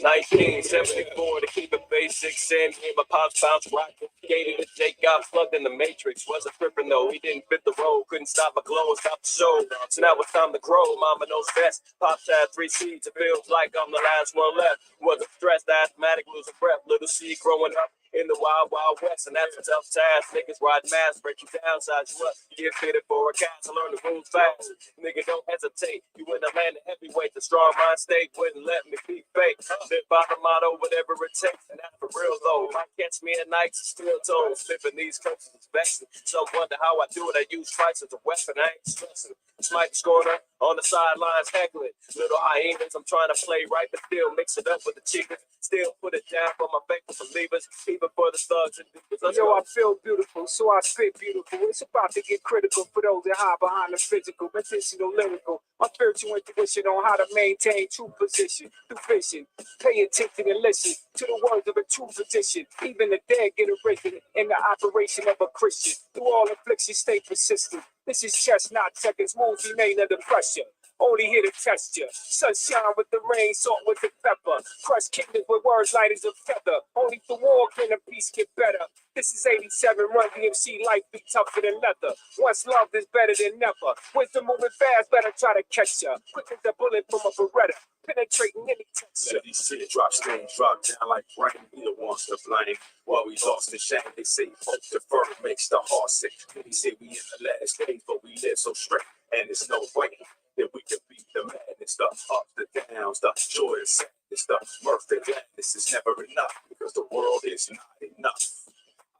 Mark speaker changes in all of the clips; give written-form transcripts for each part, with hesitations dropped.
Speaker 1: 1974 to keep it basic. Sam me and my pops bounced right. Gated it, Jake got plugged in the Matrix. Wasn't tripping though, he didn't fit the role. Couldn't stop my glow and stop the show. So now it's time to grow. Mama knows best. Pops had 3 seeds. It feels like I'm the last one left. Wasn't stressed, asthmatic, losing breath. Little seed growing up in the wild, wild west. And that's a tough task. Niggas ride mass, break you down, size you up. Get fitted for a cast. I learn the rules fast. Nigga, don't hesitate. You wouldn't have landed heavyweight. The strong mind state wouldn't let me be fake. Live by the motto, whatever it takes. And that's for real though. Might catch me at nights and still told. Slipping these coaches is vexing. Some wonder how I do it. I use Christ as a weapon. I ain't stressing. Snipe scorer on the sidelines heckling. Little hyenas, I'm trying to play right, but still mix it up with the chickens. Still put it down for my faithful believers, even for the thugs and divas.
Speaker 2: Yo, I feel beautiful, so I spit beautiful. It's about to get critical for those that hide behind the physical, medicinal, lyrical. My spiritual intuition on how to maintain true position through vision. Pay attention and listen to the words of a true physician. Even the dead get arisen in the operation of a Christian. Through all afflictions, stay persistent. This is chess, not seconds. Moves remain under pressure. Only here to test you. Sunshine with the rain, salt with the pepper. Crush kingdoms with words light as a feather. Only through war can a peace get better. This is 87, Run DMC, life be tougher than leather. Once loved is better than never. Wisdom moving fast, better try to catch ya. Quick as a bullet from a Beretta. Penetrating any texture.
Speaker 3: Let these teardrops stains drop down like rain. Neither wants to blame. While we lost in shame, they say hope deferred makes the heart sick. They say we in the last days, but we live so straight. And it's no way that we can beat the madness, the ups, the downs, the joy and sadness, the mirth and gladness is never enough because the world is not enough.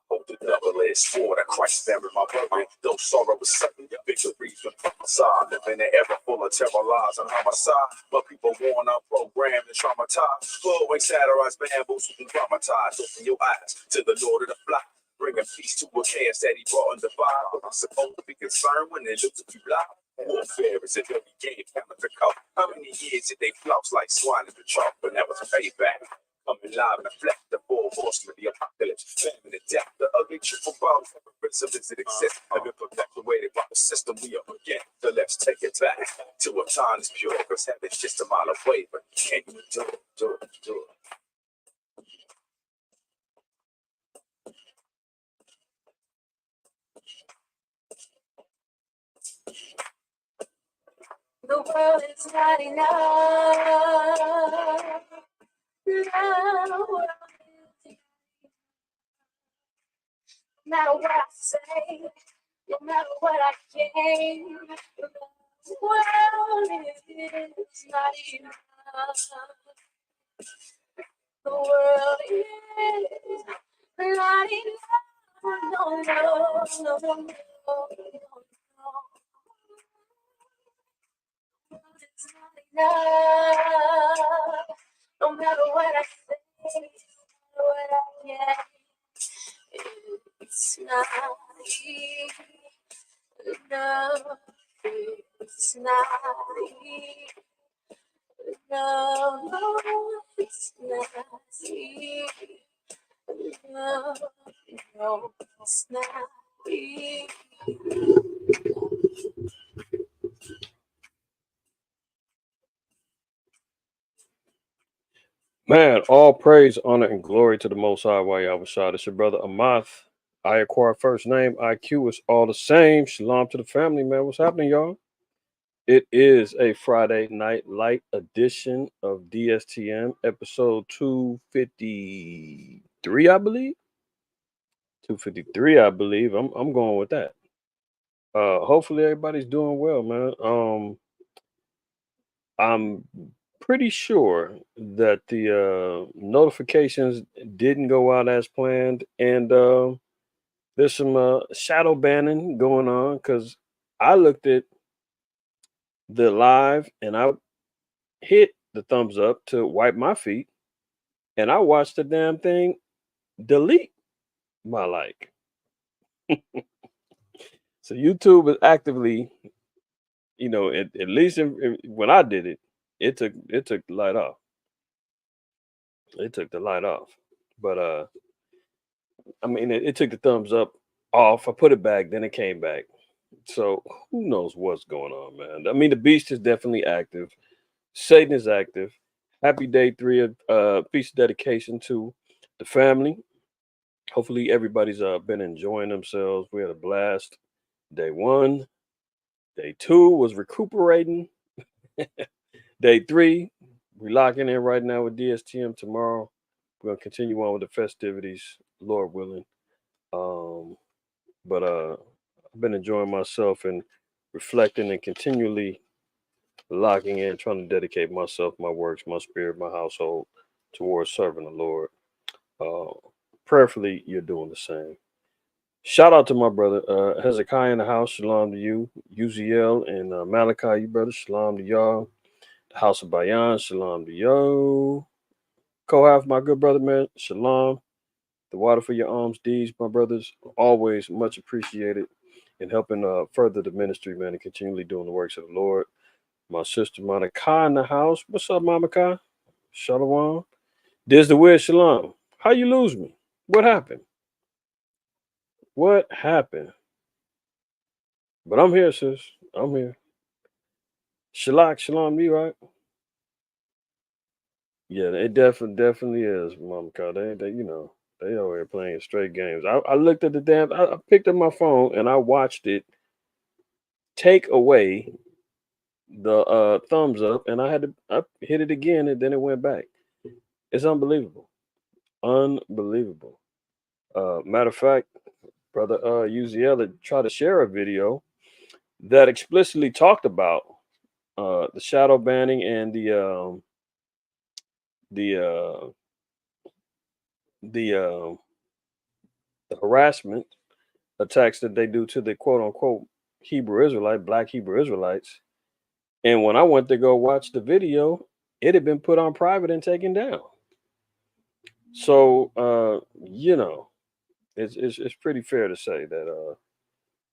Speaker 3: Hope the devil is for the Christ bearing my burden. Though sorrow is sudden, your victories from prophesied. Living in an era full of terror lies on homicide. But people worn out, programmed and traumatized. Flowing satirized bamboos and dramatized. Open your eyes to the Lord of the flock. Bringing peace to a chaos that he brought in the Bible. I'm supposed to be concerned when they look at you loud. Warfare is a dirty game, coming to cover. How many years did they flops like swine in the chalk? But that was payback. Coming live in the flesh, the 4 horsemen, the apocalypse, famine and death, the ugly triple ball, terrorism as it exists. Have been perpetuated by the system we up again. So let's take it back to a time is pure, because heaven's just a mile away. But can you do it, do it, do it?
Speaker 4: The world is not enough. No matter what I say, no matter what I gain, the world is not enough. The world is not enough. No, no, no, no, no. It's not enough. No matter what I say, no matter what I get, it's not enough. It's not enough. No, it's not enough. No, it's not
Speaker 5: Man, all praise, honor, and glory to the Most High. WW3. It's your brother IQAhmath. I acquire first name. IQ is all the same. Shalom to the family, man. What's happening, y'all? It is a Friday night light edition of DSTM, episode 253, I believe. 253, I believe. I'm going with that. Hopefully everybody's doing well, man. I'm pretty sure that the notifications didn't go out as planned, and there's some shadow banning going on because I looked at the live and I hit the thumbs up to wipe my feet, and I watched the damn thing delete my like. So YouTube is actively, at least when I did it, it took the light off. It took the light off, but I mean, it took the thumbs up off. I put it back, then it came back. So who knows what's going on, man? I mean, the beast is definitely active. Satan is active. Happy day 3 of feast dedication to the family. Hopefully everybody's been enjoying themselves. We had a blast. Day 1, day 2 was recuperating. Day 3, we're locking in right now with DSTM tomorrow. We're gonna continue on with the festivities, Lord willing. Um, but I've been enjoying myself and reflecting and continually locking in, trying to dedicate myself, my works, my spirit, my household towards serving the Lord. Uh, Prayerfully, you're doing the same. Shout out to my brother Hezekiah in the house. Shalom to you, Uziel and Malachi, you brothers. Shalom to y'all. The house of Bayan. Shalom to yo. Kohath, my good brother, man. Shalom. The water for your alms deeds, my brothers. Always much appreciated in helping further the ministry, man, and continually doing the works of the Lord. My sister Monica in the house. What's up, Mama Kai? Shalom. There's the weird Shalom. How you lose me? What happened? What happened? But I'm here, sis. I'm here. Shalak, Shalom, you right? Yeah, it definitely is, Mama Kai. They over here playing straight games. I looked at the damn. I picked up my phone and I watched it take away the thumbs up, and I hit it again, and then it went back. It's unbelievable, unbelievable. Matter of fact, brother Uziel tried to share a video that explicitly talked about the shadow banning and the uh, the uh, the harassment attacks that they do to the quote unquote Black Hebrew Israelites. And when I went to go watch the video, it had been put on private and taken down. So it's pretty fair to say that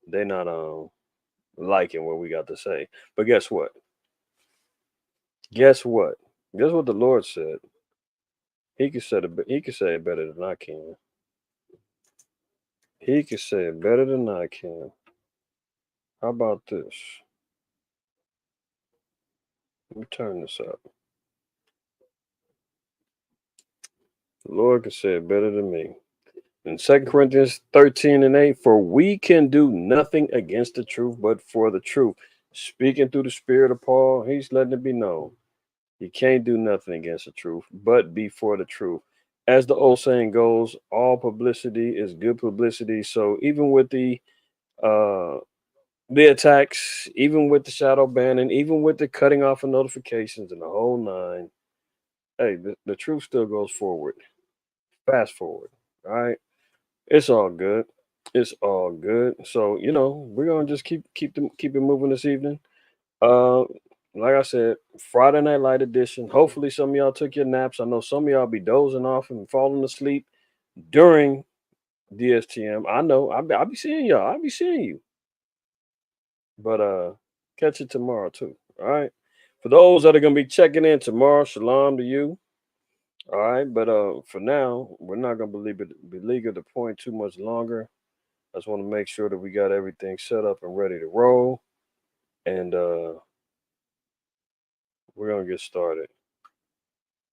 Speaker 5: they're not liking what we got to say. But guess what? Guess what? Guess what the Lord said? He could say it. He could say it better than I can. He could say it better than I can. How about this? Let me turn this up. The Lord could say it better than me. In 2 Corinthians 13 and 8, for we can do nothing against the truth, but for the truth. Speaking through the spirit of Paul, he's letting it be known. You can't do nothing against the truth, but be for the truth. As the old saying goes, all publicity is good publicity. So even with uh the attacks, even with the shadow banning, even with the cutting off of notifications and the whole nine, hey, the truth still goes forward. Fast forward. All right. It's all good. It's all good. So, we're gonna just keep it moving this evening. Uh like I said, Friday Night Light edition. Hopefully some of y'all took your naps. I know some of y'all be dozing off and falling asleep during DSTM. I know I'll be seeing y'all. I'll be seeing you. But catch it tomorrow too. All right. For those that are gonna be checking in tomorrow, shalom to you. All right, but for now, we're not gonna beleaguer the point too much longer. I just want to make sure that we got everything set up and ready to roll. And we're gonna get started.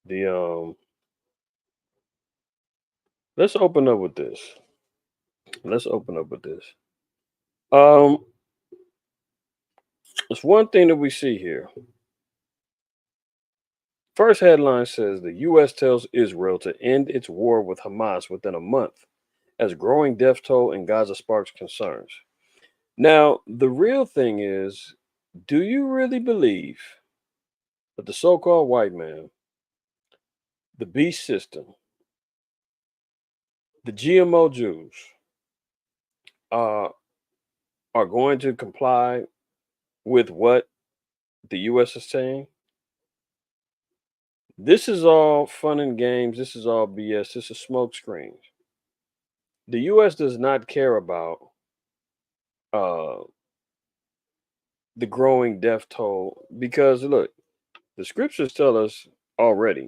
Speaker 5: The let's open up with this. Let's open up with this. Um, it's one thing that we see here. First headline says the U.S. tells Israel to end its war with Hamas within a month, as growing death toll in Gaza sparks concerns. Now, the real thing is, do you really believe that the so-called white man, the beast system, the GMO Jews, uh, are going to comply with what the U.S. is saying? This is all fun and games. This is all BS. This is smoke screens. The U.S. does not care about uh, the growing death toll because, look, the scriptures tell us already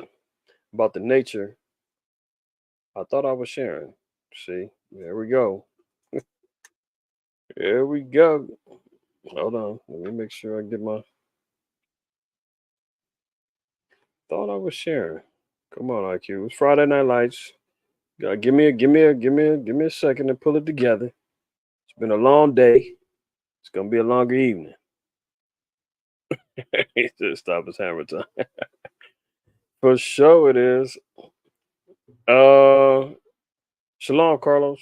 Speaker 5: about the nature. I thought I was sharing. See, there we go. There we go. Hold on. Let me make sure I get my. thought I was sharing. Come on, IQ. It's Friday Night Lights. Give me a second to pull it together. It's been a long day. It's gonna be a longer evening. He said, "Stop, it's hammer time." For sure, it is. Shalom, Carlos.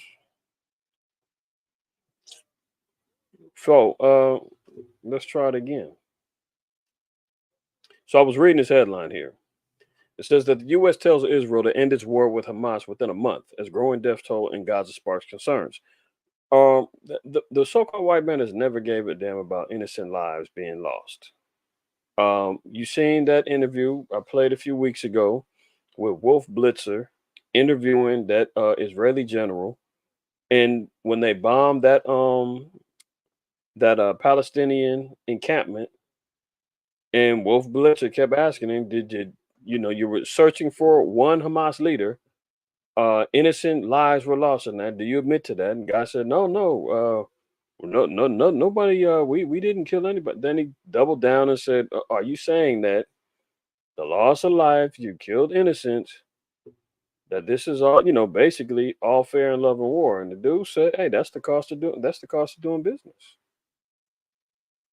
Speaker 5: So, let's try it again. So, I was reading this headline here. It says that the U.S. tells Israel to end its war with Hamas within a month, as growing death toll in Gaza sparks concerns. The so-called white man has never gave a damn about innocent lives being lost. You seen that interview I played a few weeks ago with Wolf Blitzer interviewing that Israeli general, and when they bombed that Palestinian encampment, and Wolf Blitzer kept asking him, "Did you were searching for one Hamas leader? Innocent lives were lost in that. Do you admit to that?" And guy said, "No, no, no, nobody. We didn't kill anybody." Then he doubled down and said, "Are you saying that the loss of life, you killed innocents, that this is all, basically all fair in love and war?" And the dude said, "Hey, that's the cost of doing business."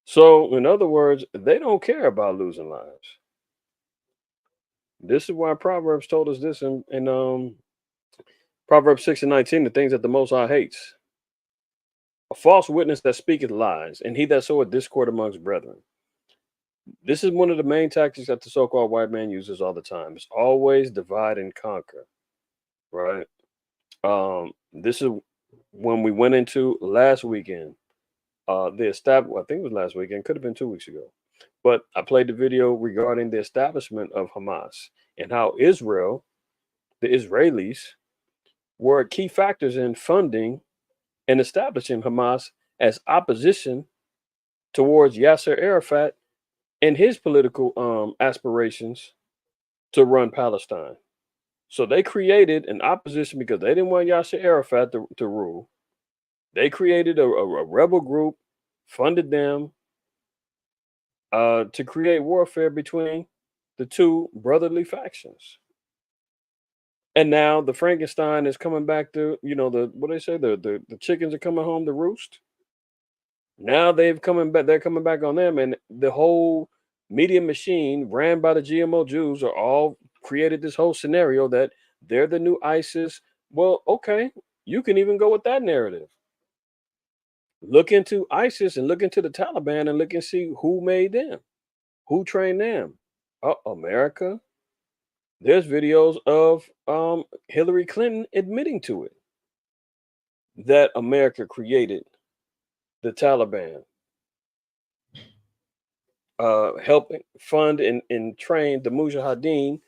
Speaker 5: So, in other words, they don't care about losing lives. This is why Proverbs told us this in Proverbs 6:19, the things that the Most High hates. A false witness that speaketh lies, and he that soweth discord amongst brethren. This is one of the main tactics that the so-called white man uses all the time. It's always divide and conquer, right? This is when we went into last weekend. I think it was last weekend, could have been 2 weeks ago. But I played the video regarding the establishment of Hamas and how Israel, the Israelis, were key factors in funding and establishing Hamas as opposition towards Yasser Arafat and his political aspirations to run Palestine. So they created an opposition because they didn't want Yasser Arafat to rule. They created a rebel group, funded them to create warfare between the two brotherly factions. And now the Frankenstein is coming back to, what they say, the chickens are coming home to roost. Now they're coming back on them, and the whole media machine ran by the GMO Jews are all created this whole scenario that they're the new ISIS. Well, okay, you can even go with that narrative. Look into ISIS and look into the Taliban and look and see who made them, who trained them. America. There's videos of Hillary Clinton admitting to it, that America created the Taliban, helping fund and train the Mujahideen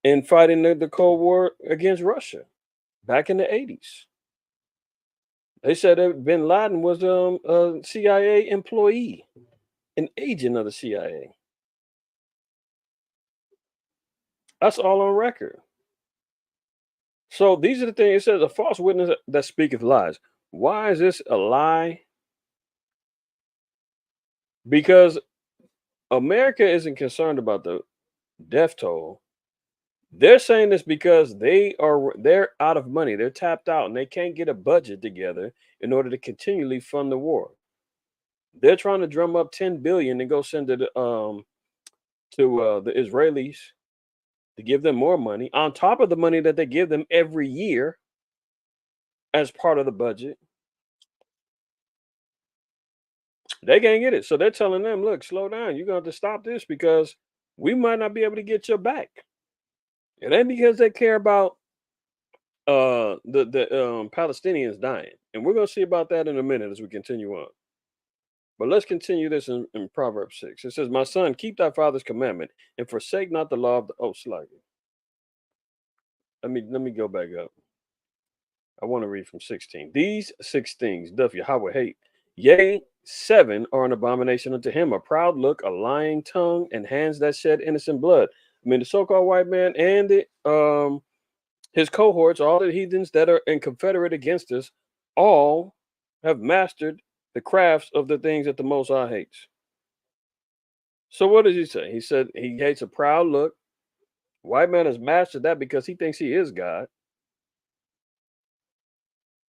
Speaker 5: in fighting the Cold War against Russia back in the 80s. They said that bin Laden was a CIA employee, an agent of the CIA. That's all on record. So these are the things. It says a false witness that speaketh lies. Why is this a lie? Because America isn't concerned about the death toll. They're saying this because they're out of money. They're tapped out and they can't get a budget together in order to continually fund the war. They're trying to drum up 10 billion and go send it to the Israelis to give them more money on top of the money that they give them every year as part of the budget. They can't get it. So they're telling them, look, slow down. You're going to have to stop this because we might not be able to get your back. It ain't because they care about the Palestinians dying. And we're going to see about that in a minute as we continue on. But let's continue this in Proverbs 6. It says, "My son, keep thy father's commandment and forsake not the law of the Slugger." Let me go back up. I want to read from 16. "These 6 things doth Yahweh hate. Yea, 7 are an abomination unto him: a proud look, a lying tongue, and hands that shed innocent blood." I mean, the so-called white man and his cohorts, all the heathens that are in confederate against us, all have mastered the crafts of the things that the Most High hates. So what does he say? He said he hates a proud look. White man has mastered that because he thinks he is God.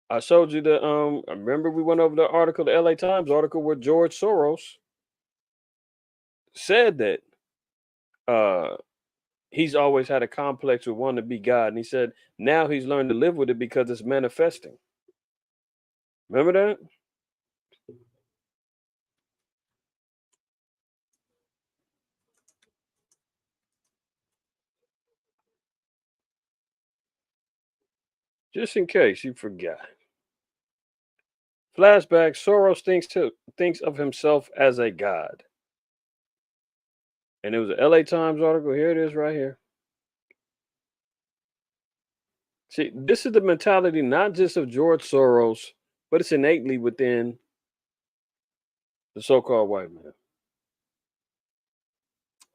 Speaker 5: I showed you the remember we went over the article, the LA Times article where George Soros said that uh he's always had a complex with wanting to be God. And he said now he's learned to live with it because it's manifesting. Remember that? Just in case you forgot. Flashback, Soros thinks of himself as a god. And it was an LA Times article. Here it is right here. See, this is the mentality not just of George Soros, but it's innately within the so-called white man.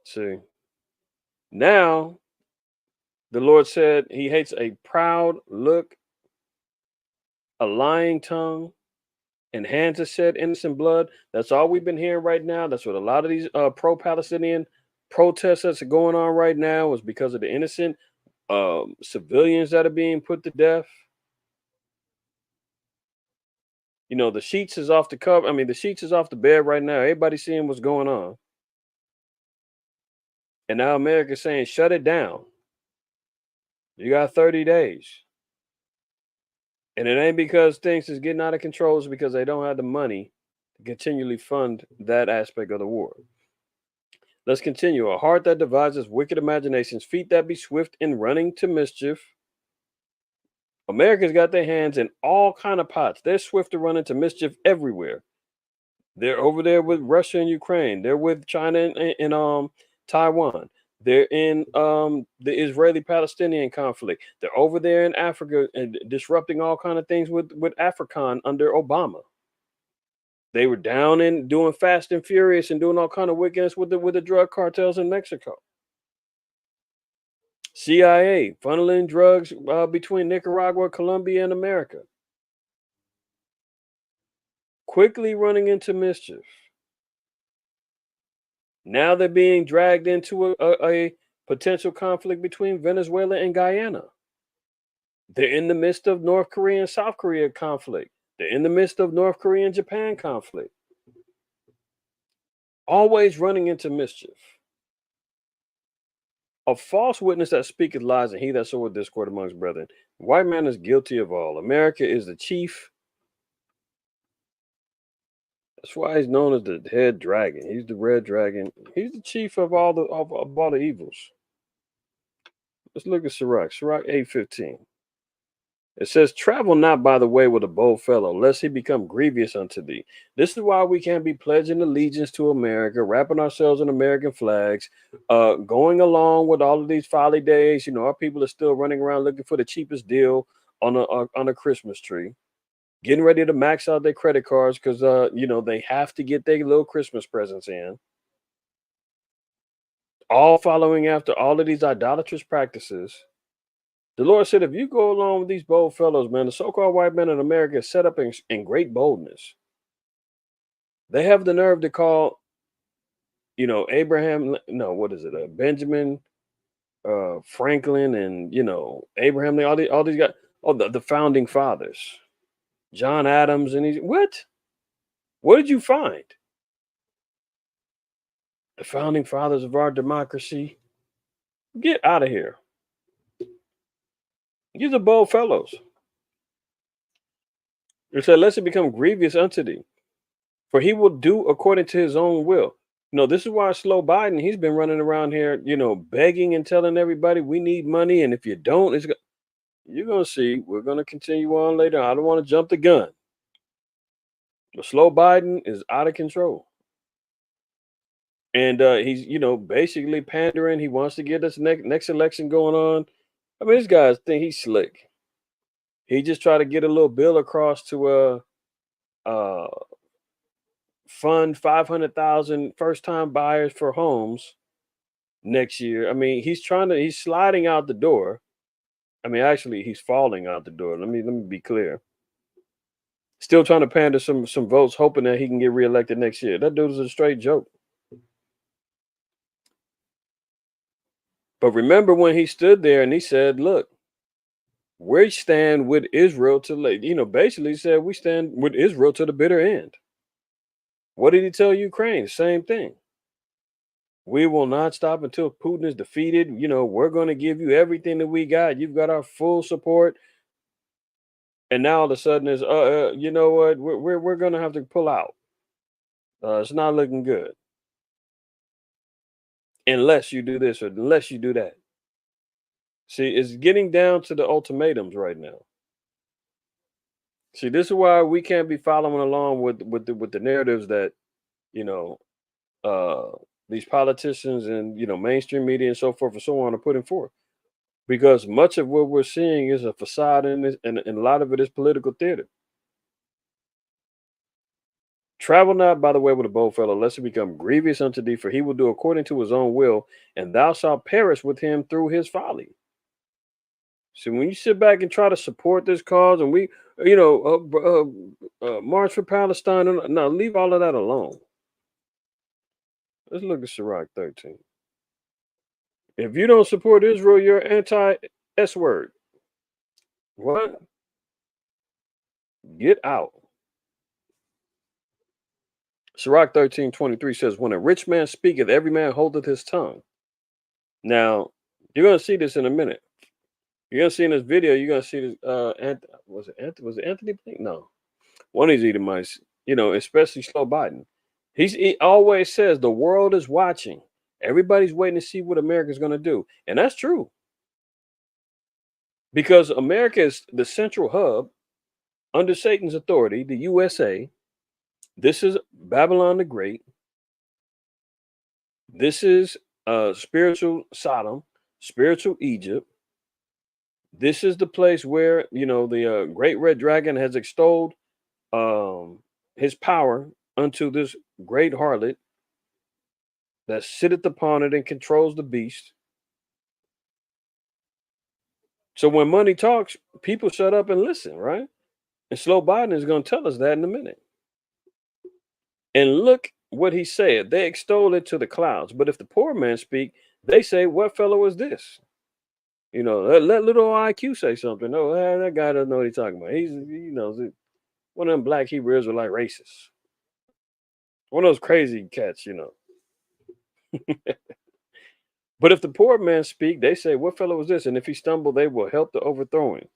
Speaker 5: See, now the Lord said he hates a proud look, a lying tongue, and hands that shed innocent blood. That's all we've been hearing right now. That's what a lot of these pro-Palestinian protests that's going on right now is because of the innocent civilians that are being put to death. You know, the sheets is off the cover. I mean, the sheets is off the bed right now. Everybody's seeing what's going on. And now America's saying, shut it down. You got 30 days. And it ain't because things is getting out of control. It's because they don't have the money to continually fund that aspect of the war. Let's continue. A heart that devises wicked imaginations, feet that be swift in running to mischief. America's got their hands in all kind of pots. They're swift to run into mischief everywhere. They're over there with Russia and Ukraine. They're with China and Taiwan. They're in the Israeli-Palestinian conflict. They're over there in Africa and disrupting all kind of things with AFRICON under Obama. They were down and doing Fast and Furious and doing all kind of wickedness with the drug cartels in Mexico. CIA funneling drugs between Nicaragua, Colombia, and America. Quickly running into mischief. Now they're being dragged into a potential conflict between Venezuela and Guyana. They're in the midst of North Korea and South Korea conflict. They're in the midst of North Korea and Japan conflict. Always running into mischief. A false witness that speaketh lies, and he that soweth discord amongst brethren. White man is guilty of all. America is the chief. That's why he's known as the head dragon. He's the red dragon. He's the chief of all the evils. Let's look at Sirach. Sirach 8:15. It says, travel not by the way with a bold fellow, lest he become grievous unto thee. This is why we can't be pledging allegiance to America, wrapping ourselves in American flags, going along with all of these folly days. You know, our people are still running around looking for the cheapest deal on a Christmas tree, getting ready to max out their credit cards because, you know, they have to get their little Christmas presents in. All following after all of these idolatrous practices. The Lord said, if you go along with these bold fellows, man, the so-called white men in America is set up in great boldness. They have the nerve to call, you know, Benjamin Franklin and, you know, Abraham, all these guys, the founding fathers, John Adams, and what? What did you find? The founding fathers of our democracy? Get out of here. These are bold fellows. It said, lest it become grievous unto thee, for he will do according to his own will. You know, this is why Slow Biden, he's been running around here, you know, begging and telling everybody we need money. And if you don't, you're going to see. We're going to continue on later. I don't want to jump the gun. But Slow Biden is out of control. And he's, you know, basically pandering. He wants to get this next election going on. I mean, this guy's think he's slick. He just tried to get a little bill across to fund 500,000 first-time buyers for homes next year. I mean, he's sliding out the door. I mean, actually, he's falling out the door. Let me be clear. Still trying to pander some votes, hoping that he can get reelected next year. That dude is a straight joke. But remember when he stood there and he said, "Look, we stand with Israel to basically said we stand with Israel to the bitter end." What did he tell Ukraine? Same thing. We will not stop until Putin is defeated. We're going to give you everything that we got. You've got our full support. And now all of a sudden is, you know what? We're going to have to pull out. It's not looking good unless you do this or unless you do that. See, it's getting down to the ultimatums right now. See, this is why we can't be following along with the narratives that you know uh, these politicians and mainstream media and so forth and so on are putting forth. Because much of what we're seeing is a facade, and a lot of it is political theater. Travel not by the way with a bold fellow, lest it become grievous unto thee, for he will do according to his own will, and thou shalt perish with him through his folly. So when you sit back and try to support this cause, and we, March for Palestine, no, leave all of that alone. Let's look at Sirach 13. If you don't support Israel, you're anti S word. What? Get out. Sirach 13:23 says, when a rich man speaketh, every man holdeth his tongue. Now, you're going to see this in a minute. You're going to see in this video, you're going to see this. Was it Anthony Blake? No. One of these Edomites, especially Slow Biden. He always says the world is watching. Everybody's waiting to see what America's going to do. And that's true. Because America is the central hub under Satan's authority, the USA. This is Babylon the Great. This is spiritual Sodom, spiritual Egypt. This is the place where, the great red dragon has extolled his power unto this great harlot that sitteth upon it and controls the beast. So when money talks, people shut up and listen, right? And Slow Biden is going to tell us that in a minute. And look what he said. They extol it to the clouds. But if the poor man speak, they say, what fellow is this? Let little IQ say something. Oh, that guy doesn't know what he's talking about. He's, one of them black Hebrew Israelite racists. One of those crazy cats. But if the poor man speak, they say, what fellow is this? And if he stumble, they will help to overthrow him.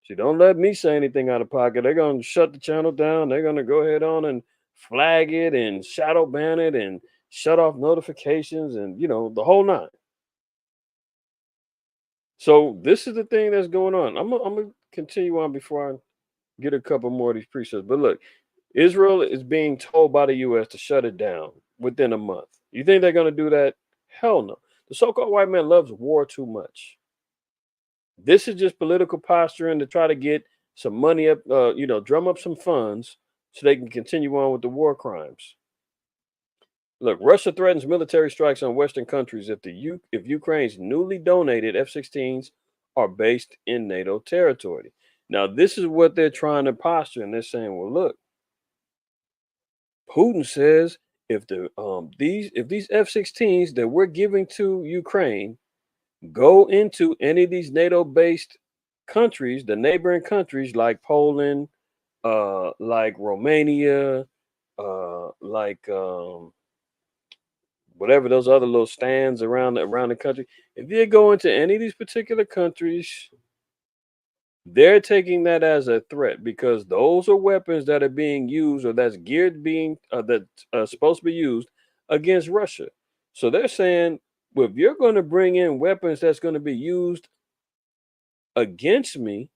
Speaker 5: See, don't let me say anything out of pocket. They're going to shut the channel down. They're going to go ahead on and flag it and shadow ban it and shut off notifications and, the whole nine. So this is the thing that's going on. I'm going to continue on before I get a couple more of these precepts. But look, Israel is being told by the U.S. to shut it down within a month. You think they're going to do that? Hell no. The so-called white man loves war too much. This is just political posturing to try to get some money up, drum up some funds so they can continue on with the war crimes. Look, Russia threatens military strikes on Western countries if Ukraine's newly donated F-16s are based in NATO territory. Now, this is what they're trying to posture, and they're saying, well, look, Putin says if these F-16s that we're giving to Ukraine go into any of these NATO-based countries, the neighboring countries like Poland, like Romania, like whatever those other little stands around the country. If you go into any of these particular countries, they're taking that as a threat because those are weapons that are being used or that's geared being supposed to be used against Russia. So they're saying, well, if you're going to bring in weapons that's going to be used against me,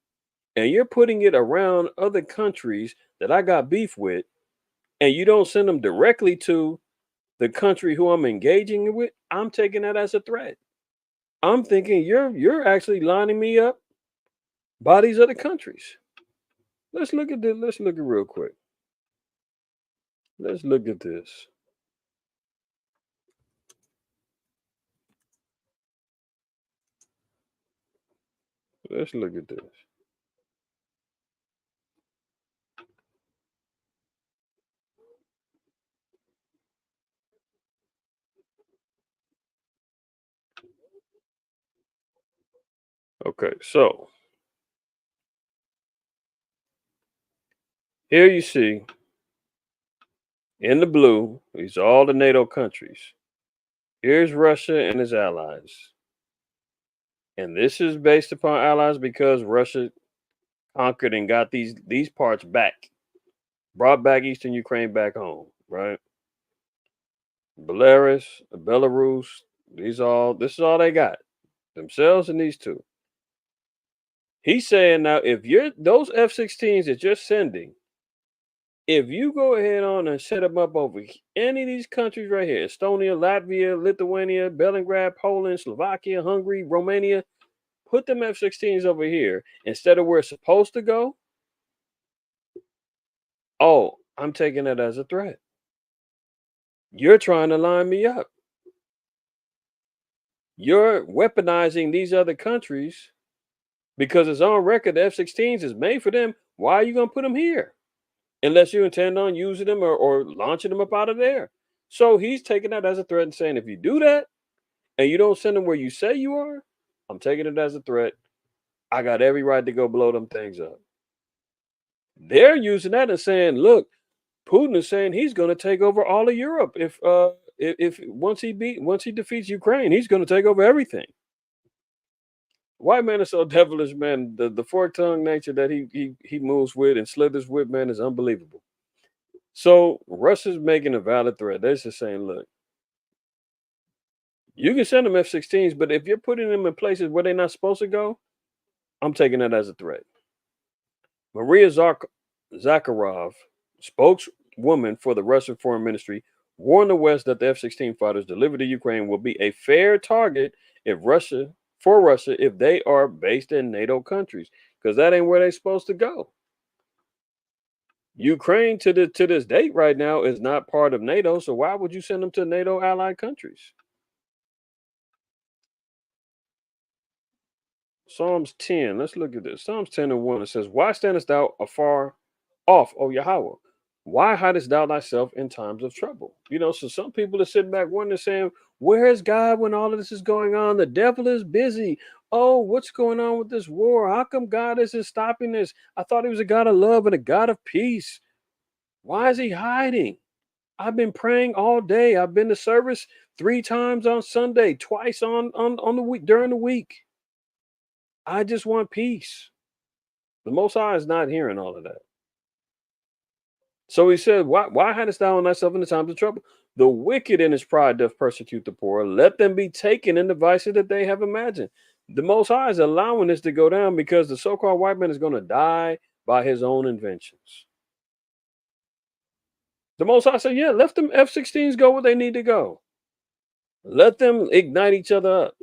Speaker 5: and you're putting it around other countries that I got beef with, and you don't send them directly to the country who I'm engaging with, I'm taking that as a threat. I'm thinking you're actually lining me up by these other countries. Let's look at this. Let's look at real quick. Let's look at this. Let's look at this. Okay, so here you see in the blue, these are all the NATO countries. Here's Russia and his allies. And this is based upon allies because Russia conquered and got these parts back, brought back Eastern Ukraine back home, right? Belarus, this is all they got. Themselves and these two. He's saying now if you're those F-16s that you're sending, if you go ahead on and set them up over any of these countries right here, Estonia, Latvia, Lithuania, Belgrade, Poland, Slovakia, Hungary, Romania, put them F-16s over here instead of where it's supposed to go. Oh, I'm taking it as a threat. You're trying to line me up. You're weaponizing these other countries because it's on record the F-16s is made for them. Why are you going to put them here? Unless you intend on using them or launching them up out of there. So he's taking that as a threat and saying, if you do that and you don't send them where you say you are, I'm taking it as a threat. I got every right to go blow them things up. They're using that and saying, look, Putin is saying he's going to take over all of Europe if once he defeats Ukraine, he's going to take over everything. White man is so devilish, man. The fork tongue nature that he moves with and slithers with, man, is unbelievable. So Russia's making a valid threat. They're just saying, look, you can send them F-16s, but if you're putting them in places where they're not supposed to go, I'm taking that as a threat. Maria Zakharov, spokeswoman for the Russian Foreign Ministry, warned the West that the F-16 fighters delivered to Ukraine will be a fair target for Russia if they are based in NATO countries, because that ain't where they're supposed to go. Ukraine to this date right now is not part of NATO, so why would you send them to NATO allied countries? Psalms 10. Let's look at this. Psalms 10 and 1. It says, why standest thou afar off, O Yahweh? Why hidest thou thyself in times of trouble? So some people are sitting back wondering, saying, where is God when all of this is going on? The devil is busy. Oh, what's going on with this war? How come God isn't stopping this? I thought he was a God of love and a God of peace. Why is he hiding? I've been praying all day. I've been to service 3 times on Sunday, twice on the week during the week. I just want peace. The Most High is not hearing all of that. So he said, why hadst thou on thyself in the times of trouble? The wicked in his pride doth persecute the poor. Let them be taken in the vices that they have imagined. The Most High is allowing this to go down because the so-called white man is going to die by his own inventions. The Most High said, yeah, let them F-16s go where they need to go. Let them ignite each other up.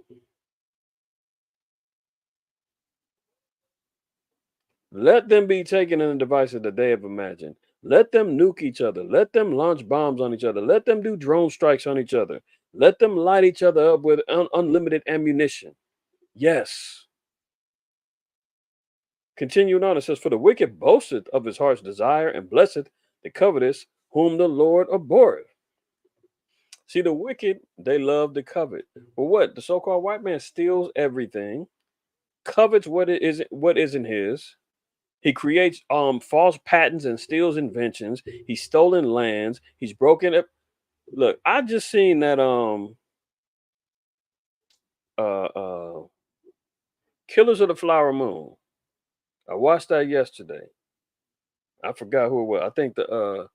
Speaker 5: Let them be taken in the devices that they have imagined. Let them nuke each other. Let them launch bombs on each other. Let them do drone strikes on each other. Let them light each other up with unlimited ammunition. Yes. Continuing on, it says, for the wicked boasteth of his heart's desire and blesseth the covetous, whom the Lord abhorreth. See, the wicked, they love to covet. Well, what? The so-called white man steals everything, covets what isn't his. He creates false patents and steals inventions. He's stolen lands. He's broken up. Look, I just seen that Killers of the Flower Moon. I watched that yesterday. I forgot who it was. I think the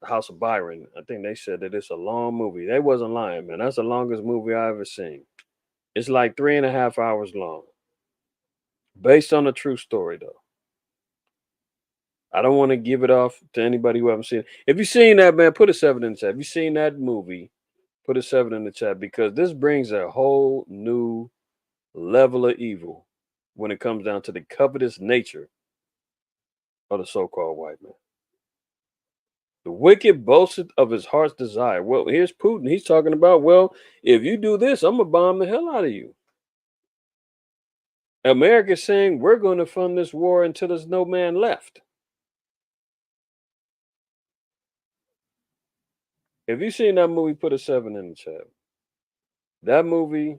Speaker 5: House of Byron. I think they said that it's a long movie. They wasn't lying, man. That's the longest movie I ever seen. It's like 3.5 hours long. Based on a true story, though. I don't want to give it off to anybody who haven't seen it. If you've seen that, man, put a 7 in the chat. If you've seen that movie, put a 7 in the chat because this brings a whole new level of evil when it comes down to the covetous nature of the so-called white man. The wicked boasteth of his heart's desire. Well, here's Putin. He's talking about, well, if you do this, I'm going to bomb the hell out of you. America's saying we're going to fund this war until there's no man left. If you've seen that movie, put a 7 in the chat. That movie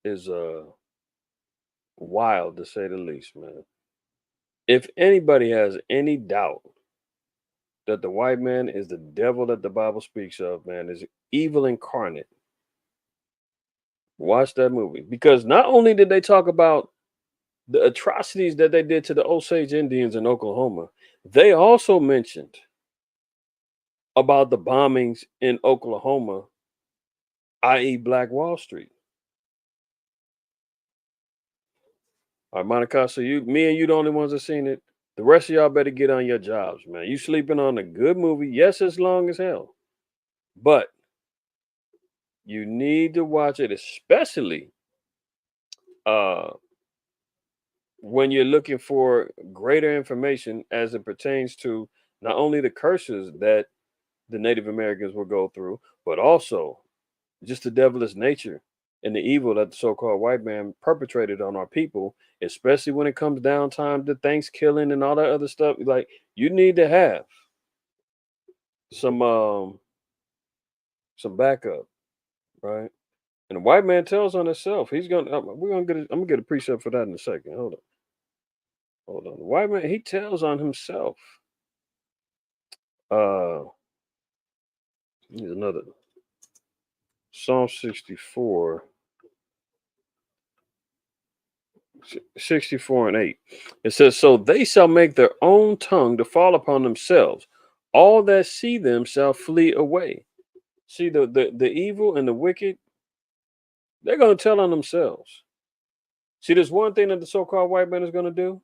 Speaker 5: is wild to say the least, man. If anybody has any doubt that the white man is the devil that the Bible speaks of, man, is evil incarnate, watch that movie. Because not only did they talk about the atrocities that they did to the Osage Indians in Oklahoma, they also mentioned about the bombings in Oklahoma, i.e., Black Wall Street. All right, Monica, so me and you, the only ones that seen it. The rest of y'all better get on your jobs, man. You sleeping on a good movie. Yes, it's long as hell, but you need to watch it, especially uh, when you're looking for greater information as it pertains to not only the curses that the Native Americans will go through, but also just the devilish nature and the evil that the so-called white man perpetrated on our people, especially when it comes down time to Thanksgiving and all that other stuff. Like, you need to have some some backup, right? And the white man tells on himself. He's gonna we're gonna get I'm gonna get a precept for that in a second. Hold on. The white man, he tells on himself. Uh here's another Psalm 64. 64 and 8. It says, so they shall make their own tongue to fall upon themselves. All that see them shall flee away. See, the evil and the wicked, they're going to tell on themselves. See, there's one thing that the so-called white man is going to do,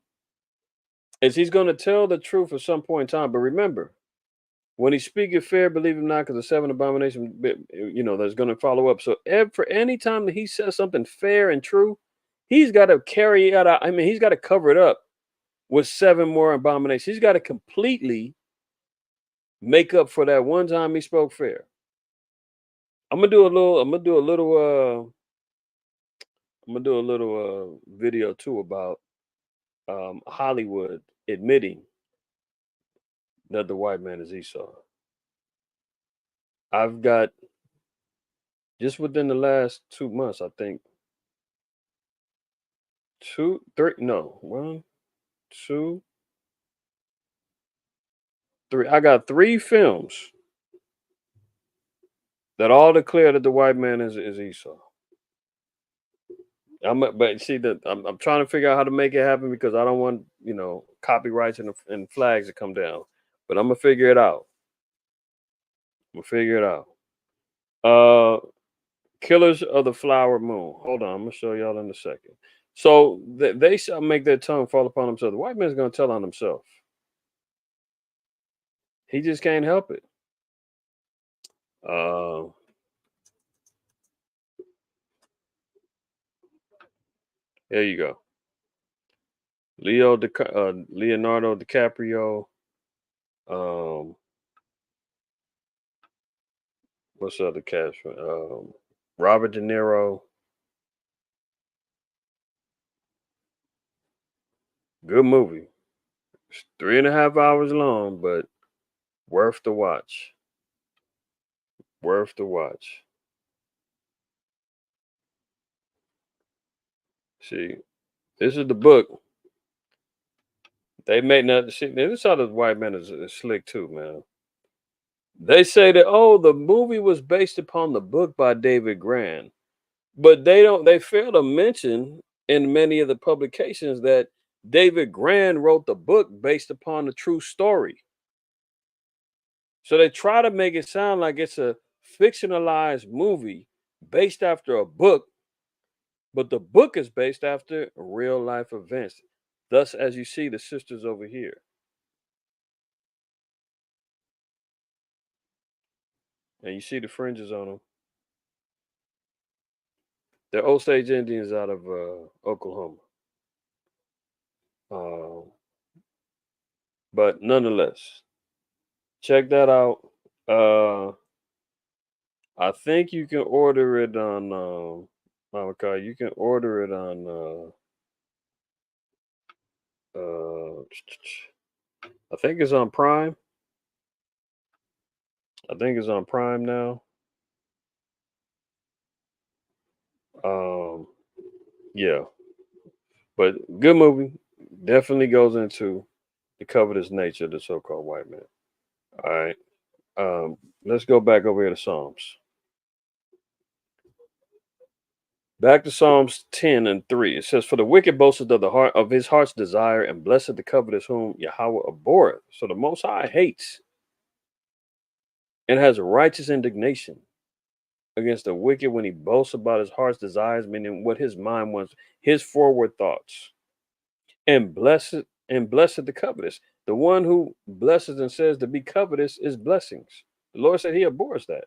Speaker 5: is he's going to tell the truth at some point in time. But remember, when he speaketh fair, believe him not, because the seven abominations, that's going to follow up. So for any time that he says something fair and true, he's got to carry it out. I mean, he's got to cover it up with seven more abominations. He's got to completely make up for that one time he spoke fair. I'm gonna do a little video too about Hollywood admitting that the white man is Esau. I've got, just within the last 2 months, I think, one, two, three. I got 3 films that all declare that the white man is Esau. But see that I'm trying to figure out how to make it happen, because I don't want copyrights and flags to come down. But I'm gonna figure it out. Killers of the Flower Moon. Hold on, I'm gonna show y'all in a second. So they shall make their tongue fall upon themselves. The white man's gonna tell on himself. He just can't help it. Uh, there you go. Leonardo DiCaprio. What's the other cast? Robert De Niro. Good movie. It's 3.5 hours long, but worth the watch. Worth the watch. See, this is the book. They made not see. This how the white man is slick too, man. They say that, oh, the movie was based upon the book by David Gran, but they fail to mention in many of the publications that David Gran wrote the book based upon the true story. So they try to make it sound like it's a fictionalized movie based after a book, but the book is based after real life events. Thus, as you see, the sisters over here. And you see the fringes on them. They're Osage Indians out of Oklahoma. Um, but nonetheless, check that out. Uh, I think you can order it on Malachi. You can order it on I think it's on Prime. I think it's on Prime now. Um, yeah. But good movie. Definitely goes into the covetous nature of the so-called white man. All right. Let's go back over here to Psalms. Back to Psalms 10 and 3. It says, "For the wicked boasteth of the heart of his heart's desire, and blessed the covetous whom Yahweh abhorreth." So the Most High hates and has a righteous indignation against the wicked when he boasts about his heart's desires, meaning what his mind wants, his forward thoughts. And blessed the covetous. The one who blesses and says to be covetous is blessings. The Lord said he abhors that.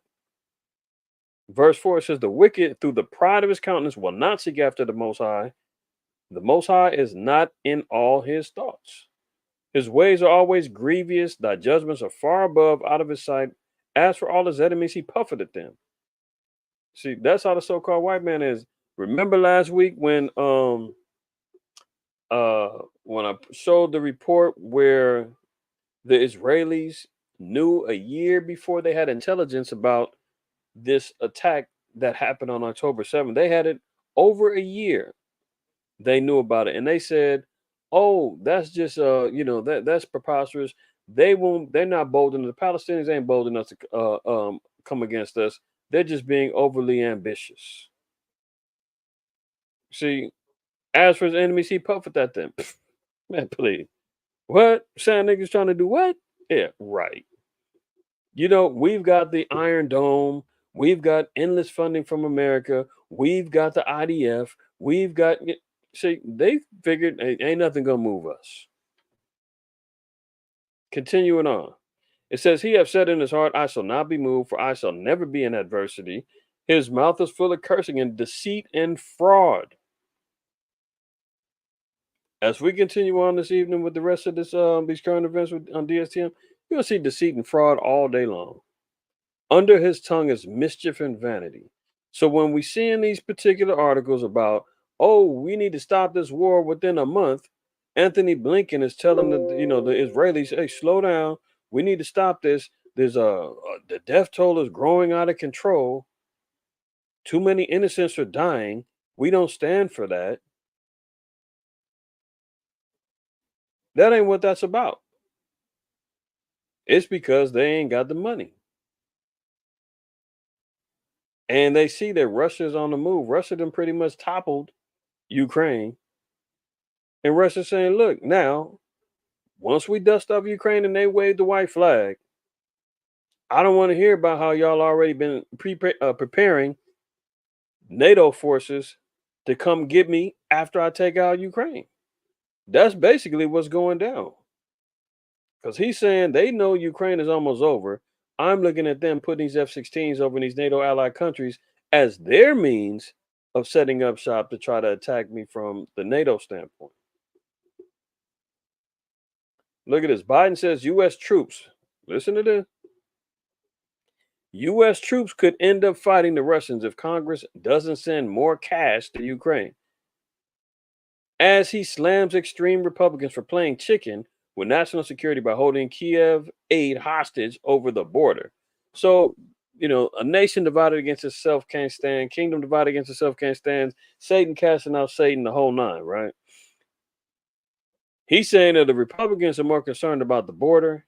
Speaker 5: Verse 4 says, "The wicked through the pride of his countenance will not seek after the Most High. The Most High is not in all his thoughts. His ways are always grievous. Thy judgments are far above out of his sight. As for all his enemies, he puffeth at them." See, that's how the so-called white man is. Remember last week when I showed the report where the Israelis knew a year before they had intelligence about this attack that happened on October 7th. They had it over a year. They knew about it, and they said, "Oh, that's just that's preposterous. They're not bold enough. The Palestinians ain't bold enough to come against us. They're just being overly ambitious." See, as for his enemies, he puffeth at them. Pfft, man, please. What? Saying niggas trying to do what? Yeah, right. We've got the Iron Dome. We've got endless funding from America. We've got the IDF. We've got. See, they figured ain't nothing gonna move us. Continuing on, it says, "He have said in his heart, I shall not be moved, for I shall never be in adversity. His mouth is full of cursing and deceit and fraud." As we continue on this evening with the rest of these current events on DSTM, you'll see deceit and fraud all day long. Under his tongue is mischief and vanity. So when we see in these particular articles about, oh, we need to stop this war within a month, Anthony Blinken is telling the Israelis, hey, slow down. We need to stop this. There's the death toll is growing out of control. Too many innocents are dying. We don't stand for that. That ain't what that's about. It's because they ain't got the money. And they see that Russia's on the move. Russia done pretty much toppled Ukraine. And Russia's saying, look, now, once we dust off Ukraine and they wave the white flag, I don't want to hear about how y'all already been preparing NATO forces to come get me after I take out Ukraine. That's basically what's going down. Because he's saying they know Ukraine is almost over. I'm looking at them putting these F-16s over in these NATO allied countries as their means of setting up shop to try to attack me from the NATO standpoint. Look at this. Biden says U.S. troops, listen to this. U.S. troops could end up fighting the Russians if Congress doesn't send more cash to Ukraine. As he slams extreme Republicans for playing chicken with national security by holding Kiev aid hostage over the border. So, a nation divided against itself can't stand. Kingdom divided against itself can't stand. Satan casting out Satan, the whole nine, right? He's saying that the Republicans are more concerned about the border.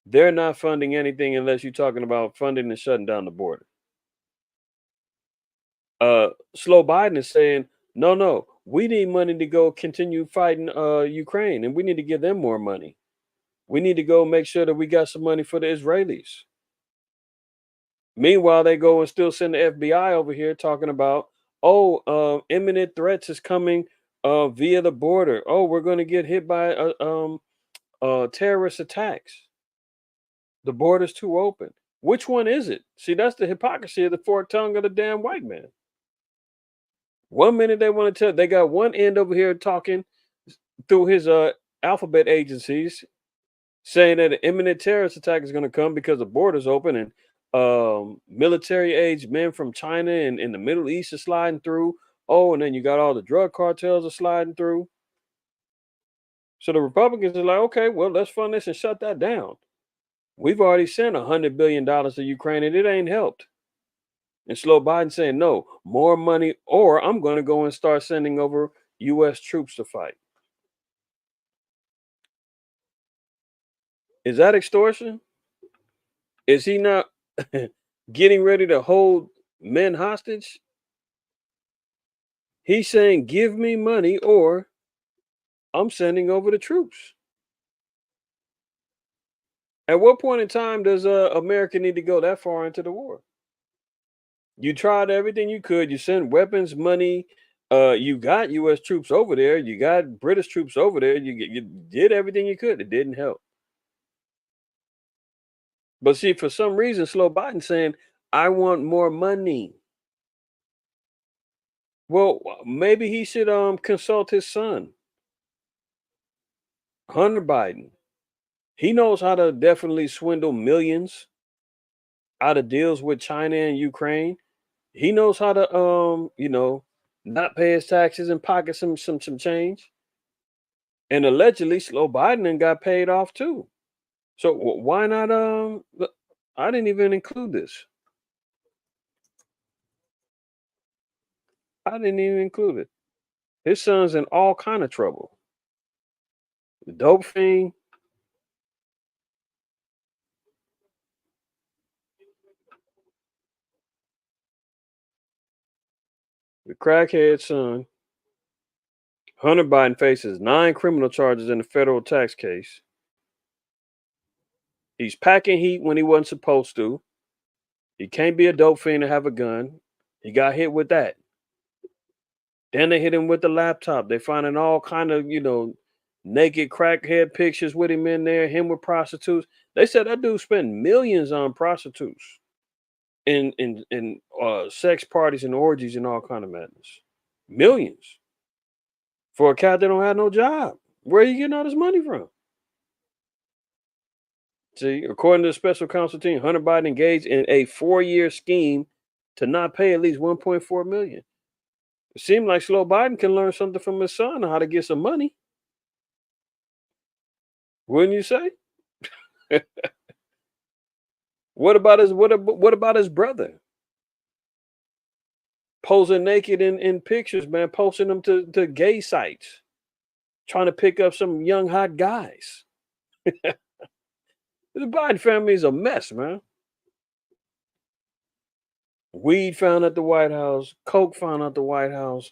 Speaker 5: They're not funding anything unless you're talking about funding and shutting down the border. Slow Biden is saying, no, we need money to go continue fighting Ukraine, and we need to give them more money. We need to go make sure that we got some money for the Israelis. Meanwhile, they go and still send the FBI over here talking about, imminent threats is coming via the border. Oh, we're going to get hit by terrorist attacks. The border's too open. Which one is it? See, that's the hypocrisy of the forked tongue of the damn white man. 1 minute they want to tell, they got one end over here talking through his alphabet agencies, saying that an imminent terrorist attack is going to come because the border's open and military age men from China and in the Middle East are sliding through. Oh, and then you got all the drug cartels are sliding through. So the Republicans are like, okay, well, let's fund this and shut that down. We've already sent $100 billion to Ukraine and it ain't helped. And Slow Biden saying, no, more money, or I'm going to go and start sending over U.S. troops to fight. Is that extortion? Is he not getting ready to hold men hostage? He's saying, give me money or I'm sending over the troops. At what point in time does America need to go that far into the war? You tried everything you could. You sent weapons, money. You got U.S. troops over there. You got British troops over there. You did everything you could. It didn't help. But see, for some reason, Slow Biden saying, I want more money. Well, maybe he should consult his son, Hunter Biden. He knows how to definitely swindle millions out of deals with China and Ukraine. He knows how to not pay his taxes and pocket some change. And allegedly, Slow Biden and got paid off too. So why not? I didn't even include this. I didn't even include it. His son's in all kind of trouble. The dope fiend. The crackhead son. Hunter Biden faces 9 criminal charges in a federal tax case. He's packing heat when he wasn't supposed to. He can't be a dope fiend and have a gun. He got hit with that. Then they hit him with the laptop. They finding all kind of, naked crackhead pictures with him in there, him with prostitutes. They said that dude spent millions on prostitutes in sex parties and orgies and all kind of madness. Millions. For a cat that don't have no job. Where are you getting all this money from? See, according to the special counsel team, Hunter Biden engaged in a 4-year scheme to not pay at least $1.4 million. It seemed like Slow Biden can learn something from his son on how to get some money. Wouldn't you say? What about his brother? Posing naked in pictures, man, posting them to gay sites, trying to pick up some young hot guys. The Biden family is a mess, man. Weed found at the White House, coke found at the White House,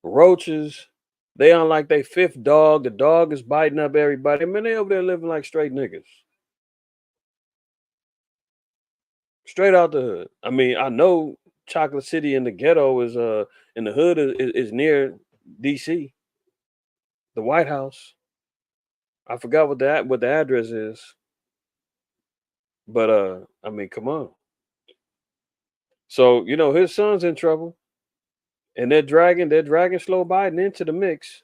Speaker 5: roaches. They on like they 5th dog. The dog is biting up everybody. Man, they over there living like straight niggas. Straight out the hood. I mean, I know Chocolate City in the ghetto is in the hood is near DC. The White House. I forgot what the address is. But I mean, come on. So, his son's in trouble. And they're dragging Slow Biden into the mix.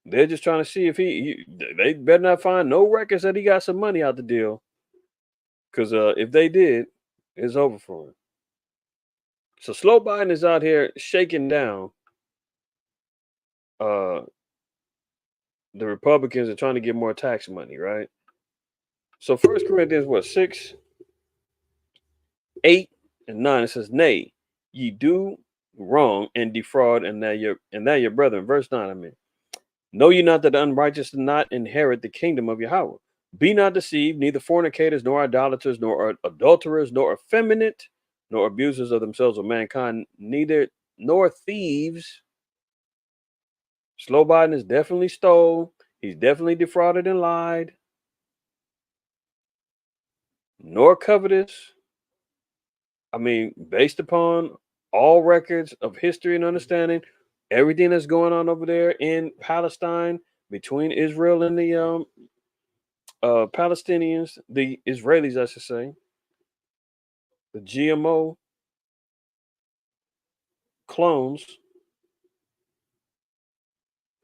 Speaker 5: They're just trying to see if they better not find no records that he got some money out the deal. Because if they did, it's over for him. So Slow Biden is out here shaking down the Republicans are trying to get more tax money, right? So 1 Corinthians 6, 8, and 9, it says, Nay, ye do wrong and defraud, and that your brethren. Verse 9, I mean. Know ye not that the unrighteous do not inherit the kingdom of Yahweh? Be not deceived, neither fornicators, nor idolaters, nor adulterers, nor effeminate, nor abusers of themselves or mankind, nor thieves. Slow Biden is definitely stole. He's definitely defrauded and lied. Nor covetous. I mean, based upon all records of history and understanding, everything that's going on over there in Palestine between Israel and the Palestinians, the Israelis, I should say, the GMO clones,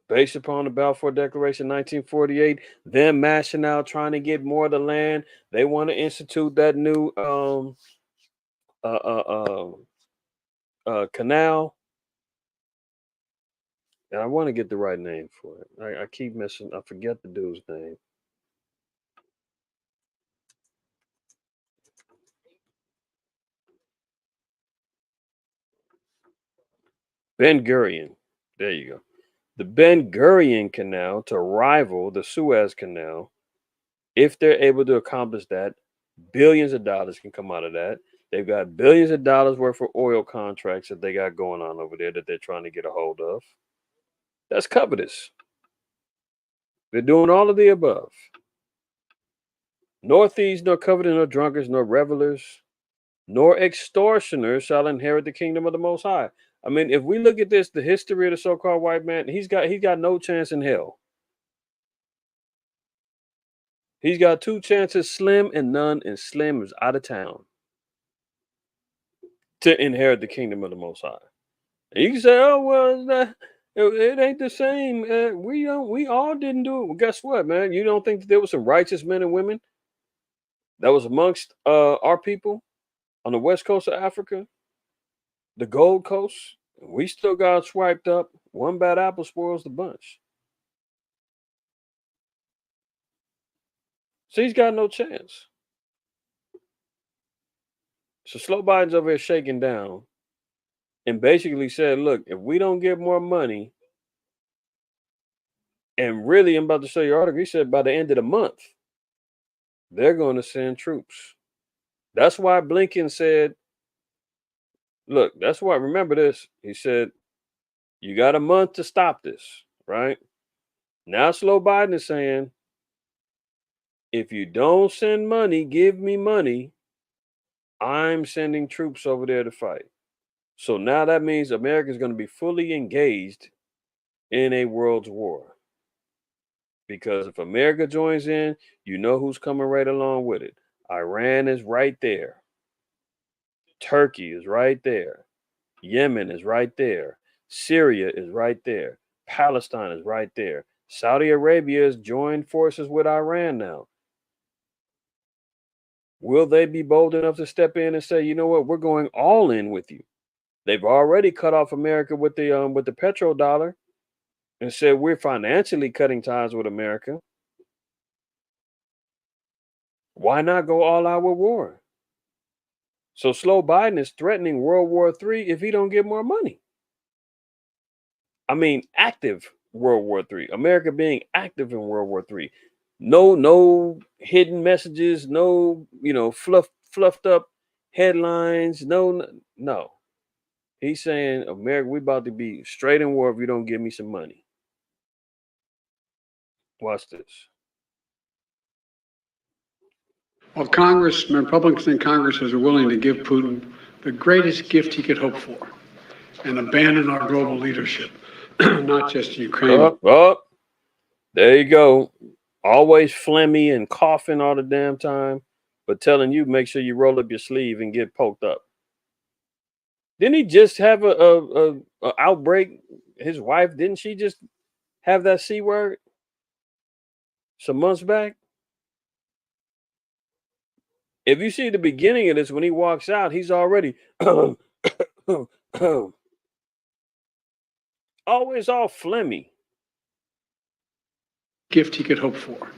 Speaker 5: based upon the Balfour Declaration 1948, them mashing out, trying to get more of the land. They want to institute that new canal. And I want to get the right name for it. I keep missing. I forget the dude's name. Ben Gurion. There you go. The Ben Gurion Canal to rival the Suez Canal. If they're able to accomplish that, billions of dollars can come out of that. They've got billions of dollars worth of oil contracts that they got going on over there that they're trying to get a hold of. That's covetous. They're doing all of the above. Nor thieves, nor covetous, nor drunkards, nor revelers, nor extortioners shall inherit the kingdom of the Most High. I mean, if we look at this, the history of the so-called white man, he's got no chance in hell. He's got two chances, slim and none, and slim is out of town to inherit the kingdom of the Most High. And you can say, "Oh well, it ain't the same. We all didn't do it." Well, guess what, man? You don't think that there was some righteous men and women that was amongst our people on the west coast of Africa, the Gold Coast? We still got swiped up. One bad apple spoils the bunch. So he's got no chance. So Slow Biden's over here shaking down and basically said, look, if we don't get more money, and really, I'm about to show you an article, he said by the end of the month, they're going to send troops. That's why Blinken said, look, that's why, remember this. He said, you got a month to stop this, right? Now Slow Biden is saying, if you don't send money, give me money, I'm sending troops over there to fight. So now that means America is going to be fully engaged in a world's war. Because if America joins in, you know who's coming right along with it. Iran is right there. Turkey is right there. Yemen is right there. Syria is right there. Palestine is right there. Saudi Arabia has joined forces with Iran now. Will they be bold enough to step in and say, you know what, we're going all in with you? They've already cut off America with the petrodollar and said we're financially cutting ties with America. Why not go all out with war? So Slow Biden is threatening World War III if he don't get more money. I mean, active World War III. America being active in World War III. No hidden messages, no, fluffed up headlines. No. He's saying, America, we about to be straight in war if you don't give me some money. Watch this.
Speaker 6: Well, Congress, Republicans in Congress are willing to give Putin the greatest gift he could hope for and abandon our global leadership, not just Ukraine.
Speaker 5: There you go. Always phlegmy and coughing all the damn time, but telling you make sure you roll up your sleeve and get poked up. Didn't he just have a outbreak? His wife, didn't she just have that C word some months back? If you see the beginning of this, when he walks out, he's already always all phlegmy.
Speaker 6: Gift he could hope for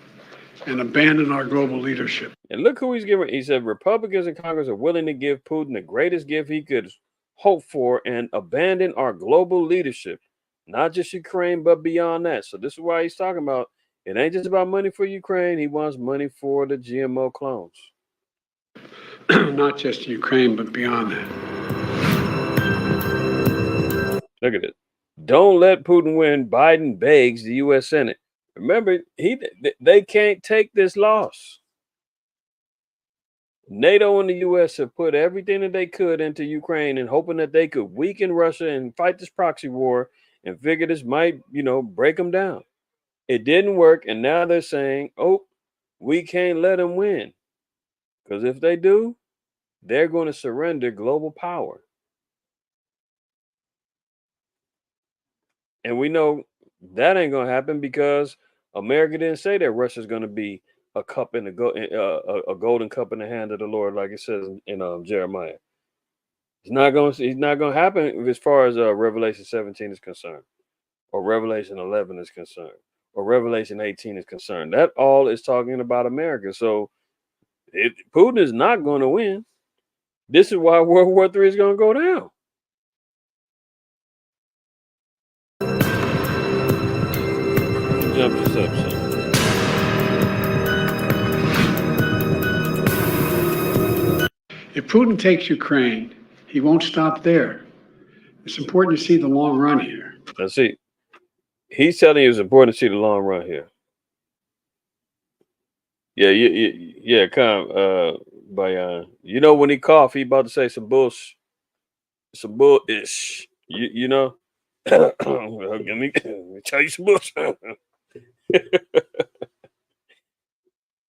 Speaker 6: and abandon our global leadership.
Speaker 5: And look who he's giving. He said Republicans in Congress are willing to give Putin the greatest gift he could hope for and abandon our global leadership. Not just Ukraine, but beyond that. So this is why he's talking about it ain't just about money for Ukraine. He wants money for the GMO clones.
Speaker 6: Not just Ukraine, but beyond that.
Speaker 5: Look at it. Don't let Putin win. Biden begs the U.S. Senate. Remember, they can't take this loss. NATO and the U.S. have put everything that they could into Ukraine and hoping that they could weaken Russia and fight this proxy war and figure this might, break them down. It didn't work, and now they're saying, oh, we can't let them win. Because if they do, they're going to surrender global power. And we know that ain't going to happen because America didn't say that Russia's going to be a cup in a golden cup in the hand of the Lord, like it says in Jeremiah. It's not going to happen as far as Revelation 17 is concerned, or Revelation 11 is concerned, or Revelation 18 is concerned. That all is talking about America. So Putin is not going to win. This is why World War III is going to go down. jump this up some.
Speaker 6: If Putin takes Ukraine, he won't stop there. It's important to see the long run here.
Speaker 5: Let's see. He's telling you it's important to see the long run here. Yeah, yeah, Bayan. You know when he cough, he about to say some bullish. You know. let me tell you some bullshit.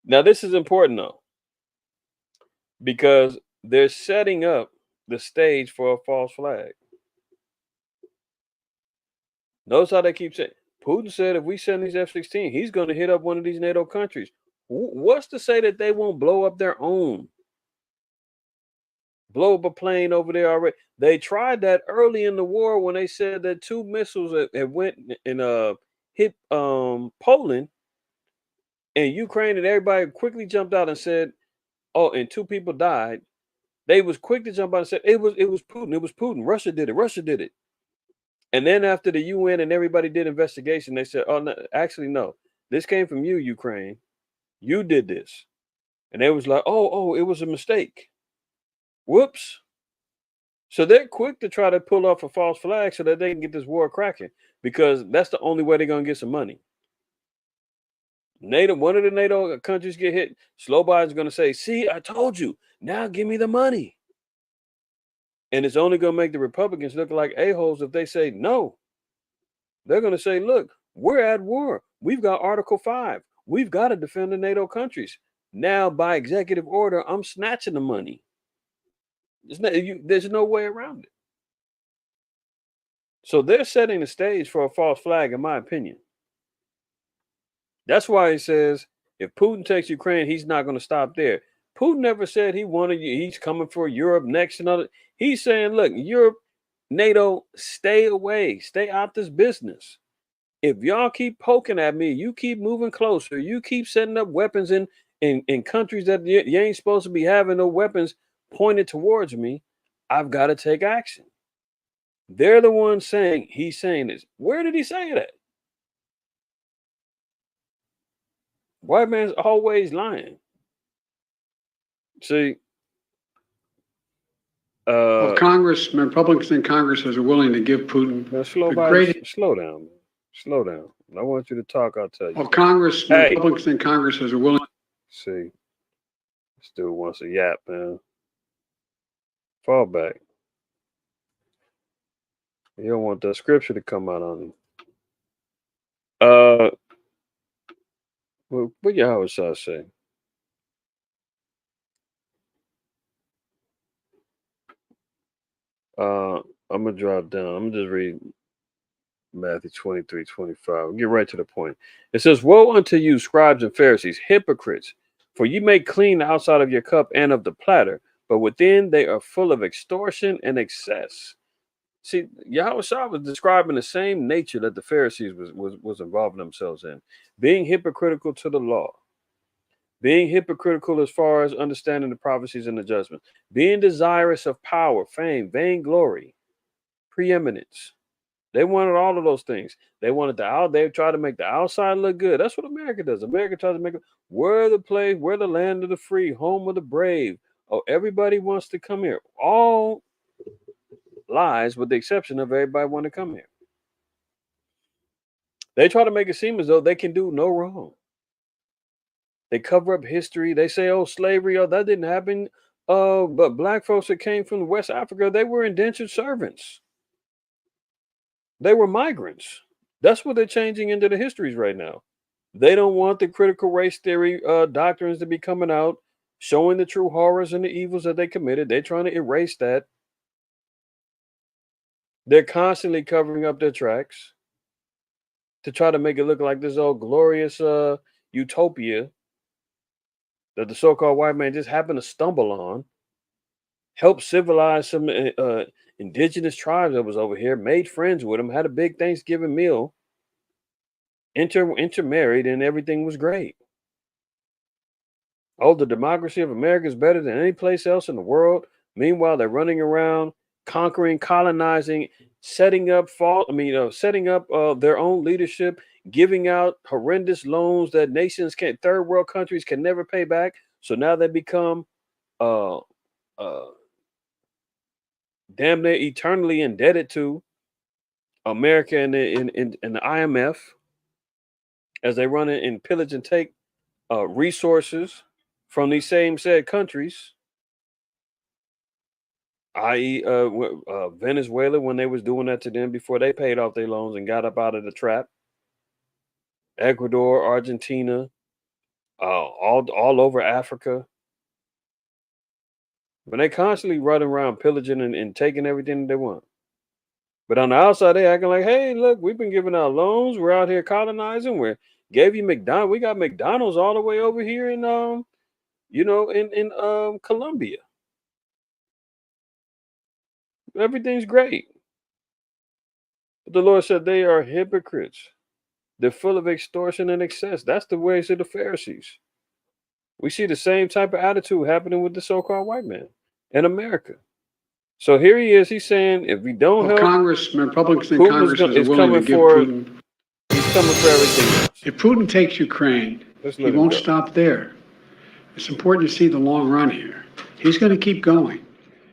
Speaker 5: Now this is important though, because they're setting up the stage for a false flag. Notice how they keep saying Putin said if we send these F-16, he's going to hit up one of these NATO countries. What's to say that they won't blow up their own? Blow up a plane over there already. They tried that early in the war when they said that 2 missiles had went and hit Poland and Ukraine, and everybody quickly jumped out and said, "Oh," and 2 people died. They was quick to jump out and said it was Putin. It was Putin. Russia did it. Russia did it. And then after the UN and everybody did investigation, they said, "Oh, no, actually, no. This came from you, Ukraine. You did this." And they was like, "Oh, it was a mistake. Whoops." So they're quick to try to pull off a false flag so that they can get this war cracking, because that's the only way they're gonna get some money. One of the NATO countries get hit. Slow Biden's gonna say, "See, I told you. Now give me the money." And it's only gonna make the Republicans look like a-holes if they say no. They're gonna say, "Look, we're at war. We've got Article 5. We've got to defend the NATO countries. Now, by executive order, I'm snatching the money." There's no way around it. So they're setting the stage for a false flag, in my opinion. That's why he says if Putin takes Ukraine, he's not going to stop there. Putin never said he's coming for Europe next and other. He's saying, look, Europe, NATO, stay away, stay out this business. If y'all keep poking at me, you keep moving closer, you keep setting up weapons in countries that you ain't supposed to be having no weapons pointed towards me, I've got to take action. They're the ones saying he's saying this. Where did he say that? White man's always lying. See,
Speaker 6: Congress, Republicans in Congress are willing to give Putin
Speaker 5: slow down, man. Slow down. I want you to talk. I'll tell you.
Speaker 6: Congress, Republicans in Congress are willing.
Speaker 5: See, this dude wants a yap, man. Fall back. You don't want that scripture to come out on him. What Yahweh say? I'm gonna drop down. I'm gonna just read Matthew 23:25. We'll get right to the point. It says, "Woe unto you, scribes and Pharisees, hypocrites! For you make clean the outside of your cup and of the platter, but within they are full of extortion and excess." See, Yahweh Shah was describing the same nature that the Pharisees was involving themselves in, being hypocritical to the law, being hypocritical as far as understanding the prophecies and the judgment, being desirous of power, fame, vainglory, preeminence. They wanted all of those things. They wanted they tried to make the outside look good. That's what America does. America tries to make it, we're the land of the free, home of the brave. Oh, everybody wants to come here. All lies, with the exception of everybody want to come here. They try to make it seem as though they can do no wrong. They cover up history. They say, "Oh, slavery, oh, that didn't happen." But black folks that came from West Africa, they were indentured servants. They were migrants. That's what they're changing into the histories right now. They don't want the critical race theory doctrines to be coming out, showing the true horrors and the evils that they committed. They're trying to erase that. They're constantly covering up their tracks to try to make it look like this old glorious utopia that the so-called white man just happened to stumble on, helped civilize some indigenous tribes that was over here, made friends with them, had a big Thanksgiving meal, intermarried, and everything was great. Oh, the democracy of America is better than any place else in the world. Meanwhile, they're running around conquering, colonizing, setting up their own leadership, giving out horrendous loans that third world countries can never pay back. So now they become uh, uh, damn near eternally indebted to America and the IMF as they run it and pillage and take resources from these same said countries, i.e., Venezuela, when they was doing that to them before they paid off their loans and got up out of the trap. Ecuador, Argentina, all over Africa. But they constantly running around pillaging and taking everything they want. But on the outside, they acting like, hey, look, we've been giving out loans. We're out here colonizing. We gave you McDonald's. We got McDonald's all the way over here in Colombia. Everything's great. But the Lord said they are hypocrites. They're full of extortion and excess. That's the ways of the Pharisees. We see the same type of attitude happening with the so-called white man in America. So here he is. He's saying if we don't help,
Speaker 6: Congressmen, Republicans in
Speaker 5: Putin
Speaker 6: Congress
Speaker 5: is
Speaker 6: are willing
Speaker 5: coming
Speaker 6: to give
Speaker 5: for.
Speaker 6: Putin.
Speaker 5: He's coming for everything else.
Speaker 6: If Putin takes Ukraine, he won't stop there. It's important to see the long run here. He's going to keep going.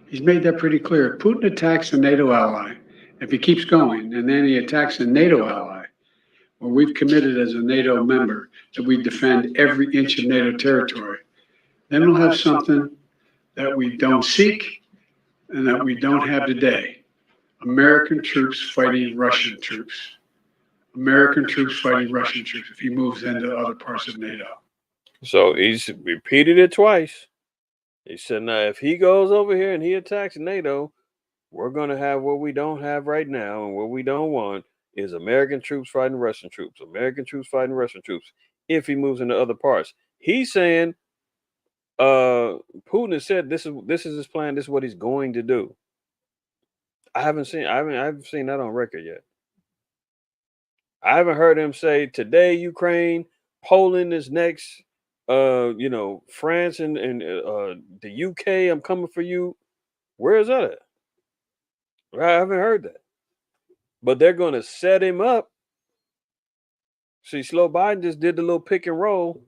Speaker 6: He's made that pretty clear. If Putin attacks a NATO ally, if he keeps going, and then he attacks a NATO ally, where we've committed as a NATO member that we defend every inch of NATO territory, then we'll have something that we don't seek and that we don't have today. American troops fighting Russian troops. American troops fighting Russian troops if he moves into other parts of NATO.
Speaker 5: So he's repeated it twice. He said, now, if he goes over here and he attacks NATO, we're going to have what we don't have right now. And what we don't want is American troops fighting Russian troops. American troops fighting Russian troops if he moves into other parts. He's saying, Putin has said this is his plan. This is what he's going to do. I haven't seen that on record yet. I haven't heard him say today Ukraine, Poland is next. France and the UK, I'm coming for you. Where is that at? I haven't heard that. But they're going to set him up. See, Slow Biden just did the little pick and roll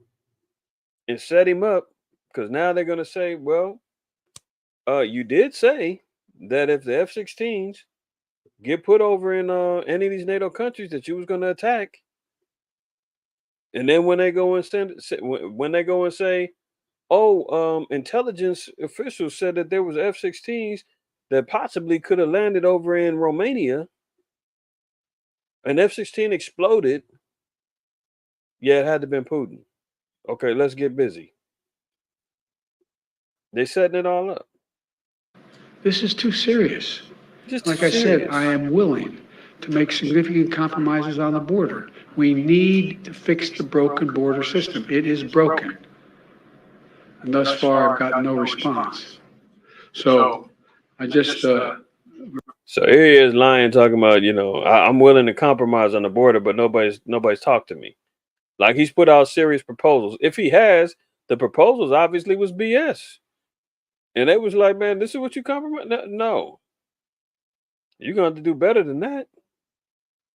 Speaker 5: and set him up because now they're going to say, well, you did say that if the F-16s get put over in any of these NATO countries that you was going to attack. And then when they go and say, intelligence officials said that there was F-16s that possibly could have landed over in Romania. An F-16 exploded. Yeah, it had to have been Putin. Okay, let's get busy. They're setting it all up.
Speaker 6: This is too serious. Like I said, I am willing to make significant compromises on the border. We need to fix the broken border system. It is broken. And thus far, I've got no response. So I just...
Speaker 5: So here he is lying, talking about, I'm willing to compromise on the border, but nobody's talked to me. Like he's put out serious proposals. If he has, the proposals obviously was BS. And they was like, man, this is what you compromise? No. You're going to have to do better than that.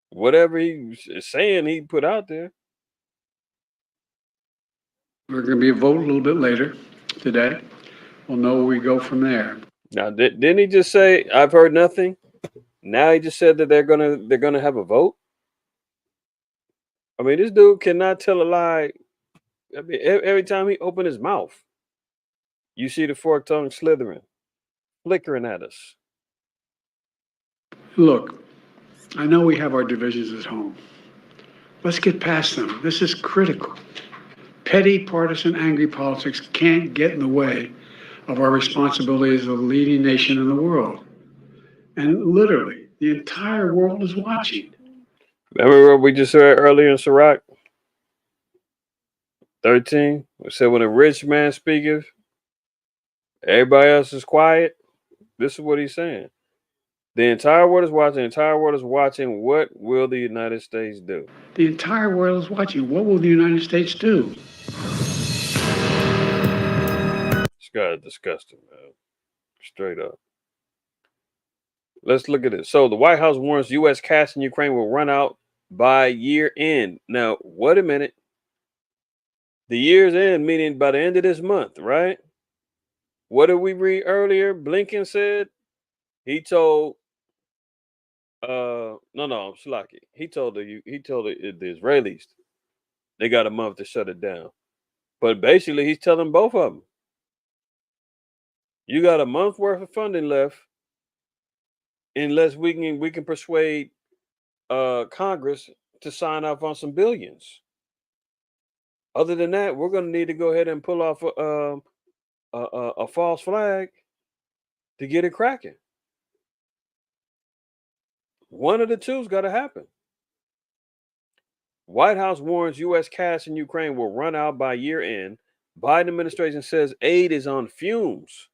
Speaker 5: Whatever he is saying he put out there.
Speaker 6: We're going to be a vote a little bit later today. We'll know where we go from there.
Speaker 5: Now, didn't he just say, I've heard nothing? Now he just said that they're gonna have a vote. I mean, this dude cannot tell a lie. I mean, every time he opened his mouth, you see the forked tongue slithering, flickering at us.
Speaker 6: Look, I know we have our divisions at home. Let's get past them. This is critical. Petty, partisan, angry politics can't get in the way of our responsibility as a leading nation in the world. And literally, the entire world is watching.
Speaker 5: Remember what we just said earlier in Sirach 13? We said when a rich man speaketh, everybody else is quiet. This is what he's saying. The entire world is watching. The entire world is watching. What will the United States do?
Speaker 6: The entire world is watching. What will the United States do?
Speaker 5: This guy is disgusting, man. Straight up. Let's look at this. So the White House warns U.S. cash in Ukraine will run out by year end. Now, wait a minute. The year's end, meaning by the end of this month, right? What did we read earlier? Blinken said he told Shalaki. He told the Israelis they got a month to shut it down. But basically he's telling both of them. You got a month worth of funding left unless we can persuade Congress to sign off on some billions. Other than that, we're going to need to go ahead and pull off a false flag to get it cracking. One of the two's got to happen. White House warns U.S. cash in Ukraine will run out by year end. Biden administration says aid is on fumes,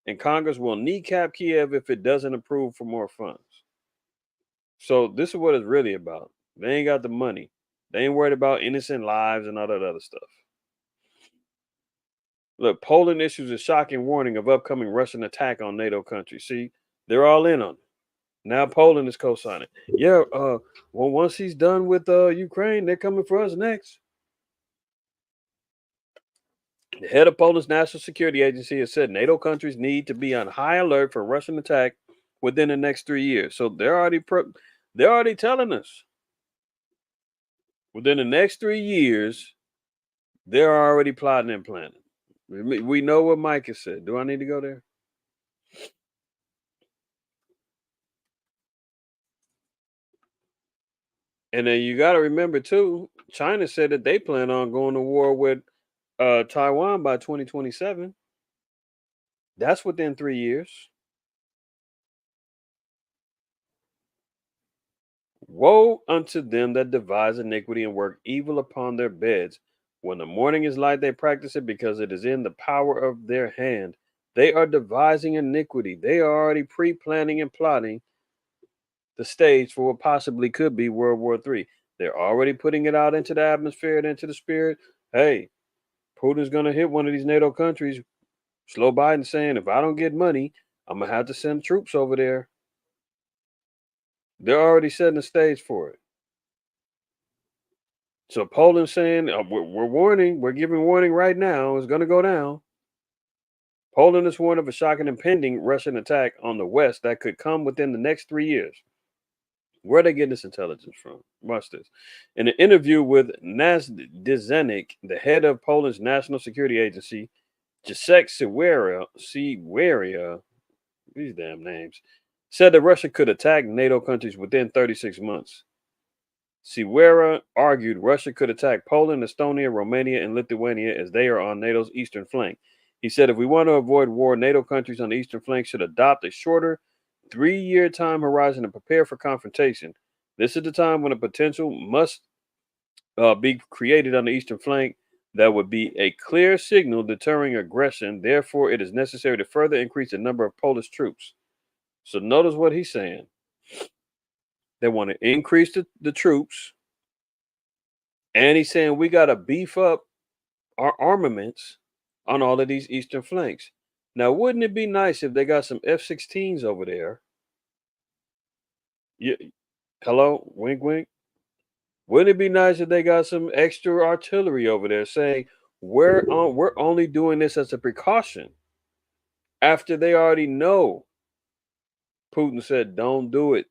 Speaker 5: and Congress will kneecap Kiev if it doesn't approve for more funds. So this is what it's really about. They ain't got the money. They ain't worried about innocent lives and all that other stuff. Look, Poland issues a shocking warning of upcoming Russian attack on NATO countries. See, they're all in on it. Now Poland is co-signing. Yeah, well, once he's done with Ukraine, they're coming for us next. The head of Poland's National Security Agency has said NATO countries need to be on high alert for Russian attack within the next 3 years. So they're already telling us within the next 3 years, they're already plotting and planning. We know what Mike has said. Do I need to go there? And then you got to remember too, China said that they plan on going to war with Taiwan by 2027. That's within 3 years. Woe unto them that devise iniquity and work evil upon their beds. When the morning is light, they practice it because it is in the power of their hand. They are devising iniquity. They are already pre-planning and plotting the stage for what possibly could be World War III. They're already putting it out into the atmosphere and into the spirit. Hey, Putin's going to hit one of these NATO countries. Slow Biden saying, if I don't get money, I'm going to have to send troops over there. They're already setting the stage for it. So Poland saying, we're warning, we're giving warning right now. It's going to go down. Poland is warned of a shocking impending Russian attack on the West that could come within the next 3 years. Where are they getting this intelligence from? Watch this. In an interview with Nasdzenik, the head of Poland's National Security Agency, Jacek Siweria, these damn names, said that Russia could attack NATO countries within 36 months. Siweria argued Russia could attack Poland, Estonia, Romania, and Lithuania as they are on NATO's eastern flank. He said if we want to avoid war, NATO countries on the eastern flank should adopt a shorter 3-year time horizon and prepare for confrontation. This is the time when a potential must be created on the eastern flank that would be a clear signal deterring aggression. Therefore, it is necessary to further increase the number of Polish troops. So notice what he's saying. They want to increase the troops. And he's saying we got to beef up our armaments on all of these eastern flanks. Now, wouldn't it be nice if they got some F-16s over there? Hello, wink, wink. Wouldn't it be nice if they got some extra artillery over there saying we're only doing this as a precaution after they already know Putin said don't do it.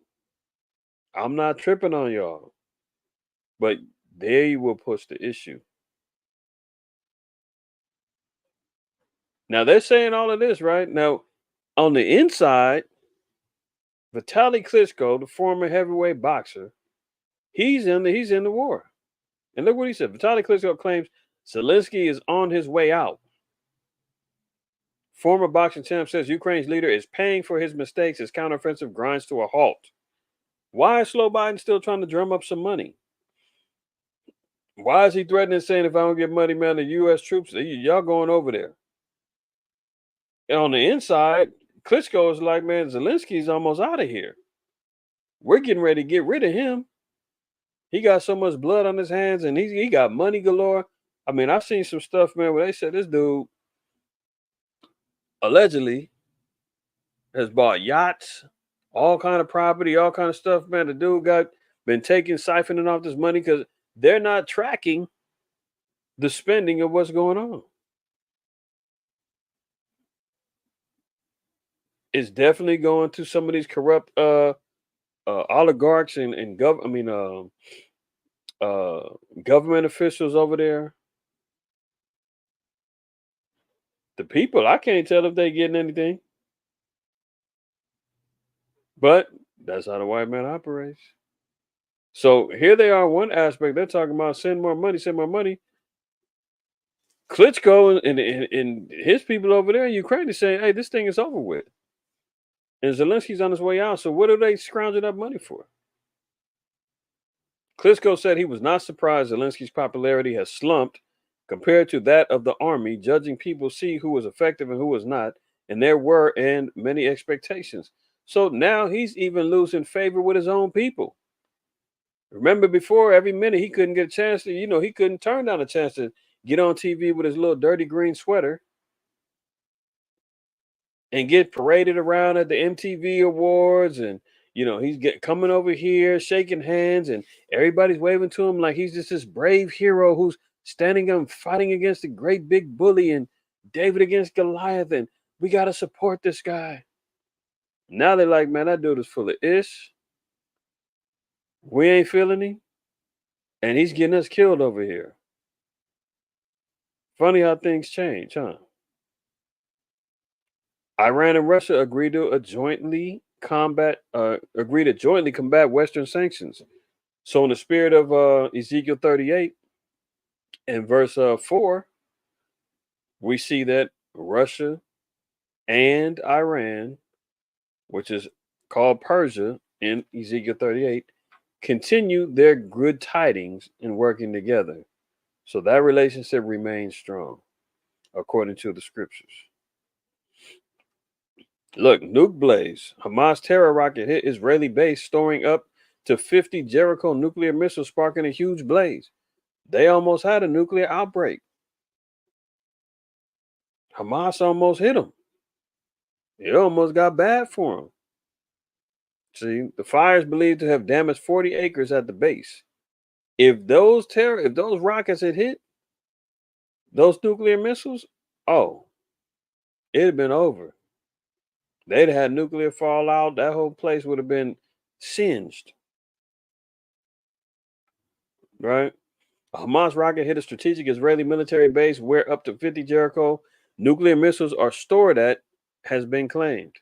Speaker 5: I'm not tripping on y'all. But there you will push the issue. Now they're saying all of this, right? Now, on the inside, Vitaly Klitschko, the former heavyweight boxer, he's in the war. And look what he said. Vitaly Klitschko claims Zelensky is on his way out. Former boxing champ says Ukraine's leader is paying for his mistakes as counteroffensive grinds to a halt. Why is Slow Biden still trying to drum up some money? Why is he threatening, saying if I don't get money, man, the U.S. troops, y'all going over there? And on the inside, Klitschko is like, man, Zelensky's almost out of here. We're getting ready to get rid of him. He got so much blood on his hands and he got money galore. I mean, I've seen some stuff, man, where they said this dude allegedly has bought yachts, all kind of property, all kind of stuff, man. The dude been siphoning off this money because they're not tracking the spending of what's going on. It's definitely going to some of these corrupt oligarchs and government officials over there. The people, I can't tell if they getting anything, but that's how the white man operates. So here they are. One aspect they're talking about send more money, send more money. Klitschko and his people over there in Ukraine are saying, "Hey, this thing is over with," and Zelensky's on his way out. So what are they scrounging up money for? Klitschko said he was not surprised Zelensky's popularity has slumped compared to that of the army, judging people see who was effective and who was not, and there were and many expectations. So now he's even losing favor with his own people. Remember before, every minute he couldn't get a chance to, he couldn't turn down a chance to get on TV with his little dirty green sweater and get paraded around at the MTV Awards. And, he's coming over here, shaking hands, and everybody's waving to him like he's just this brave hero who's standing up fighting against the great big bully and David against Goliath. And we got to support this guy. Now they're like, man, that dude is full of ish. We ain't feeling him. And he's getting us killed over here. Funny how things change, huh? Iran and Russia agreed to jointly combat Western sanctions. So, in the spirit of Ezekiel 38 and verse 4, we see that Russia and Iran, which is called Persia in Ezekiel 38, continue their good tidings in working together. So that relationship remains strong, according to the scriptures. Look, nuke blaze. Hamas terror rocket hit Israeli base, storing up to 50 Jericho nuclear missiles, sparking a huge blaze. They almost had a nuclear outbreak. Hamas almost hit them. It almost got bad for them. See, the fire is believed to have damaged 40 acres at the base. If those rockets had hit those nuclear missiles, it'd have been over. They'd have had nuclear fallout. That whole place would have been singed. Right? A Hamas rocket hit a strategic Israeli military base where up to 50 Jericho nuclear missiles are stored at has been claimed.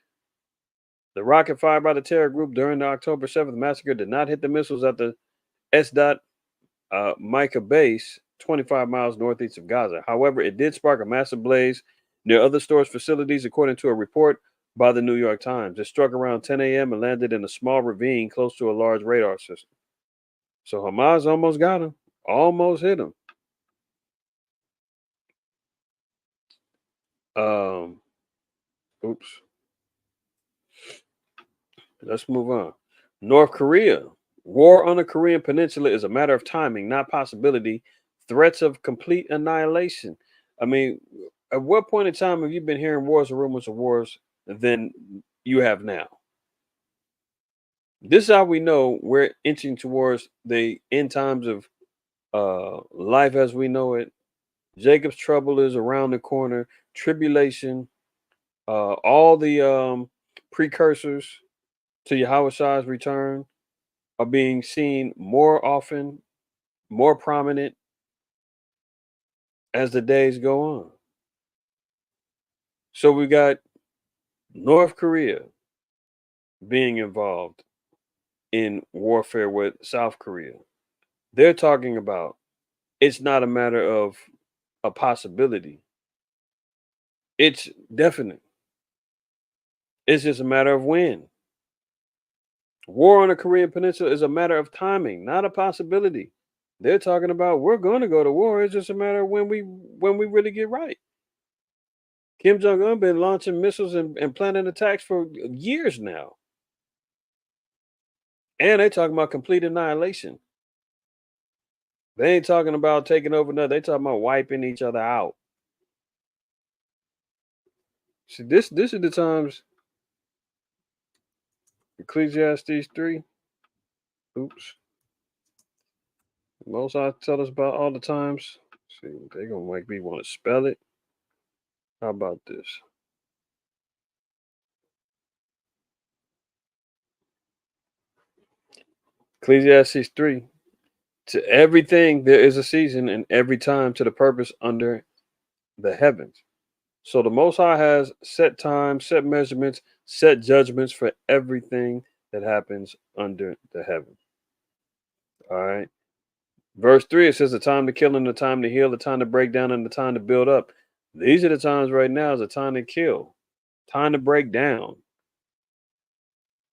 Speaker 5: The rocket fired by the terror group during the October 7th massacre did not hit the missiles at the Micah base, 25 miles northeast of Gaza. However, it did spark a massive blaze near other storage facilities, according to a report by the New York Times. It struck around 10 a.m. and landed in a small ravine close to a large radar system. So Hamas almost got him, almost hit him. Oops. Let's move on. North Korea. War on the Korean Peninsula is a matter of timing, not possibility. Threats of complete annihilation. I mean, at what point in time have you been hearing wars and rumors of wars than you have now? This is how we know we're inching towards the end times of life as we know it. Jacob's trouble is around the corner. Tribulation. All the precursors to Yahweh's return are being seen more often, more prominent as the days go on. So we got North Korea being involved in warfare with South Korea. They're talking about it's not a matter of a possibility. It's definite. It's just a matter of when. War on the Korean Peninsula is a matter of timing, not a possibility. They're talking about we're going to go to war. It's just a matter of when we really get right. Kim Jong-un been launching missiles and planning attacks for years now. And they talking about complete annihilation. They ain't talking about taking over nothing. They talking about wiping each other out. See, this is the times Ecclesiastes 3. Oops. Most I tell us about all the times. See, they're gonna make me want to spell it. How about this? Ecclesiastes 3. To everything there is a season, and every time to the purpose under the heavens. So the Most High has set time, set measurements, set judgments for everything that happens under the heaven. All right. Verse 3, it says the time to kill and the time to heal, the time to break down and the time to build up. These are the times right now is the time to kill, time to break down,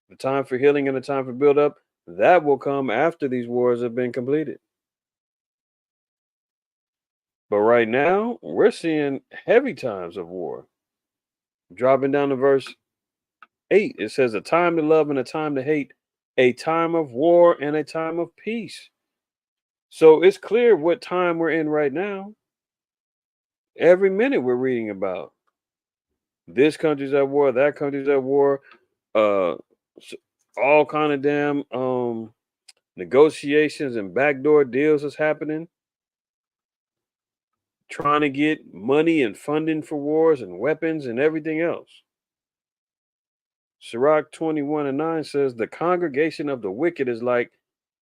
Speaker 5: the time for healing and the time for build up. That will come after these wars have been completed. But right now, we're seeing heavy times of war. Dropping down to verse 8, it says a time to love and a time to hate, a time of war and a time of peace. So it's clear what time we're in right now. Every minute we're reading about this country's at war, that country's at war, uh, all kind of damn negotiations and backdoor deals is happening, trying to get money and funding for wars and weapons and everything else. Sirach 21:9 says, the congregation of the wicked is like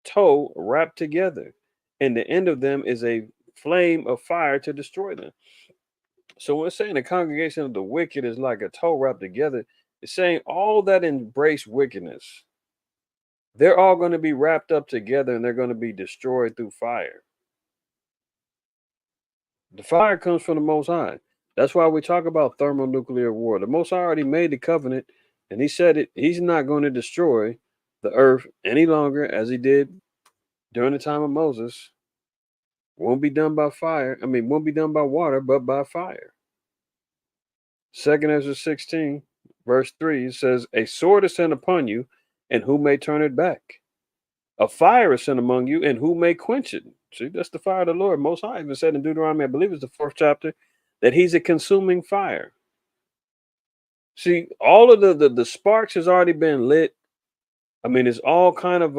Speaker 5: tow wrapped together, and the end of them is a flame of fire to destroy them. So when it's saying the congregation of the wicked is like a tow wrapped together, it's saying all that embrace wickedness, they're all going to be wrapped up together and they're going to be destroyed through fire. The fire comes from the Most High. That's why we talk about thermonuclear war. The Most High already made the covenant, and he said it. He's not going to destroy the earth any longer as he did during the time of Moses. Won't be done by fire. Won't be done by water, but by fire. 2nd Ezra 16, verse 3 says, a sword is sent upon you, and who may turn it back? A fire is sent among you, and who may quench it? See, that's the fire of the Lord. Most High even said in Deuteronomy, I believe it's the 4th chapter, that he's a consuming fire. See, all of the sparks has already been lit. It's all kind of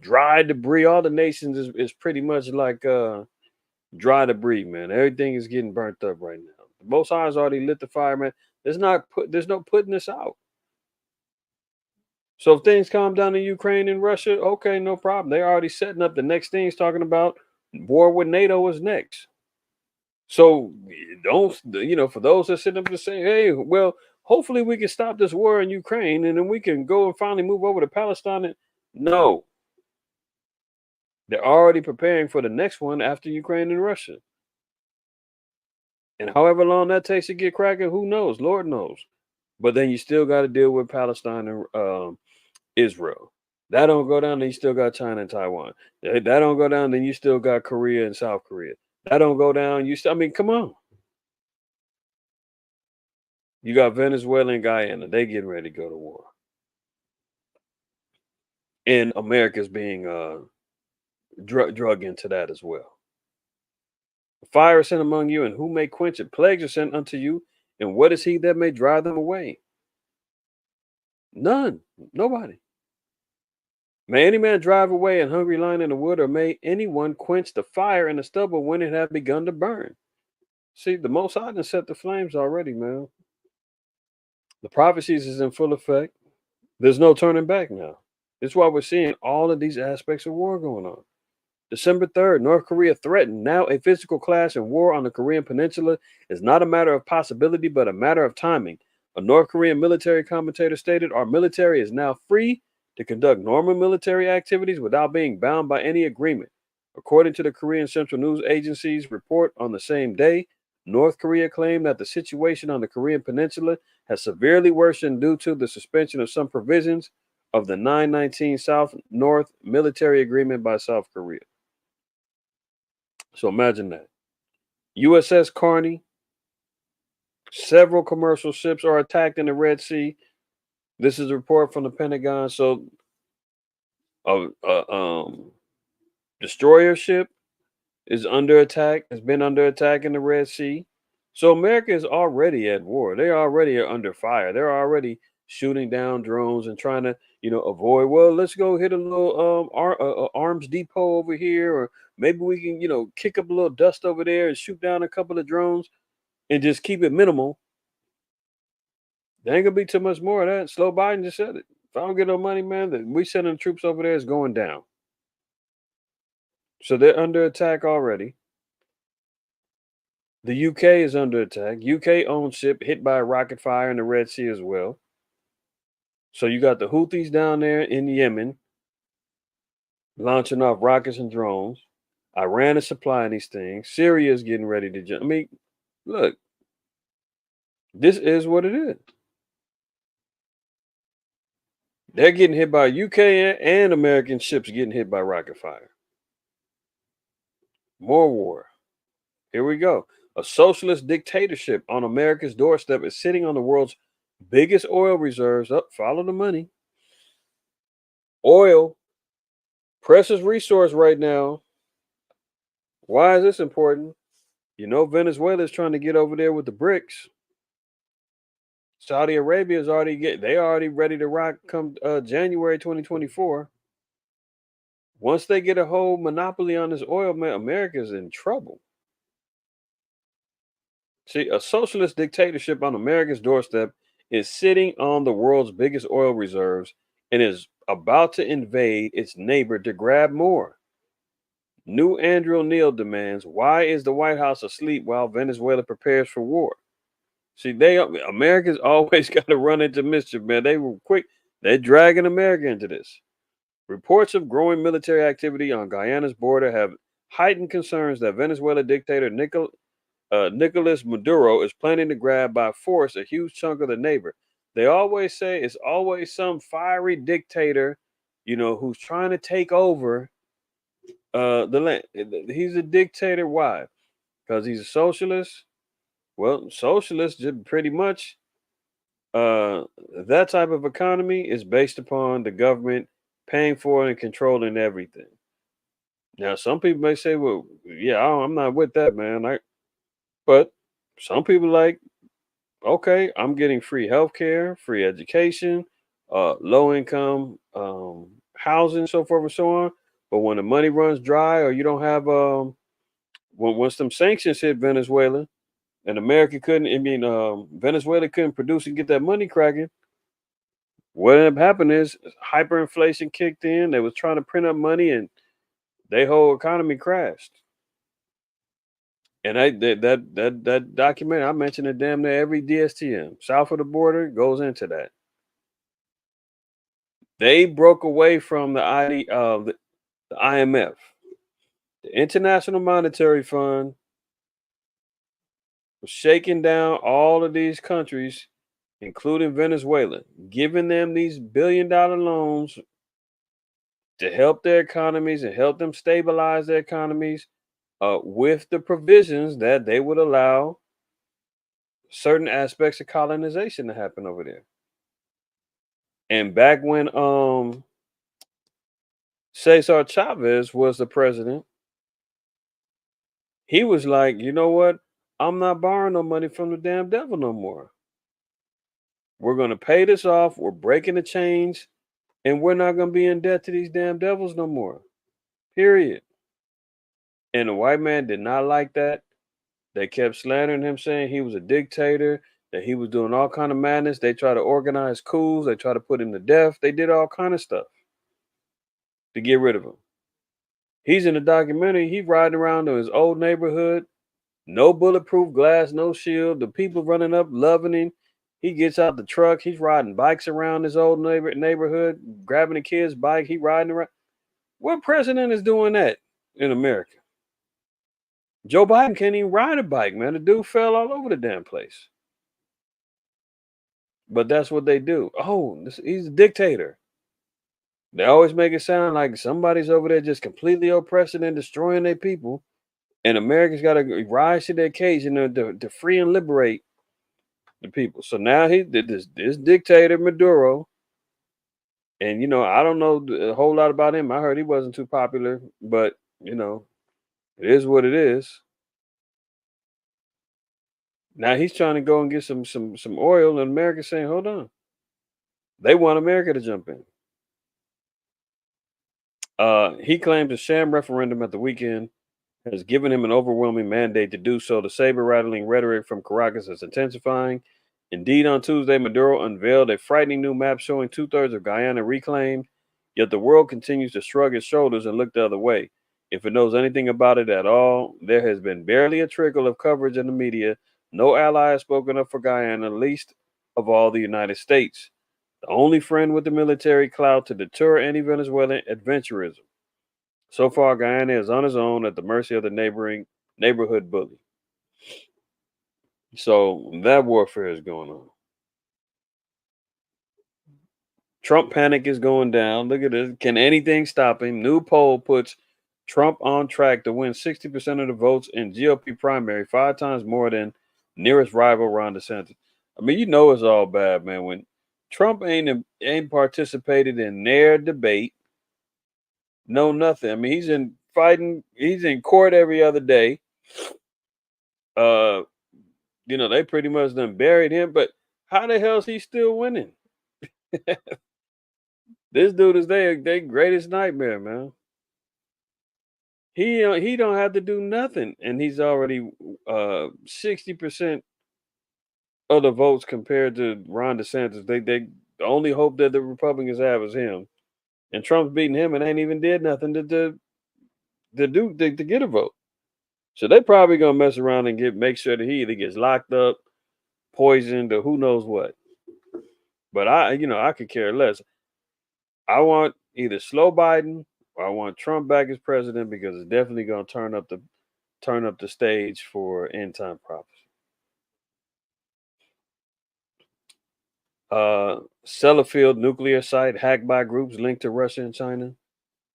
Speaker 5: dry debris. All the nations is pretty much like dry debris, man. Everything is getting burnt up right now. The Most High has already lit the fire, man. There's no putting this out. So if things calm down in Ukraine and Russia, okay, no problem. They're already setting up the next things, talking about war with NATO is next. So don't, for those that sit up and say, hey, well, hopefully we can stop this war in Ukraine and then we can go and finally move over to Palestine. No. They're already preparing for the next one after Ukraine and Russia. And however long that takes to get cracking, who knows? Lord knows. But then you still got to deal with Palestine and Israel. That don't go down, then you still got China and Taiwan. That don't go down, then you still got Korea and South Korea. That don't go down, come on. You got Venezuela and Guyana. They getting ready to go to war. And America's being drug into that as well. Fire is sent among you, and who may quench it? Plagues are sent unto you, and what is he that may drive them away? None. Nobody. May any man drive away an hungry lion in the wood, or may anyone quench the fire in the stubble when it have begun to burn? See, the Most High done set the flames already, man. The prophecies is in full effect. There's no turning back now. That's why we're seeing all of these aspects of war going on. December 3rd, North Korea threatened. Now a physical clash and war on the Korean Peninsula is not a matter of possibility, but a matter of timing. A North Korean military commentator stated, our military is now free to conduct normal military activities without being bound by any agreement. According to the Korean Central News Agency's report on the same day, North Korea claimed that the situation on the Korean Peninsula has severely worsened due to the suspension of some provisions of the 919 South-North military agreement by South Korea. So imagine that. USS Carney, several commercial ships are attacked in the Red Sea. This is a report from the Pentagon. So destroyer ship is under attack, has been under attack in the Red Sea. So America is already at war. They already are under fire. They're already shooting down drones and trying to, avoid. Well, let's go hit a little arms depot over here, or maybe we can, kick up a little dust over there and shoot down a couple of drones and just keep it minimal. There ain't gonna be too much more of that. Slow Biden just said it. If I don't get no money, man, that we sending the troops over there is going down. So they're under attack already. The UK is under attack. UK-owned ship hit by a rocket fire in the Red Sea as well. So you got the Houthis down there in Yemen launching off rockets and drones. Iran is supplying these things. Syria is getting ready to jump. I mean, look, this is what it is. They're getting hit by UK and American ships getting hit by rocket fire. More war. Here we go. A socialist dictatorship on America's doorstep is sitting on the world's biggest oil reserves. Up, follow the money. Oil, precious resource right now. Why is this important? Venezuela is trying to get over there with the BRICS. Saudi Arabia is already ready to rock come January 2024. Once they get a whole monopoly on this oil, man, America's in trouble. See, a socialist dictatorship on America's doorstep is sitting on the world's biggest oil reserves and is about to invade its neighbor to grab more. New Andrew Neil demands, why is the White House asleep while Venezuela prepares for war? See, America's always got to run into mischief, man. They were quick. They're dragging America into this. Reports of growing military activity on Guyana's border have heightened concerns that Venezuela dictator Nicolas Maduro is planning to grab by force a huge chunk of the neighbor. They always say it's always some fiery dictator, who's trying to take over the land. He's a dictator. Why? Because he's a socialist. Well, socialists just pretty much that type of economy is based upon the government paying for it and controlling everything. Now, some people may say, "Well, yeah, I'm not with that, man." But some people like, okay, I'm getting free healthcare, free education, low income housing, so forth and so on. But when the money runs dry, or you don't have once them sanctions hit Venezuela, and Venezuela couldn't produce and get that money cracking. What ended up happening is hyperinflation kicked in. They was trying to print up money, and their whole economy crashed. And that document, I mentioned it damn near every DSTM south of the border goes into that. They broke away from the IMF, the International Monetary Fund, was shaking down all of these countries, including Venezuela, giving them these billion-dollar loans to help their economies and help them stabilize their economies, with the provisions that they would allow certain aspects of colonization to happen over there. And back when Cesar Chavez was the president, he was like, you know what? I'm not borrowing no money from the damn devil no more. We're going to pay this off. We're breaking the chains, and we're not going to be in debt to these damn devils no more. Period. And the white man did not like that. They kept slandering him, saying he was a dictator, that he was doing all kind of madness. They tried to organize coups. They tried to put him to death. They did all kind of stuff to get rid of him. He's in the documentary. He's riding around in his old neighborhood. No bulletproof glass, no shield. The people running up, loving him. He gets out the truck. He's riding bikes around his old neighborhood, grabbing the kid's bike. He riding around. What president is doing that in America? Joe Biden can't even ride a bike, man. The dude fell all over the damn place. But that's what they do. Oh, he's a dictator. They always make it sound like somebody's over there just completely oppressing and destroying their people. And America's got to rise to the occasion to free and liberate the people. So now he did this dictator Maduro. And, I don't know a whole lot about him. I heard he wasn't too popular, but, it is what it is. Now he's trying to go and get some oil, and America's saying, hold on. They want America to jump in. He claims a sham referendum at the weekend has given him an overwhelming mandate to do so. The saber-rattling rhetoric from Caracas is intensifying. Indeed, on Tuesday, Maduro unveiled a frightening new map showing two-thirds of Guyana reclaimed, yet the world continues to shrug its shoulders and look the other way. If it knows anything about it at all, there has been barely a trickle of coverage in the media. No ally has spoken up for Guyana, least of all the United States, the only friend with the military clout to deter any Venezuelan adventurism. So far, Guyana is on his own at the mercy of the neighboring neighborhood bully. So that warfare is going on. Trump panic is going down. Look at this. Can anything stop him? New poll puts Trump on track to win 60% of the votes in GOP primary, 5 times more than nearest rival Ron DeSantis. I mean, you know it's all bad, man. When Trump ain't participated in their debate, no nothing. I mean, he's in fighting. He's in court every other day. They pretty much done buried him. But how the hell is he still winning? This dude is their greatest nightmare, man. He don't have to do nothing, and he's already 60% of the votes compared to Ron DeSantis. They the only hope that the Republicans have is him, and Trump's beating him and ain't even did nothing to get a vote. So they probably gonna mess around and make sure that he either gets locked up, poisoned, or who knows what. But I could care less. I want either slow Biden or I want Trump back as president because it's definitely gonna turn up the stage for end time prophecy. Sellafield nuclear site hacked by groups linked to Russia and China.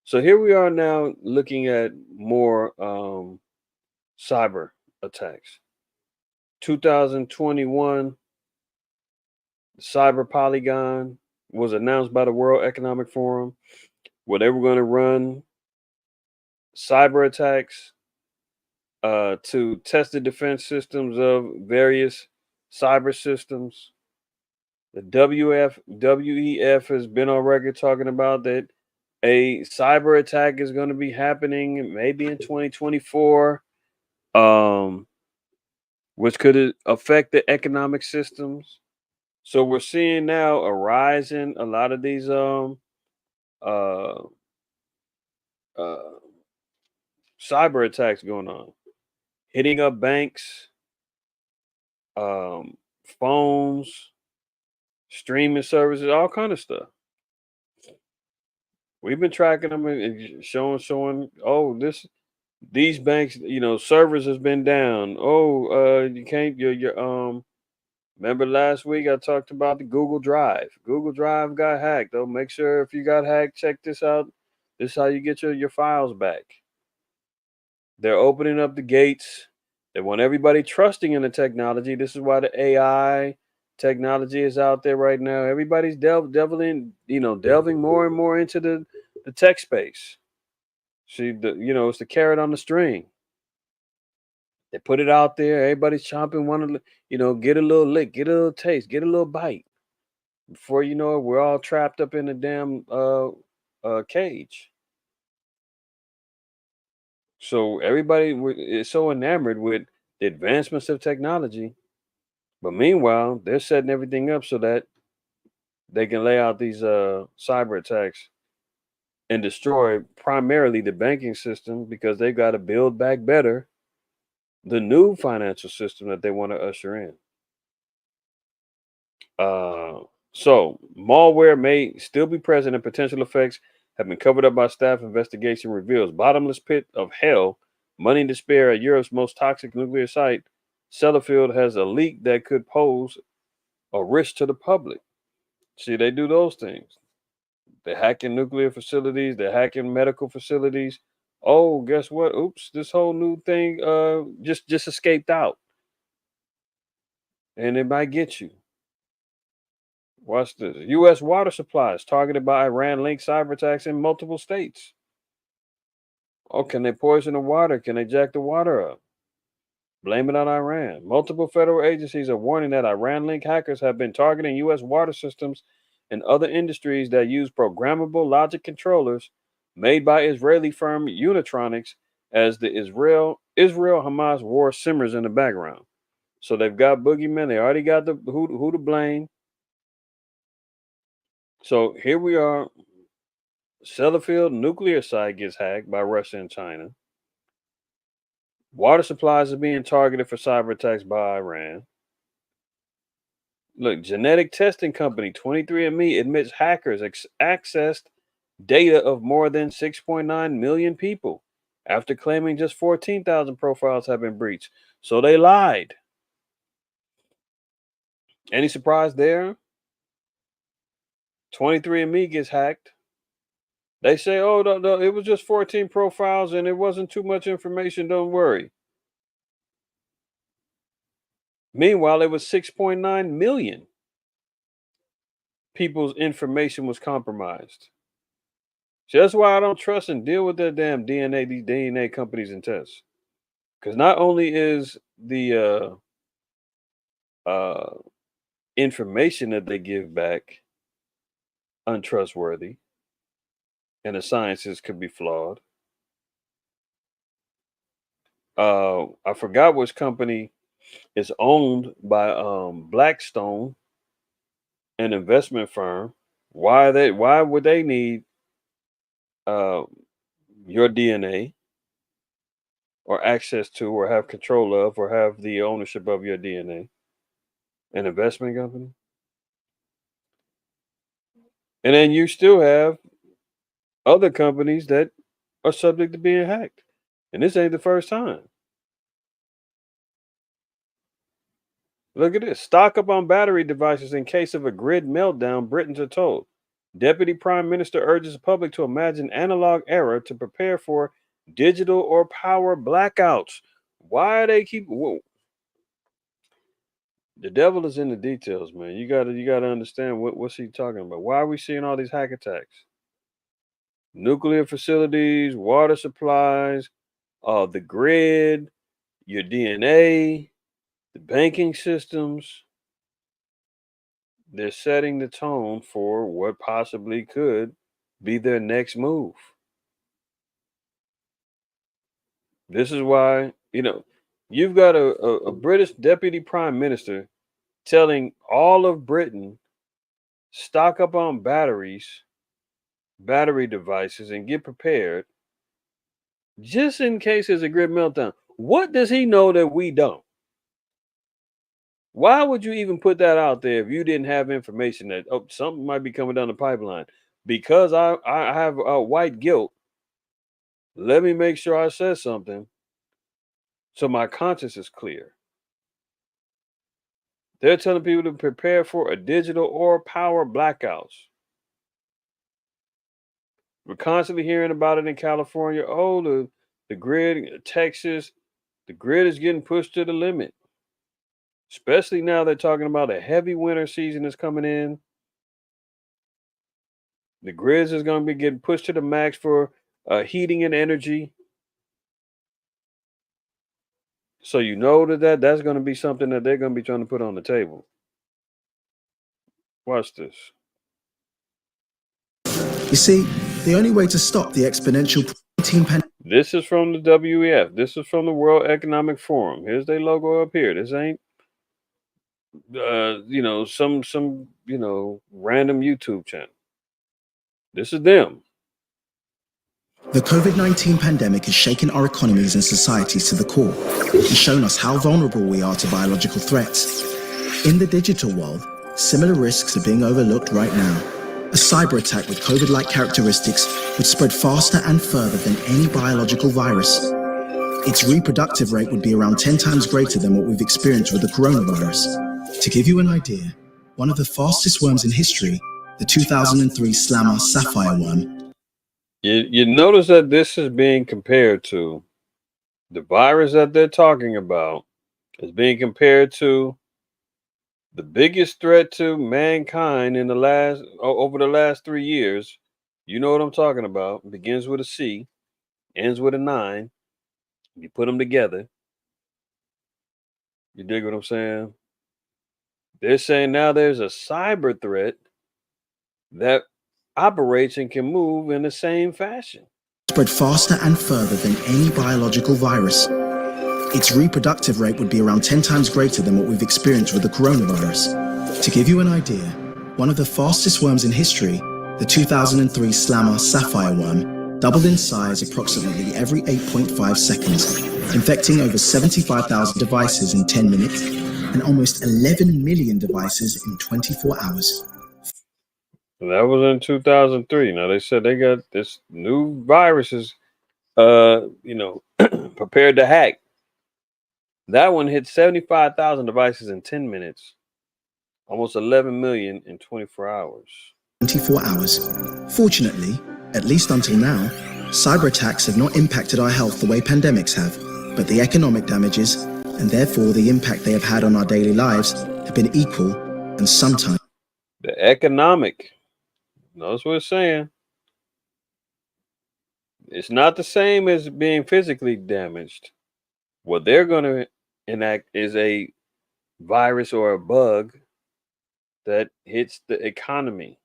Speaker 5: So here we are now looking at more cyber attacks. 2021 Cyber Polygon was announced by the World Economic Forum, where they were going to run cyber attacks to test the defense systems of various cyber systems. The WEF has been on record talking about that a cyber attack is going to be happening maybe in 2024, which could affect the economic systems. So we're seeing now a rise in a lot of these uh, cyber attacks going on, hitting up banks, phones, streaming services, all kind of stuff. We've been tracking them and showing. Oh, these banks, servers has been down. Oh, you can't. Your Remember last week I talked about the Google Drive. Google Drive got hacked. Though make sure if you got hacked, check this out. This is how you get your files back. They're opening up the gates. They want everybody trusting in the technology. This is why the AI technology is out there right now. Everybody's delving more and more into the tech space. See, it's the carrot on the string. They put it out there. Everybody's chomping, want to, get a little lick, get a little taste, get a little bite. Before you know it, we're all trapped up in a damn cage. So everybody is so enamored with the advancements of technology, but meanwhile, they're setting everything up so that they can lay out these cyber attacks and destroy primarily the banking system because they've got to build back better the new financial system that they want to usher in. So malware may still be present and potential effects have been covered up by staff. Investigation reveals bottomless pit of hell, money to spare at Europe's most toxic nuclear site. Sellafield has a leak that could pose a risk to the public. See, they do those things. They're hacking nuclear facilities. They're hacking medical facilities. Oh, guess what? Oops, this whole new thing just escaped out. And it might get you. Watch this. U.S. water supplies targeted by Iran-linked cyber attacks in multiple states. Oh, can they poison the water? Can they jack the water up? Blame it on Iran. Multiple federal agencies are warning that Iran-linked hackers have been targeting U.S. water systems and other industries that use programmable logic controllers made by Israeli firm Unitronics as the Israel-Hamas war simmers in the background. So they've got boogeymen. They already got the who to blame. So here we are. Sellafield nuclear site gets hacked by Russia and China. Water supplies are being targeted for cyber attacks by Iran. Look, genetic testing company 23andMe admits hackers accessed data of more than 6.9 million people after claiming just 14,000 profiles have been breached. So they lied. Any surprise there? 23andMe gets hacked. They say, oh, no, it was just 14 profiles and it wasn't too much information. Don't worry. Meanwhile, it was 6.9 million people's information was compromised. So that's why I don't trust and deal with that damn DNA, these DNA companies and tests. Because not only is the information that they give back untrustworthy and the sciences could be flawed. I forgot which company is owned by Blackstone, an investment firm. Why would they need your DNA or access to or have control of or have the ownership of your DNA? An investment company? And then you still have other companies that are subject to being hacked. And this ain't the first time. Look at this. Stock up on battery devices in case of a grid meltdown, Britons are told. Deputy Prime Minister urges the public to imagine analog era to prepare for digital or power blackouts. Why they keep... Whoa. The devil is in the details, man. You gotta understand what's he talking about. Why are we seeing all these hack attacks? Nuclear facilities, water supplies, the grid, your DNA, the banking systems. They're setting the tone for what possibly could be their next move. This is why, you've got a British deputy prime minister telling all of Britain, stock up on battery devices, and get prepared just in case there's a grid meltdown. What does he know that we don't? Why would you even put that out there if you didn't have information that something might be coming down the pipeline? Because I have white guilt, let me make sure I said something so my conscience is clear. They're telling people to prepare for a digital or power blackouts. We're constantly hearing about it in California. Oh, the grid, Texas, the grid is getting pushed to the limit. Especially now they're talking about a heavy winter season is coming in. The grids is going to be getting pushed to the max for heating and energy. So that's going to be something that they're going to be trying to put on the table. Watch this.
Speaker 7: You see, the only way to stop the exponential pandemic.
Speaker 5: This is from the WEF. This is from the World Economic Forum. Here's their logo up here. This ain't some random YouTube channel. This is them.
Speaker 7: The COVID-19 pandemic has shaken our economies and societies to the core and shown us how vulnerable we are to biological threats. In the digital world, similar risks are being overlooked right now. A cyber attack with COVID-like characteristics would spread faster and further than any biological virus. Its reproductive rate would be around 10 times greater than what we've experienced with the coronavirus. To give you an idea, one of the fastest worms in history, the 2003 Slammer Sapphire worm.
Speaker 5: You notice that this is being compared to the virus that they're talking about is being compared to the biggest threat to mankind in over the last 3 years. You know what I'm talking about. Begins with a C, ends with a 9. You put them together. You dig what I'm saying? They're saying now there's a cyber threat that operates and can move in the same fashion.
Speaker 7: Spread faster and further than any biological virus. Its reproductive rate would be around 10 times greater than what we've experienced with the coronavirus. To give you an idea, one of the fastest worms in history, the 2003 Slammer sapphire worm, doubled in size approximately every 8.5 seconds, infecting over 75,000 devices in 10 minutes and almost 11 million devices in 24 hours.
Speaker 5: That was in 2003. Now they said they got this new viruses, prepared to hack. That one hit 75,000 devices in 10 minutes, almost 11 million in 24 hours.
Speaker 7: 24 hours. Fortunately, at least until now, cyber attacks have not impacted our health the way pandemics have, but the economic damages, and therefore the impact they have had on our daily lives, have been equal and sometimes.
Speaker 5: The economic, notice what it's saying. It's not the same as being physically damaged. What they're going to enact is a virus or a bug that hits the economy.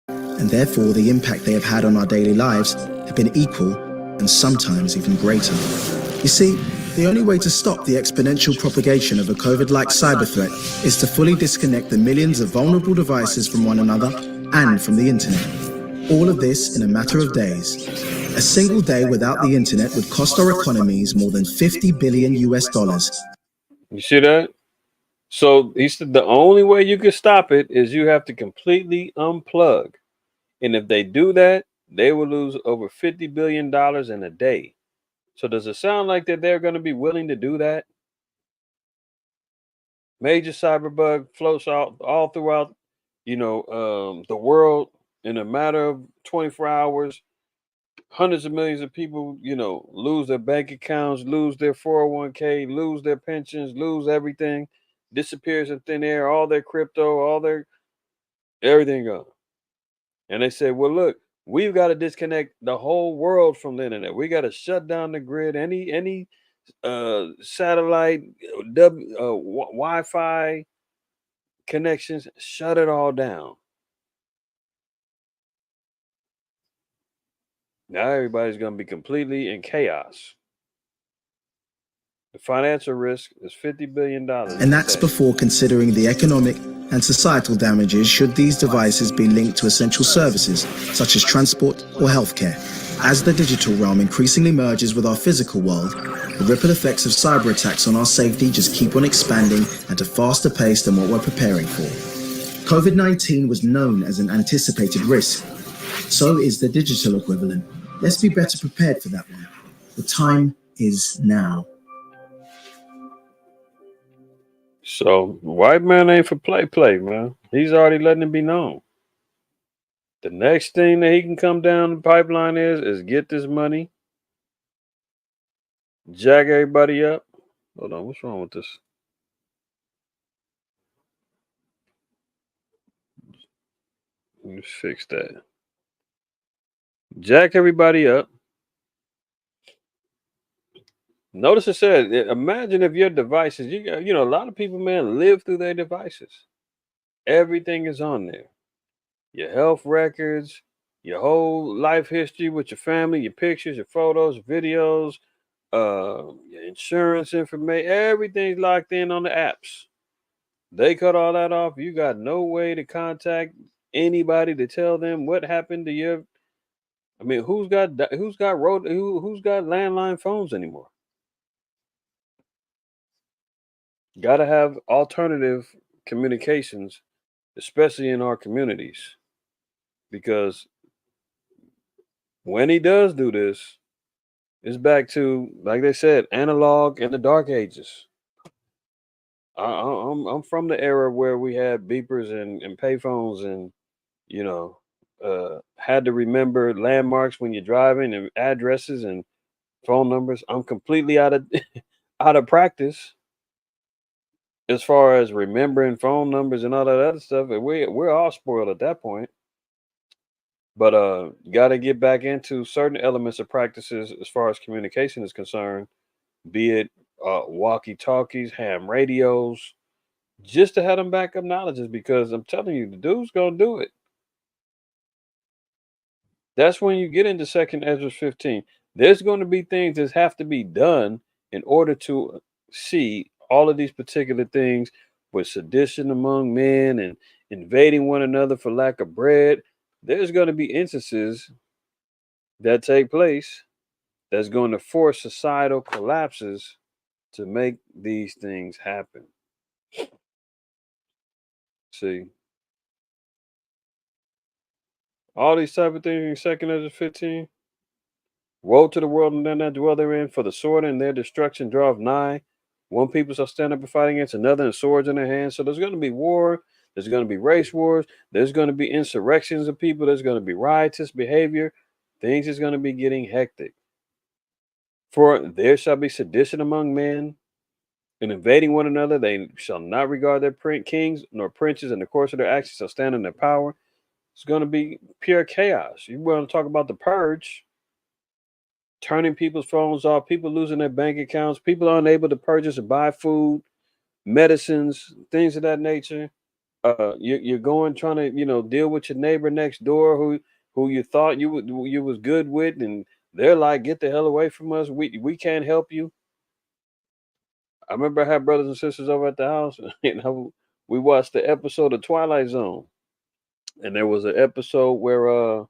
Speaker 7: And therefore the impact they have had on our daily lives have been equal and sometimes even greater. You see, the only way to stop the exponential propagation of a COVID-like cyber threat is to fully disconnect the millions of vulnerable devices from one another and from the internet. All of this in a matter of days. A single day without the internet would cost our economies more than 50 billion US dollars.
Speaker 5: You see that? So he said the only way you can stop it is you have to completely unplug. And if they do that, they will lose over $50 billion in a day. So does it sound like that they're going to be willing to do that? Major cyberbug floats out all throughout, the world in a matter of 24 hours. Hundreds of millions of people, lose their bank accounts, lose their 401k, lose their pensions, lose everything, disappears in thin air, all their crypto, everything gone. And they say, well, look, we've got to disconnect the whole world from the internet. We got to shut down the grid, any satellite, Wi-Fi connections, shut it all down. Now everybody's going to be completely in chaos. The financial risk is $50 billion.
Speaker 7: And that's before considering the economic and societal damages should these devices be linked to essential services, such as transport or healthcare. As the digital realm increasingly merges with our physical world, the ripple effects of cyber attacks on our safety just keep on expanding at a faster pace than what we're preparing for. COVID-19 was known as an anticipated risk. So is the digital equivalent. Let's be better prepared for that one. The time is now.
Speaker 5: So white man ain't for play, man. He's already letting it be known. The next thing that he can come down the pipeline is get this money, jack everybody up. Hold on, what's wrong with this? Let me fix that. Jack everybody up. Notice it said, imagine if your devices, a lot of people, man, live through their devices. Everything is on there. Your health records, your whole life history with your family, your pictures, your photos, videos, your insurance information, everything's locked in on the apps. They cut all that off. You got no way to contact anybody to tell them what happened to your. I mean, who's got landline phones anymore? Got to have alternative communications, especially in our communities, because when he does do this, it's back to, like they said, analog in the dark ages. I'm from the era where we had beepers and payphones, and had to remember landmarks when you're driving and addresses and phone numbers. I'm completely out of out of practice as far as remembering phone numbers and all that other stuff. And we're all spoiled at that point. But got to get back into certain elements of practices as far as communication is concerned, be it walkie-talkies, ham radios, just to have them backup knowledges, because I'm telling you, the dude's gonna do it. That's when you get into Second Ezra 15. There's going to be things that have to be done in order to see all of these particular things, with sedition among men and invading one another for lack of bread. There's going to be instances that take place that's going to force societal collapses to make these things happen. See, all these type of things in Second Ezra 15. Woe to the world and them that dwell therein, for the sword and their destruction draweth nigh. One people shall stand up and fight against another, and swords in their hands. So there's going to be war. There's going to be race wars. There's going to be insurrections of people. There's going to be riotous behavior. Things is going to be getting hectic. For there shall be sedition among men, and invading one another. They shall not regard their kings nor princes, and the course of their actions shall stand in their power. It's going to be pure chaos. You want to talk about the purge? Turning people's phones off, people losing their bank accounts, people unable to purchase or buy food, medicines, things of that nature. You're going trying to deal with your neighbor next door who you thought you was good with, and they're like, get the hell away from us. We can't help you. I remember I had brothers and sisters over at the house, and we watched the episode of Twilight Zone, and there was an episode where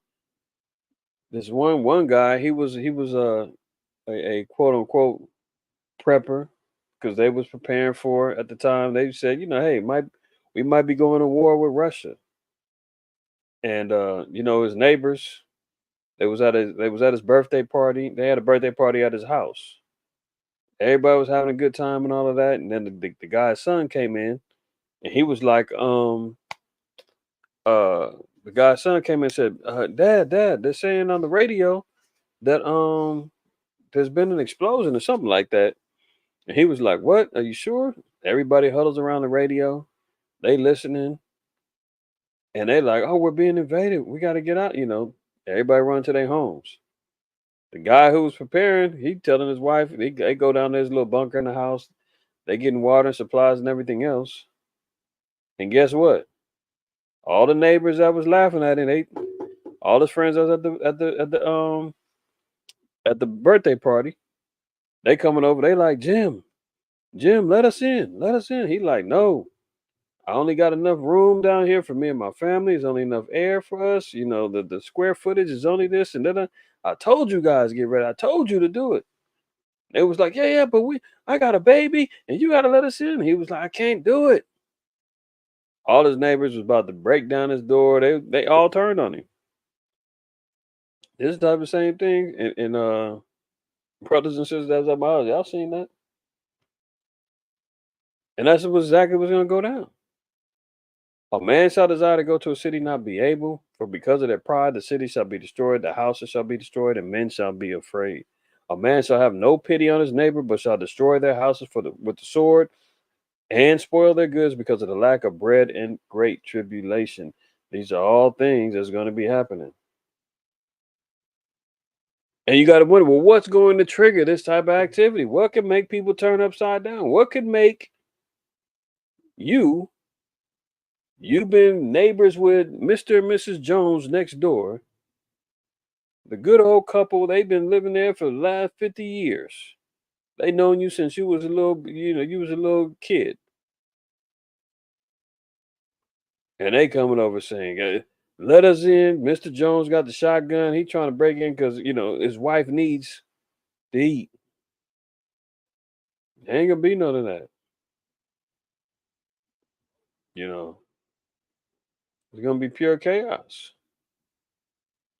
Speaker 5: this one guy, he was a quote unquote prepper, because they was preparing for it at the time. They said, hey, we might be going to war with Russia. And his neighbors, they was at his birthday party. They had a birthday party at his house. Everybody was having a good time and all of that. And then the guy's son came in, and he was like, the guy's son came in and said, Dad, they're saying on the radio that there's been an explosion or something like that. And he was like, what? Are you sure? Everybody huddles around the radio. They listening. And they like, oh, we're being invaded. We got to get out. Everybody run to their homes. The guy who was preparing, he telling his wife, they go down to his little bunker in the house. They getting water and supplies and everything else. And guess what? All the neighbors that was laughing at him, all his friends that was at the birthday party, they coming over. They like, Jim, let us in. Let us in. He like, no. I only got enough room down here for me and my family. There's only enough air for us. The square footage is only this. And then I told you guys, get ready. I told you to do it. It was like, yeah, but I got a baby and you got to let us in. He was like, I can't do it. All his neighbors was about to break down his door. They all turned on him. This type of same thing. And brothers and sisters that's up my house, y'all seen that? And that's exactly what's going to go down. A man shall desire to go to a city, not be able, for because of their pride, the city shall be destroyed, the houses shall be destroyed, and men shall be afraid. A man shall have no pity on his neighbor, but shall destroy their houses with the sword, and spoil their goods because of the lack of bread and great tribulation. These are all things that's going to be happening. And you got to wonder, well, what's going to trigger this type of activity? What can make people turn upside down? What could make you've been neighbors with Mr. and Mrs. Jones next door, the good old couple, they've been living there for the last 50 years. They known you since you was a little kid. And they coming over saying, let us in. Mr. Jones got the shotgun. He trying to break in because, his wife needs to eat. Ain't gonna be none of that. It's gonna be pure chaos.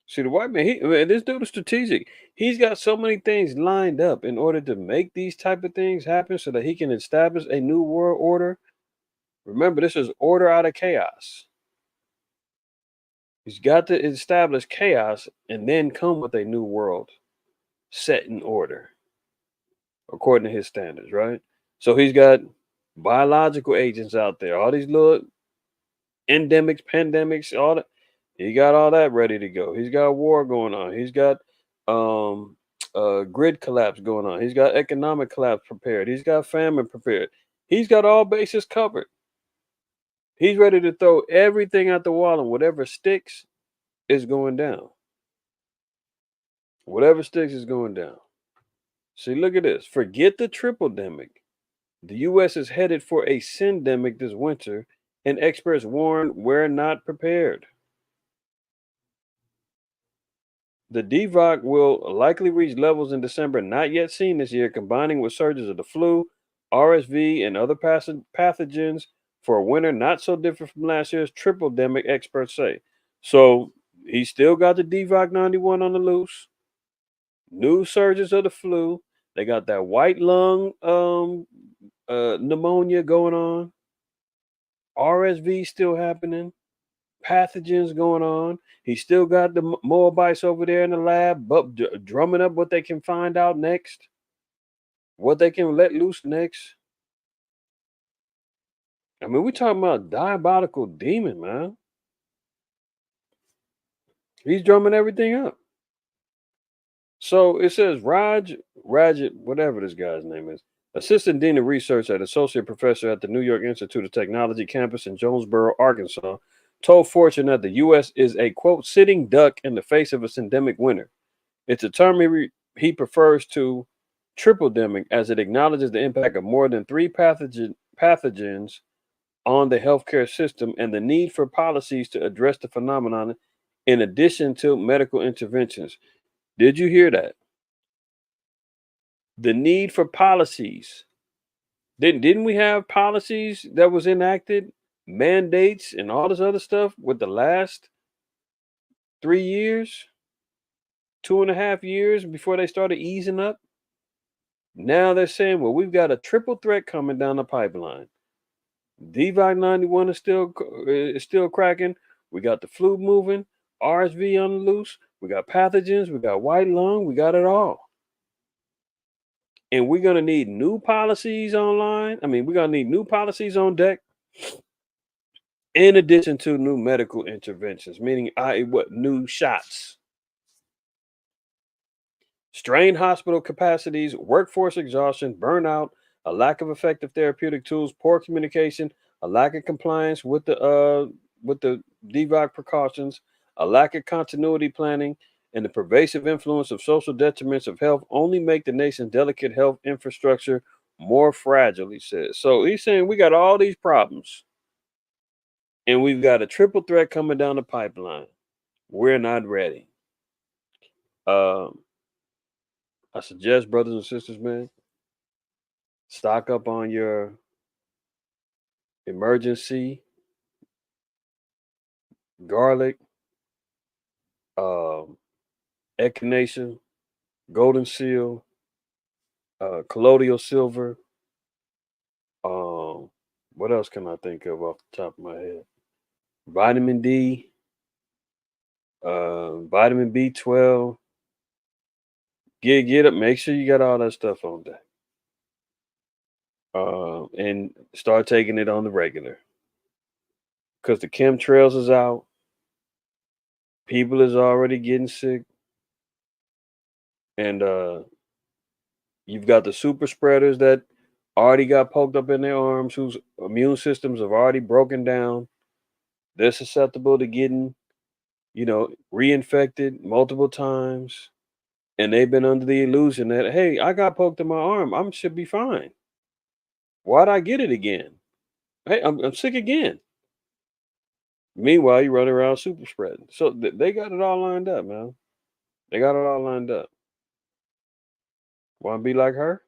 Speaker 5: See, the white man, this dude is strategic. He's got so many things lined up in order to make these type of things happen so that he can establish a new world order. Remember, this is order out of chaos. He's got to establish chaos and then come with a new world set in order according to his standards, right? So he's got biological agents out there, all these little endemics, pandemics, all that. He got all that ready to go. He's got war going on. He's got grid collapse going on. He's got economic collapse prepared. He's got famine prepared. He's got all bases covered. He's ready to throw everything at the wall, and whatever sticks is going down. Whatever sticks is going down. See, look at this. Forget the triple-demic. The U.S. is headed for a syndemic this winter, and experts warn we're not prepared. The DVOC will likely reach levels in December not yet seen this year, combining with surges of the flu, RSV, and other pathogens for a winter not so different from last year's triple-demic, experts say. So he still got the DVOC 91 on the loose. New surges of the flu. They got that white lung pneumonia going on. RSV still happening. Pathogens going on. He still got the Moabites over there in the lab, but drumming up what they can find out next, what they can let loose next. I mean, we're talking about diabolical demon, man. He's drumming everything up. So it says Rajat, whatever this guy's name is, Assistant Dean of Research at Associate Professor at the New York Institute of Technology campus in Jonesboro, Arkansas, told Fortune that the U.S. is a, quote, sitting duck in the face of a syndemic winter. It's a term he prefers to triple-demic, as it acknowledges the impact of more than 3 pathogens on the healthcare system and the need for policies to address the phenomenon in addition to medical interventions. Did you hear that? The need for policies. Didn't we have policies that was enacted, mandates, and all this other stuff with the last 3 years, 2.5 years before they started easing up? Now they're saying, well, we've got a triple threat coming down the pipeline. DVOC 91 is still cracking. We got the flu moving, RSV on the loose. We got pathogens. We got white lung. We got it all. And we're going to need new policies online. I mean, we're going to need new policies on deck in addition to new medical interventions, meaning new shots. Strained hospital capacities, workforce exhaustion, burnout, a lack of effective therapeutic tools, poor communication, a lack of compliance with the DVOC precautions, a lack of continuity planning, and the pervasive influence of social detriments of health only make the nation's delicate health infrastructure more fragile, he says. So he's saying we got all these problems, and we've got a triple threat coming down the pipeline. We're not ready. I suggest, brothers and sisters, man, stock up on your emergency, garlic, echinacea, golden seal, colloidal silver. What else can I think of off the top of my head? Vitamin D, vitamin B12. Get up. Make sure you got all that stuff on deck. And start taking it on the regular. Because the chemtrails is out. People is already getting sick. And you've got the super spreaders that already got poked up in their arms, whose immune systems have already broken down. They're susceptible to getting, reinfected multiple times. And they've been under the illusion that, hey, I got poked in my arm. I should be fine. Why'd I get it again? Hey, I'm sick again. Meanwhile, you run around super spreading. So they got it all lined up, man. They got it all lined up. Want to be like her?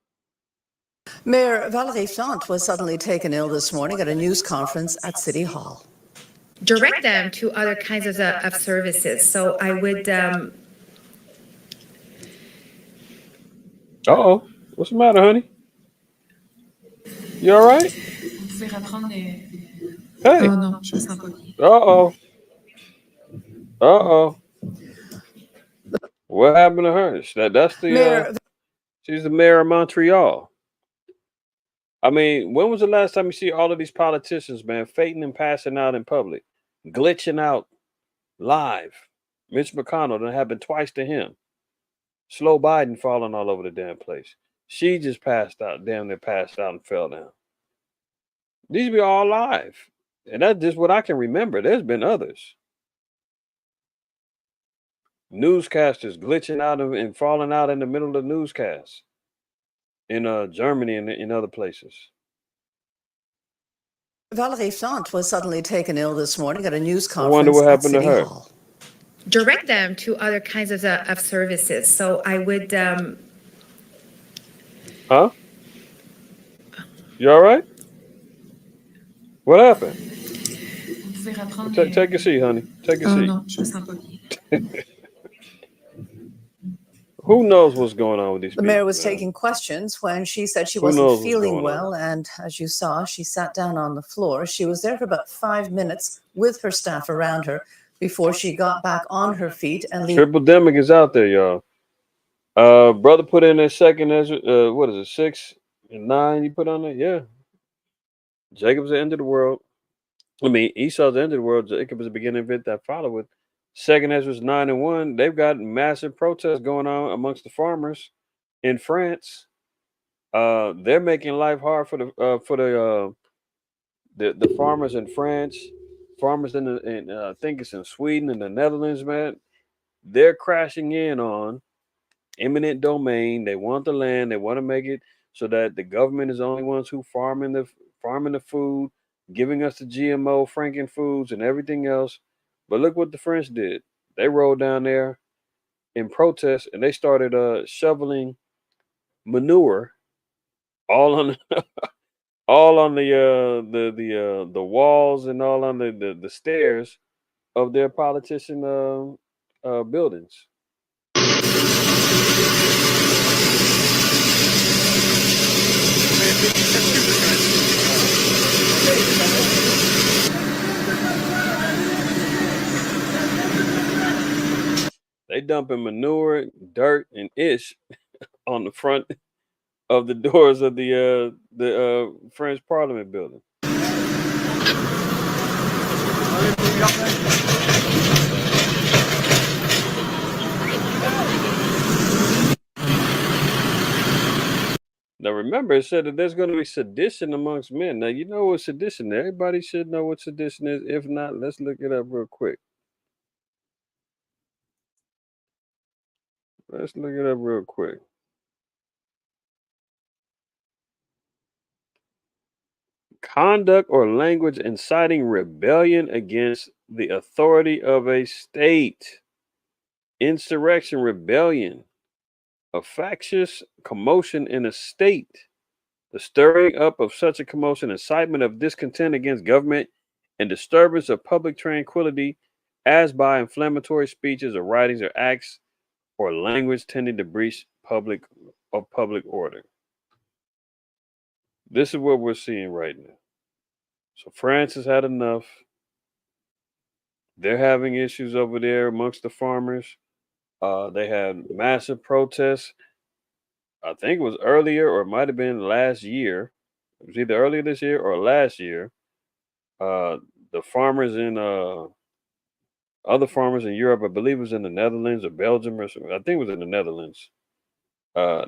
Speaker 8: Mayor Valérie Plante was suddenly taken ill this morning at a news conference at City Hall.
Speaker 9: Direct them to other kinds of services. So I would...
Speaker 5: Uh-oh. What's the matter, honey? You all right? Hey.
Speaker 9: Oh, non, je sens pas bien.
Speaker 5: Uh-oh. Uh-oh. What happened to her? That's the... she's the mayor of Montreal. I mean, when was the last time you see all of these politicians, man, fainting and passing out in public, glitching out live? Mitch McConnell, that happened twice to him. Slow Biden falling all over the damn place. She just passed out, damn near passed out and fell down. These be all live. And that's just what I can remember. There's been others. Newscasters glitching out and falling out in the middle of the newscast in Germany and in other places.
Speaker 8: Valerie Plante was suddenly taken ill this morning at a news
Speaker 5: I wonder
Speaker 8: conference
Speaker 5: what
Speaker 8: at
Speaker 5: happened to
Speaker 8: City
Speaker 5: her.
Speaker 8: Hall.
Speaker 9: Direct them to other kinds of services. So I would.
Speaker 5: Huh? You all right? What happened? Take a seat, honey. Take a seat.
Speaker 9: Non, je me sens pas bien.
Speaker 5: Who knows what's going on with these
Speaker 8: The
Speaker 5: people?
Speaker 8: mayor was
Speaker 5: Man?
Speaker 8: taking questions when she said she
Speaker 5: Who
Speaker 8: wasn't
Speaker 5: knows what's
Speaker 8: feeling
Speaker 5: going
Speaker 8: well.
Speaker 5: on?
Speaker 8: And as you saw, she sat down on the floor. She was there for about 5 minutes with her staff around her before she got back on her feet and
Speaker 5: Triple demic is out there, y'all. Brother put in that second Ezra. What is it? 6 and 9. You put on there, yeah. Jacob's the end of the world. I mean, Esau's the end of the world. Jacob is the beginning of it that follow with. Second Ezra's 9 and 1. They've got massive protests going on amongst the farmers in France. They're making life hard for the farmers in France, farmers in I think it's in Sweden and the Netherlands, man. They're crashing in on eminent domain. They want the land. They want to make it so that the government is the only ones who farming the food, giving us the GMO Franken foods and everything else. But look what the French did. They rolled down there in protest and they started shoveling manure all on all on the walls and all on the stairs of their politician buildings. They dumping manure, dirt, and ish on the front of the doors of the French Parliament building. Now remember, it said that there's going to be sedition amongst men. Now you know what sedition is. Everybody should know what sedition is. If not, let's look it up real quick. Let's look it up real quick. Conduct or language inciting rebellion against the authority of a state. Insurrection, rebellion, a factious commotion in a state. The stirring up of such a commotion, incitement of discontent against government, and disturbance of public tranquility, as by inflammatory speeches or writings or acts or language tending to breach public order. This is what we're seeing right now. So France has had enough. They're having issues over there amongst the farmers. They had massive protests. I think it was earlier or it might have been last year. It was either earlier this year or last year. Uh, the farmers in other farmers in Europe, I believe it was in the Netherlands or Belgium or something. I think it was in the Netherlands.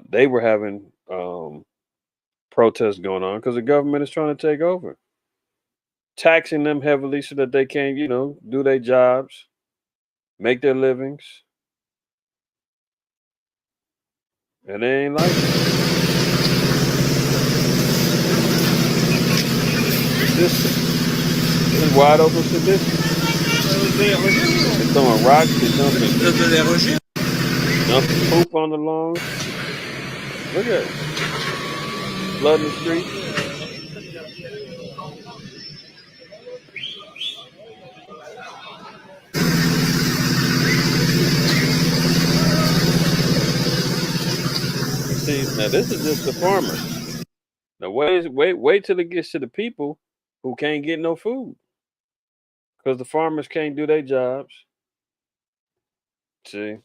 Speaker 5: They were having protests going on because the government is trying to take over, taxing them heavily so that they can't, do their jobs, make their livings. And they ain't like it. This is wide open sedition. They're throwing rocks, they're dumping poop on the lawns. Look at it. Flooding the streets. See, now this is just the farmers. Now wait till it gets to the people who can't get no food. Because the farmers can't do their jobs. See.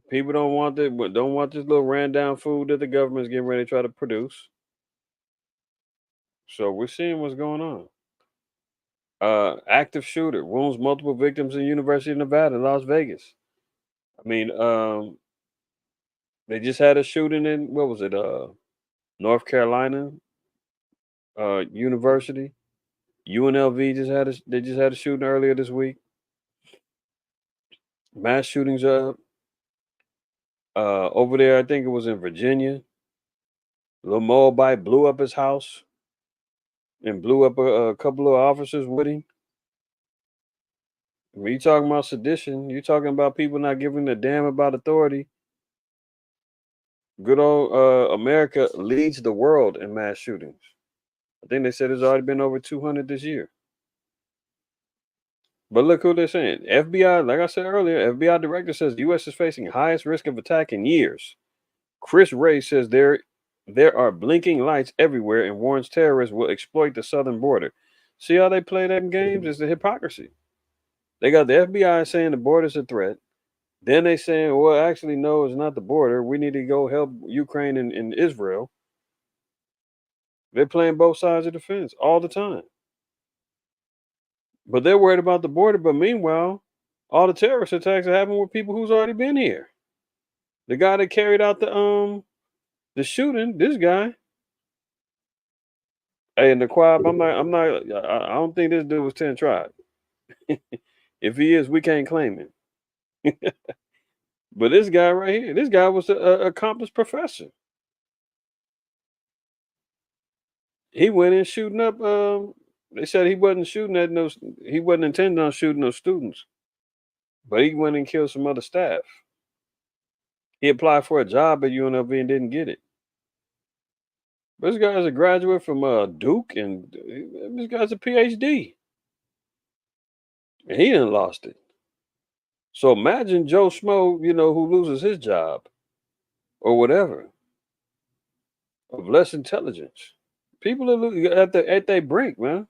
Speaker 5: People don't want this little ran down food that the government's getting ready to try to produce. So we're seeing what's going on. Active shooter wounds multiple victims in University of Nevada in Las Vegas. I mean, they just had a shooting in what was it? North Carolina University. UNLV just had a shooting earlier this week. Mass shootings up. Over there, I think it was in Virginia. Little Moabite blew up his house and blew up a couple of officers with him. When you talking about sedition, you're talking about people not giving a damn about authority. Good old America leads the world in mass shootings. I think they said there's already been over 200 this year. But look who they're saying. FBI, like I said earlier, FBI director says the U.S. is facing highest risk of attack in years. Chris Wray says there are blinking lights everywhere and warns terrorists will exploit the southern border. See how they play them games? It's the hypocrisy. They got the FBI saying the border's a threat. Then they saying, well, actually, no, it's not the border. We need to go help Ukraine and Israel. They're playing both sides of the fence all the time. But they're worried about the border. But meanwhile, all the terrorist attacks are happening with people who's already been here. The guy that carried out the shooting, this guy. Hey, in the Quab, I don't think this dude was 10 tribe. If he is, we can't claim him. But this guy right here, this guy was an accomplished professor. He went in shooting up. They said he wasn't shooting at no. He wasn't intending on shooting no students, but he went and killed some other staff. He applied for a job at UNLV and didn't get it. But this guy's a graduate from Duke, and this guy's a PhD, and he done lost it. So imagine Joe Schmo, who loses his job or whatever of less intelligence. People are at their brink, man.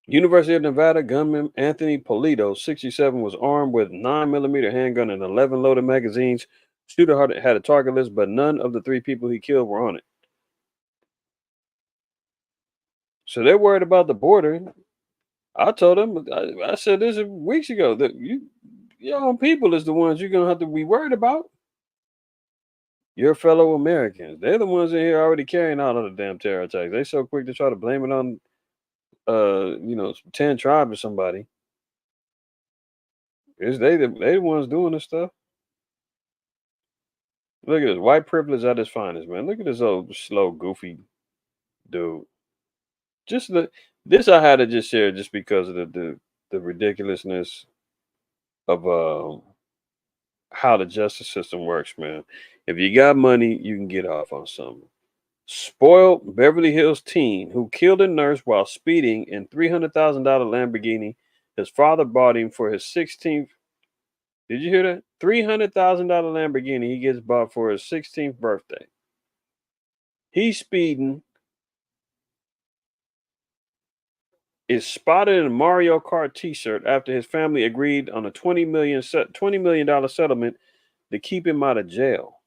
Speaker 5: University of Nevada gunman Anthony Polito, 67, was armed with 9mm handgun and 11 loaded magazines. Shooter had a target list, but none of the 3 people he killed were on it. So they're worried about the border. I told them, I said this weeks ago, that your own people is the ones you're going to have to be worried about. Your fellow Americans. They're the ones in here already carrying out all the damn terror attacks. They so quick to try to blame it on 10 tribe or somebody. It's they the ones doing this stuff. Look at this. White privilege at its finest, man. Look at this old slow, goofy dude. This I had to just share just because of the ridiculousness of how the justice system works, man. If you got money, you can get off on something. Spoiled Beverly Hills teen who killed a nurse while speeding in $300,000 Lamborghini. His father bought him for his 16th. Did you hear that? $300,000 Lamborghini he gets bought for his 16th birthday. He's speeding. Is spotted in a Mario Kart T-shirt after his family agreed on a $20 million settlement to keep him out of jail.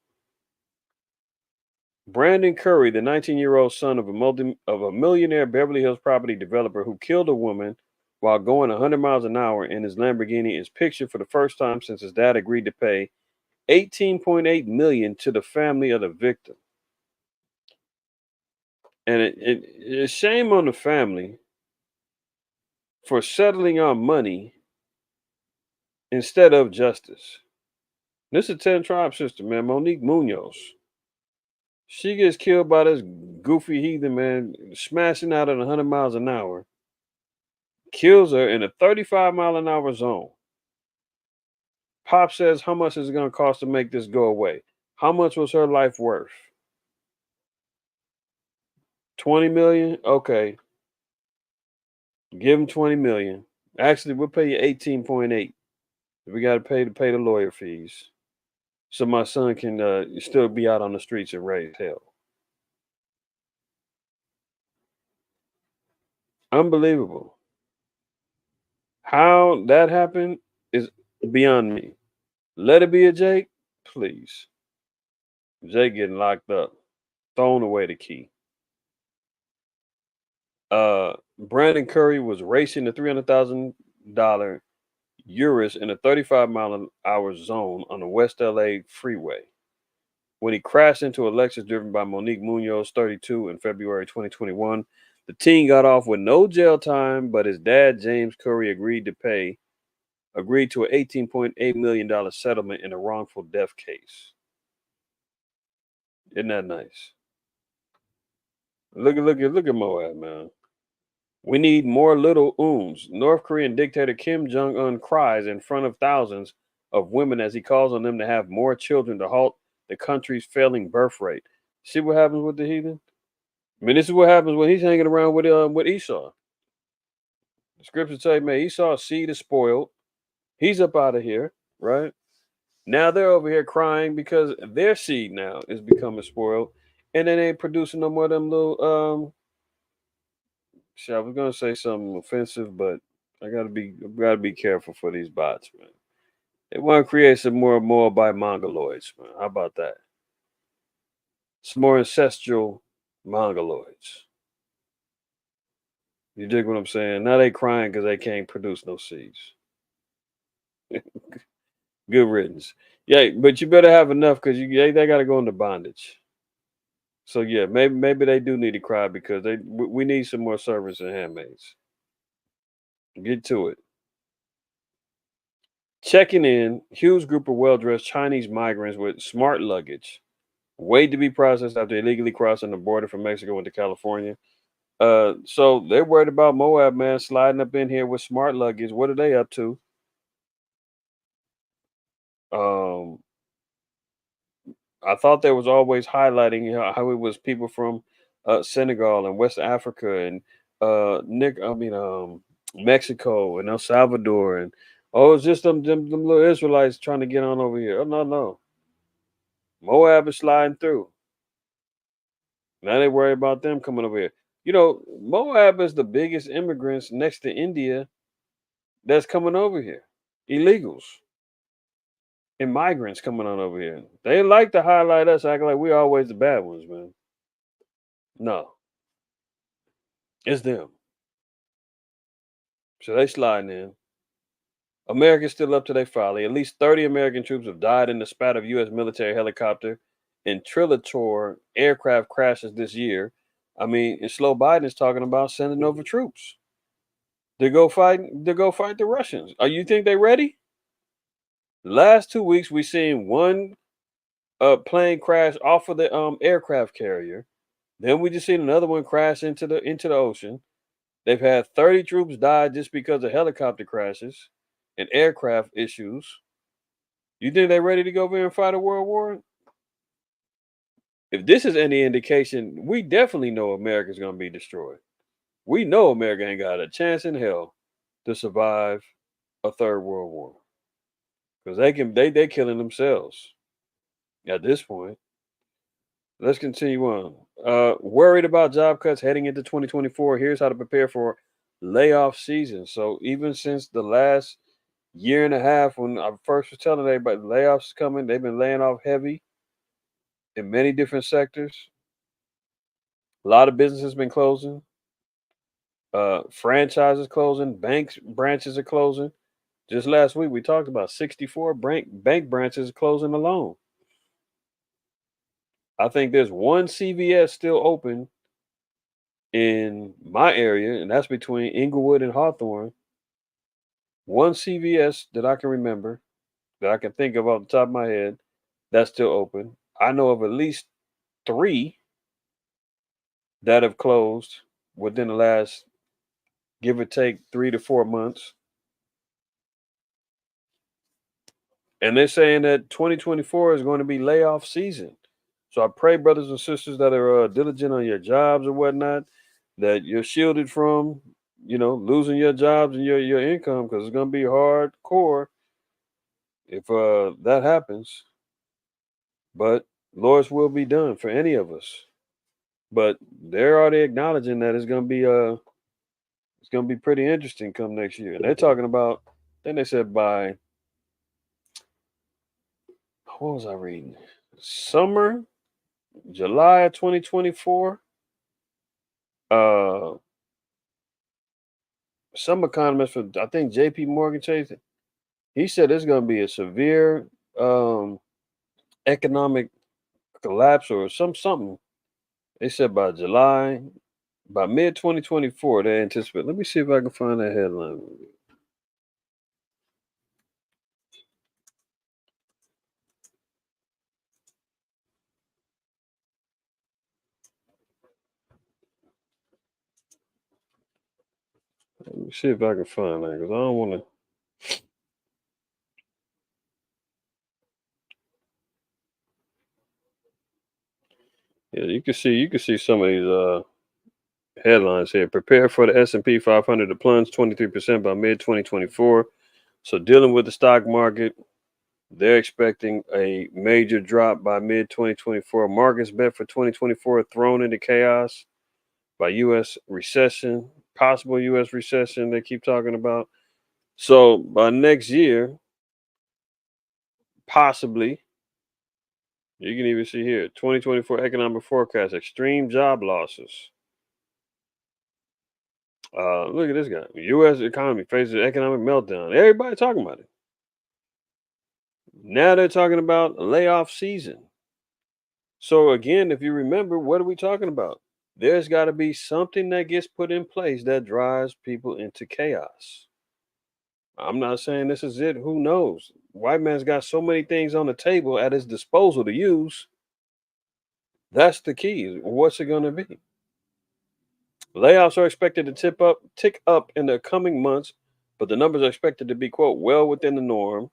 Speaker 5: Brandon Curry, the 19-year-old son of a millionaire Beverly Hills property developer who killed a woman while going 100 miles an hour in his Lamborghini, is pictured for the first time since his dad agreed to pay $18.8 million to the family of the victim. And it's shame on the family for settling on money instead of justice. This is a 10 tribe sister, man, Monique Munoz. She gets killed by this goofy heathen, man, smashing out at 100 miles an hour. Kills her in a 35-mile-an-hour zone. Pop says, how much is it going to cost to make this go away? How much was her life worth? 20 million? Okay. Give him 20 million. Actually, we'll pay you 18.8. We got to pay the lawyer fees, so my son can still be out on the streets and raise hell. Unbelievable. How that happened is beyond me. Let it be a Jake, please. Jake getting locked up, thrown away the key. Brandon Curry was racing the $300,000 Urus in a 35-mile-an-hour zone on the West LA freeway when he crashed into a Lexus driven by Monique Munoz, 32, in February 2021. The teen got off with no jail time, but his dad, James Curry, agreed to an $18.8 million settlement in a wrongful death case. Isn't that nice? Look at Moab, man. We need more little uns. North Korean dictator Kim Jong-un cries in front of thousands of women as he calls on them to have more children to halt the country's failing birth rate. See what happens with the heathen? I mean, this is what happens when he's hanging around with Esau. The scriptures say, man, Esau's seed is spoiled. He's up out of here, right? Now they're over here crying because their seed now is becoming spoiled, and they ain't producing no more of them little. I was gonna say something offensive, but I gotta be careful for these bots, man. They want to create some more Moabite mongoloids, man. How about that? Some more ancestral mongoloids. You dig what I'm saying? Now they crying because they can't produce no seeds. Good riddance. Yeah, but you better have enough because they got to go into bondage. So yeah, maybe they do need to cry because we need some more servants and handmaids. Get to it. Checking in, huge group of well-dressed Chinese migrants with smart luggage wait to be processed after illegally crossing the border from Mexico into California. So they're worried about Moab, man, sliding up in here with smart luggage. What are they up to? I thought there was always highlighting how it was people from Senegal and West Africa and Mexico and El Salvador and it's just them little Israelites trying to get on over here. Oh no, Moab is sliding through. Now they worry about them coming over here. You know, Moab is the biggest immigrants next to India that's coming over here. Illegals and migrants coming on over here. They like to highlight us, acting like we always the bad ones, man. No, it's them. So they sliding in. America's still up to their folly. At least 30 American troops have died in the spat of U.S. military helicopter and Trilator aircraft crashes this year. I mean, and Slow Biden is talking about sending over troops to go fight the Russians. You think they ready? The last 2 weeks we seen one plane crash off of the aircraft carrier. Then we just seen another one crash into the ocean. They've had 30 troops die just because of helicopter crashes and aircraft issues. You think they're ready to go over and fight a world war? If this is any indication, we definitely know America's going to be destroyed. We know America ain't got a chance in hell to survive a third world war because they killing themselves at this point. Let's continue on. Worried about job cuts heading into 2024. Here's how to prepare for layoff season. So even since the last year and a half, when I first was telling everybody layoffs coming, they've been laying off heavy in many different sectors. A lot of businesses been closing. Franchises closing. Banks branches are closing. Just last week we talked about 64 bank branches closing alone. I think there's one CVS still open in my area, and that's between Inglewood and Hawthorne. One CVS that I can remember, that I can think of off the top of my head, that's still open. I know of at least 3 that have closed within the last, give or take, 3 to 4 months. And they're saying that 2024 is going to be layoff season. So I pray, brothers and sisters that are diligent on your jobs or whatnot, that you're shielded from, losing your jobs and your income, because it's going to be hardcore if that happens. But Lord's will be done for any of us. But they're already acknowledging that it's going to be pretty interesting come next year. And they're talking about, then they said by, what was I reading? Summer, July of 2024. Some economist from, I think, JP Morgan Chase, he said it's going to be a severe economic collapse or something. They said by July By mid 2024, they anticipate. Let me see if I can find that headline. Let me see if I can find that because I don't want to. Yeah, you can see some of these headlines here. Prepare for the S&P 500 to plunge 23% by mid 2024. So dealing with the stock market, they're expecting a major drop by mid 2024. Markets bet for 2024 thrown into chaos by U.S. recession, possible U.S. recession. They keep talking about. So by next year, possibly, you can even see here 2024 economic forecast: extreme job losses. Look at this guy. U.S. economy faces economic meltdown. Everybody talking about it. Now they're talking about layoff season. So again, if you remember, what are we talking about? There's got to be something that gets put in place that drives people into chaos. I'm not saying this is it. Who knows? White man's got so many things on the table at his disposal to use. That's the key. What's it going to be? Layoffs are expected to tick up in the coming months, but the numbers are expected to be, quote, well within the norm,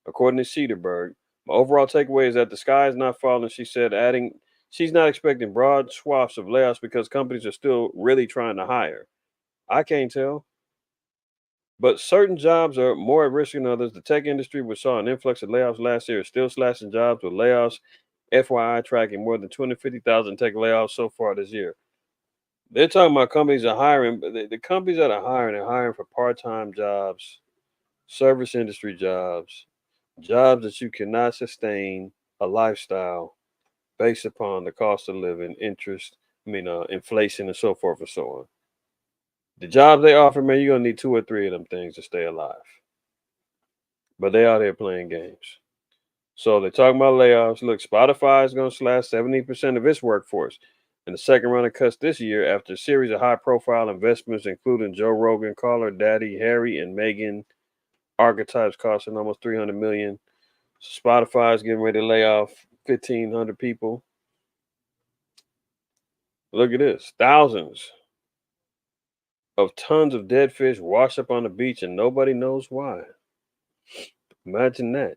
Speaker 5: according to Cedarberg. My overall takeaway is that the sky is not falling, she said, adding she's not expecting broad swaths of layoffs because companies are still really trying to hire. I can't tell. But certain jobs are more at risk than others. The tech industry, which saw an influx of layoffs last year, is still slashing jobs with layoffs. FYI, tracking more than 250,000 tech layoffs so far this year. They're talking about companies are hiring, but the companies that are hiring for part-time jobs, service industry jobs, jobs that you cannot sustain a lifestyle based upon the cost of living, inflation, and so forth and so on. The jobs they offer, man, you're gonna need 2 or 3 of them things to stay alive. But they out here playing games. So they're talking about layoffs. Look, Spotify is gonna slash 70% of its workforce in the second round of cuts this year after a series of high-profile investments, including Joe Rogan, Caller Daddy, Harry, and Meghan archetypes costing almost $300 million. Spotify is getting ready to lay off 1,500 people. Look at this. Thousands of tons of dead fish wash up on the beach and nobody knows why. Imagine that.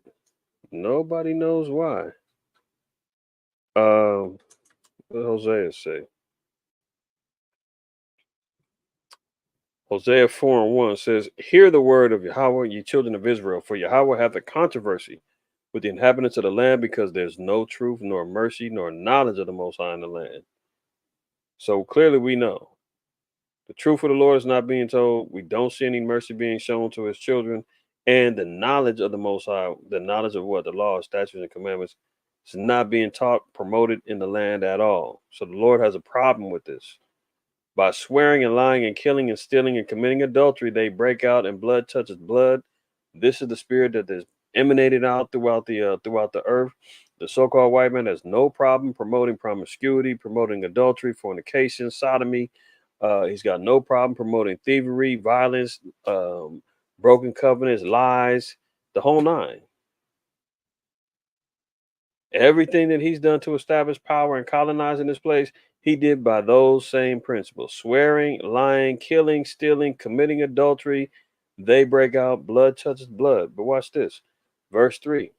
Speaker 5: Nobody knows why. What did Hosea say? Hosea 4:1 says, hear the word of Yahweh, ye children of Israel, for Yahweh hath a controversy with the inhabitants of the land because there's no truth, nor mercy, nor knowledge of the Most High in the land. So clearly we know the truth of the Lord is not being told. We don't see any mercy being shown to his children. And the knowledge of the Most High, the knowledge of what? The law, statutes, and commandments is not being taught, promoted in the land at all. So the Lord has a problem with this. By swearing and lying and killing and stealing and committing adultery, they break out and blood touches blood. This is the spirit that is emanated out throughout the earth. The so-called white man has no problem promoting promiscuity, promoting adultery, fornication, sodomy. He's got no problem promoting thievery, violence, broken covenants, lies, the whole nine. Everything that he's done to establish power and colonizing this place, he did by those same principles: swearing, lying, killing, stealing, committing adultery. They break out, blood touches blood. But watch this. Verse 3.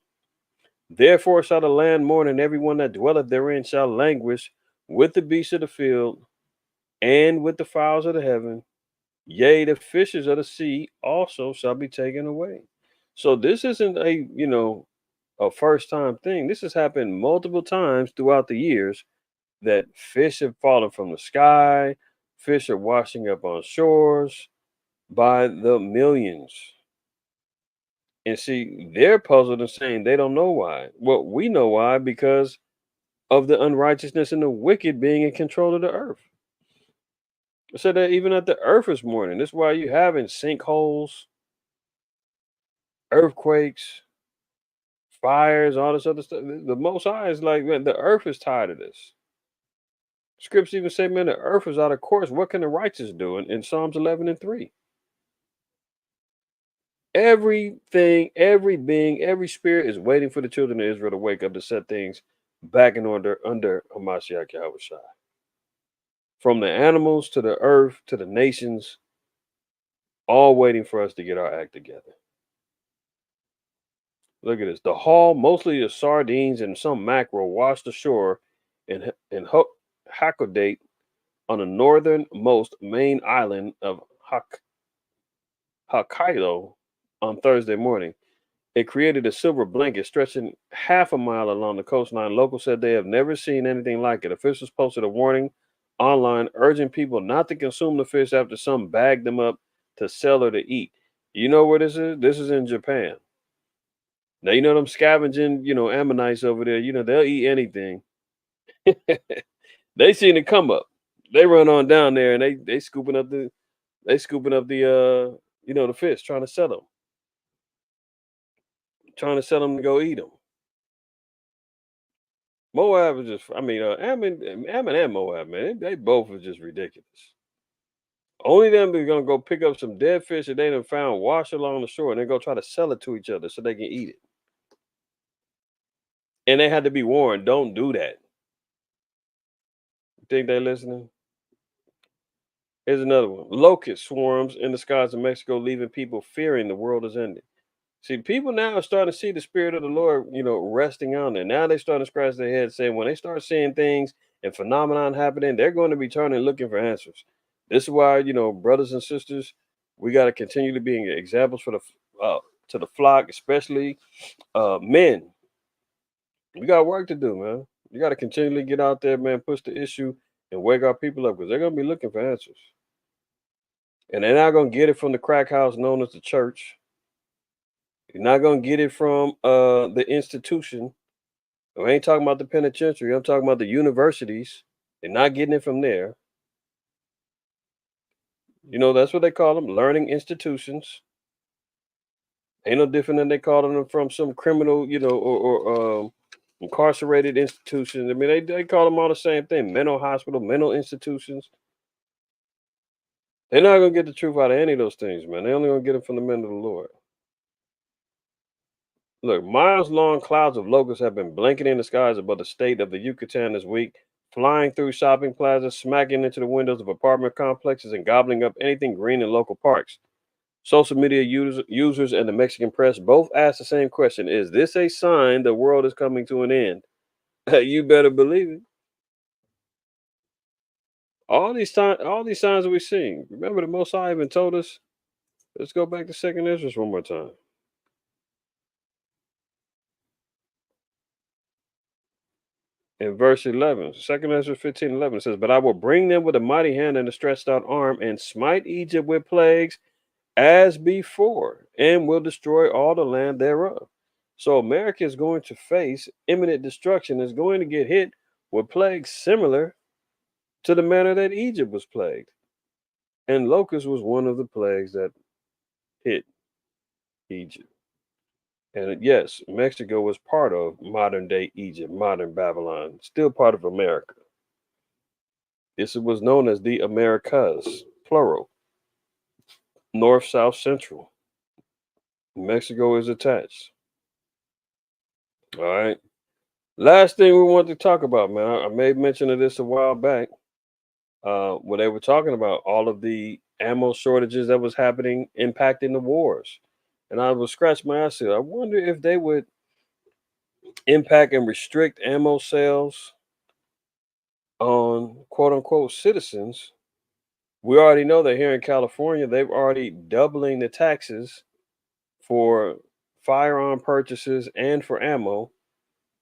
Speaker 5: Therefore shall the land mourn, and everyone that dwelleth therein shall languish with the beasts of the field and with the fowls of the heaven. Yea, the fishes of the sea also shall be taken away. So this isn't a first time thing. This has happened multiple times throughout the years that fish have fallen from the sky, fish are washing up on shores by the millions. And see, they're puzzled and saying they don't know why. Well, we know why, because of the unrighteousness and the wicked being in control of the earth. So that even at the earth is mourning. That's why you having sinkholes, earthquakes, fires, all this other stuff. The Most High is like, man, the earth is tired of this. Scripts even say, man, the earth is out of course. What can the righteous do? In Psalms 11:3. Everything, every being, every spirit is waiting for the children of Israel to wake up to set things back in order under Hamashiach Yahushua. From the animals to the earth to the nations, all waiting for us to get our act together. Look at this. The haul, mostly of sardines and some mackerel, washed ashore in Hakodate on the northernmost main island of Hokkaido on Thursday morning. It created a silver blanket stretching half a mile along the coastline. Locals said they have never seen anything like it. Officials posted a warning online urging people not to consume the fish after some bagged them up to sell or to eat. You know where this is? This is in Japan. Now, you know them scavenging, Ammonites over there, they'll eat anything. They seen it come up. They run on down there and they scooping up the the fish, trying to sell them. Trying to sell them to go eat them. Moab is just, Ammon and Moab, man, they both are just ridiculous. Only them are gonna go pick up some dead fish that they done found washed along the shore, and they go try to sell it to each other so they can eat it. And they had to be warned, don't do that. Think they listening? Here's another one. Locust swarms in the skies of Mexico, leaving people fearing the world is ending. See, people now are starting to see the spirit of the Lord, resting on them. Now they starting to scratch their head saying when they start seeing things and phenomenon happening, they're going to be turning looking for answers. This is why, brothers and sisters, we got to continue to be examples for the flock, especially men. We got work to do, man. You got to continually get out there, man, push the issue and wake our people up because they're going to be looking for answers. And they're not going to get it from the crack house known as the church. You're not going to get it from the institution. I ain't talking about the penitentiary. I'm talking about the universities. They're not getting it from there. That's what they call them, learning institutions. Ain't no different than they calling them from some criminal, or incarcerated institutions. I mean, they call them all the same thing: mental hospital, mental institutions. They're not gonna get the truth out of any of those things, man. They're only gonna get it from the men of the Lord. Look, miles-long clouds of locusts have been blanketing the skies above the state of the Yucatan this week, flying through shopping plazas, smacking into the windows of apartment complexes, and gobbling up anything green in local parks. Social media users and the Mexican press both asked the same question: is this a sign the world is coming to an end? You better believe it. All these signs that we're seeing. Remember, the Most High even told us. Let's go back to 2nd Ezra one more time. In verse 11, 2nd Ezra 15:11 says, "But I will bring them with a mighty hand and a stretched out arm, and smite Egypt with plagues as before, and will destroy all the land thereof." So America is going to face imminent destruction, is going to get hit with plagues similar to the manner that Egypt was plagued. And locust was one of the plagues that hit Egypt. And yes, Mexico was part of modern day Egypt, modern Babylon, still part of America. This was known as the Americas, plural. North, South, Central. Mexico is attached. All right. Last thing we want to talk about, man. I made mention of this a while back. Where they were talking about all of the ammo shortages that was happening, impacting the wars. And I was scratching my ass. I wonder if they would impact and restrict ammo sales on quote unquote citizens. We already know that here in California, they've already doubling the taxes for firearm purchases and for ammo.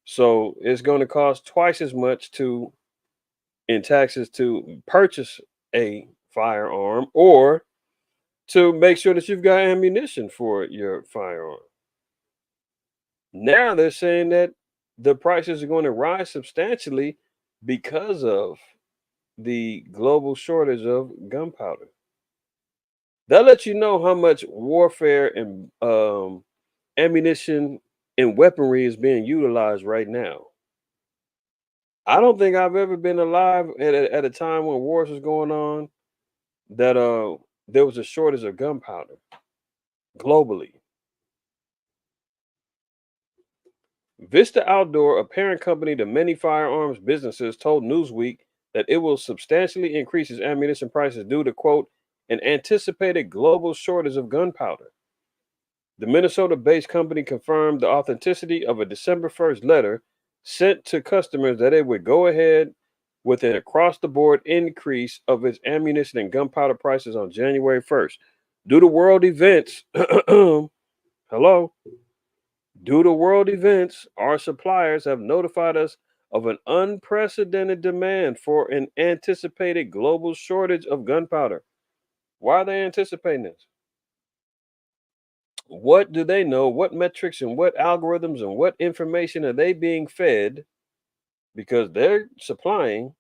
Speaker 5: So it's going to cost twice as much in taxes to purchase a firearm or to make sure that you've got ammunition for your firearm. Now they're saying that the prices are going to rise substantially because of the global shortage of gunpowder. That lets you know how much warfare and ammunition and weaponry is being utilized right now. I don't think I've ever been alive at a time when wars was going on that there was a shortage of gunpowder globally. Vista Outdoor, a parent company to many firearms businesses, told Newsweek that it will substantially increase its ammunition prices due to, quote, an anticipated global shortage of gunpowder. The Minnesota-based company confirmed the authenticity of a December 1st letter sent to customers that it would go ahead with an across-the-board increase of its ammunition and gunpowder prices on January 1st. Due to world events, hello? Due to world events, our suppliers have notified us of an unprecedented demand for an anticipated global shortage of gunpowder. Why are they anticipating this? What do they know? What metrics and what algorithms and what information are they being fed? Because they're supplying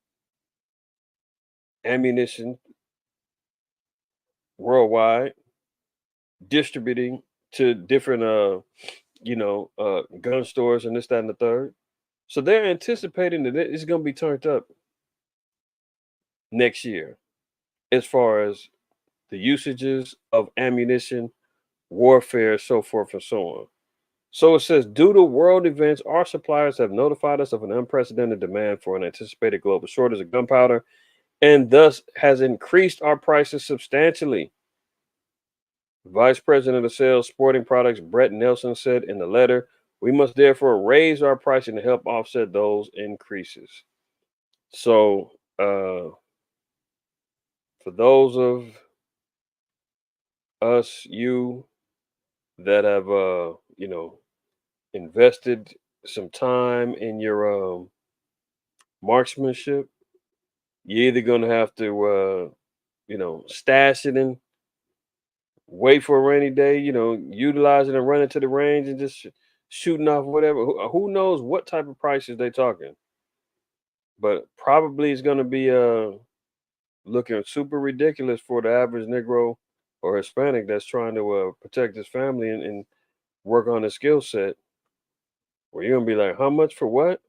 Speaker 5: ammunition worldwide, distributing to different gun stores and this, that, and the third. So they're anticipating that it's going to be turned up next year as far as the usages of ammunition, warfare, so forth and so on. So it says, due to world events, our suppliers have notified us of an unprecedented demand for an anticipated global shortage of gunpowder and thus has increased our prices substantially. Vice President of Sales Sporting Products Brett Nelson said in the letter, we must therefore raise our pricing to help offset those increases. So for those of us, you that have invested some time in your marksmanship, you're either gonna have to stash it and wait for a rainy day, utilize it and run it to the range and just shooting off whatever. Who knows what type of prices they talking? But probably it's gonna be looking super ridiculous for the average Negro or Hispanic that's trying to protect his family and work on his skill set. Where you're gonna be like, how much for what?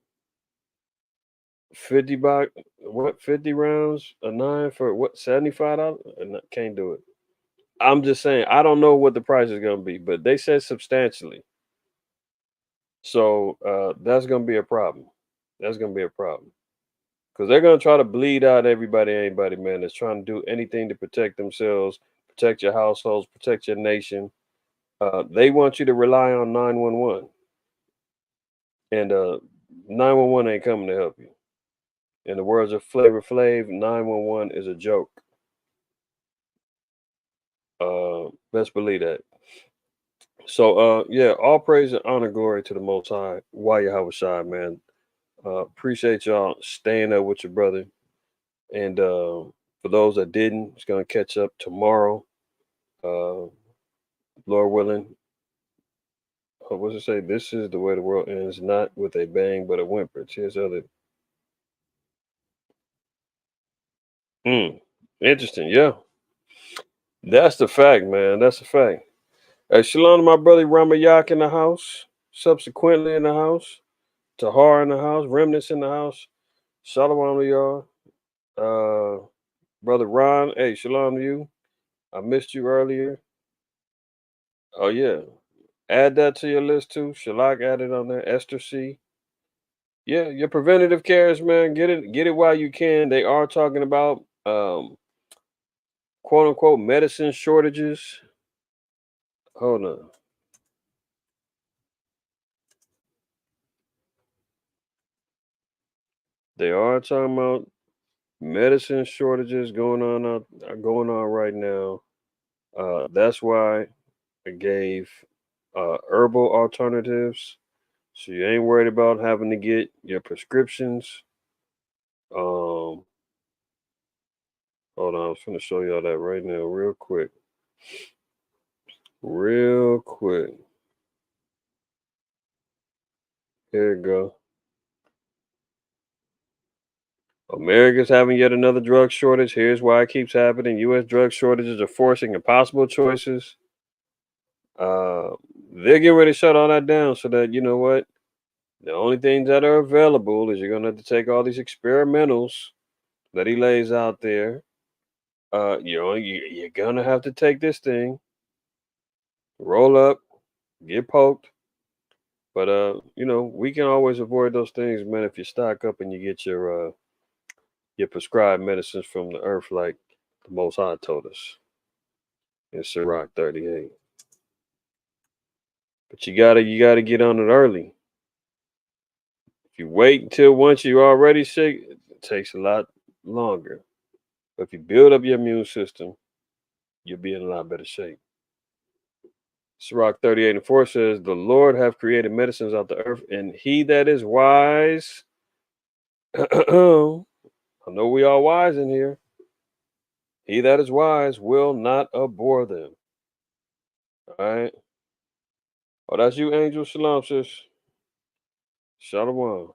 Speaker 5: 50 buck, what? 50 rounds a 9 for what? $75? Can't do it. I'm just saying, I don't know what the price is gonna be, but they said substantially. So that's gonna be a problem. That's gonna be a problem. Because they're gonna try to bleed out anybody, man, that's trying to do anything to protect themselves, protect your households, protect your nation. They want you to rely on 911. And 911 ain't coming to help you. In the words of Flavor Flav, 911 is a joke. Best believe that. So yeah, all praise and honor, glory to the Most High. Why you have a shot, man. Appreciate y'all staying up with your brother. And for those that didn't, it's gonna catch up tomorrow. Lord willing. What's it say? This is the way the world ends, not with a bang, but a whimper. Cheers, other. Interesting, yeah. That's the fact, man. That's the fact. Hey, shalom to my brother Ramayak in the house. Subsequently in the house. Tahar in the house. Remnants in the house. Shalom to y'all. Brother Ron, hey, shalom to you. I missed you earlier. Oh, yeah. Add that to your list too. Shalak added on there. Esther C. Yeah, your preventative cares, man. Get it while you can. They are talking about quote unquote medicine shortages. Hold on. They are talking about medicine shortages going on right now. That's why I gave herbal alternatives, so you ain't worried about having to get your prescriptions. Hold on, I was gonna show y'all that right now, real quick. Real quick. Here you go. America's having yet another drug shortage. Here's why it keeps happening. U.S. drug shortages are forcing impossible choices. They're getting ready to shut all that down so that, you know what? The only things that are available is you're gonna have to take all these experimentals that he lays out there. You're gonna have to take this thing, roll up, get poked. But we can always avoid those things, man, if you stock up and you get your prescribed medicines from the earth, like the Most High told us in Sirach 38. But you gotta get on it early. If you wait until once you're already sick, it takes a lot longer. But if you build up your immune system, you'll be in a lot better shape. Sirach 38:4 says, "The Lord have created medicines out the earth, and he that is wise." I know we are wise in here. He that is wise will not abhor them. All right. Oh, that's you, Angel. Shalom, sis. Shalom.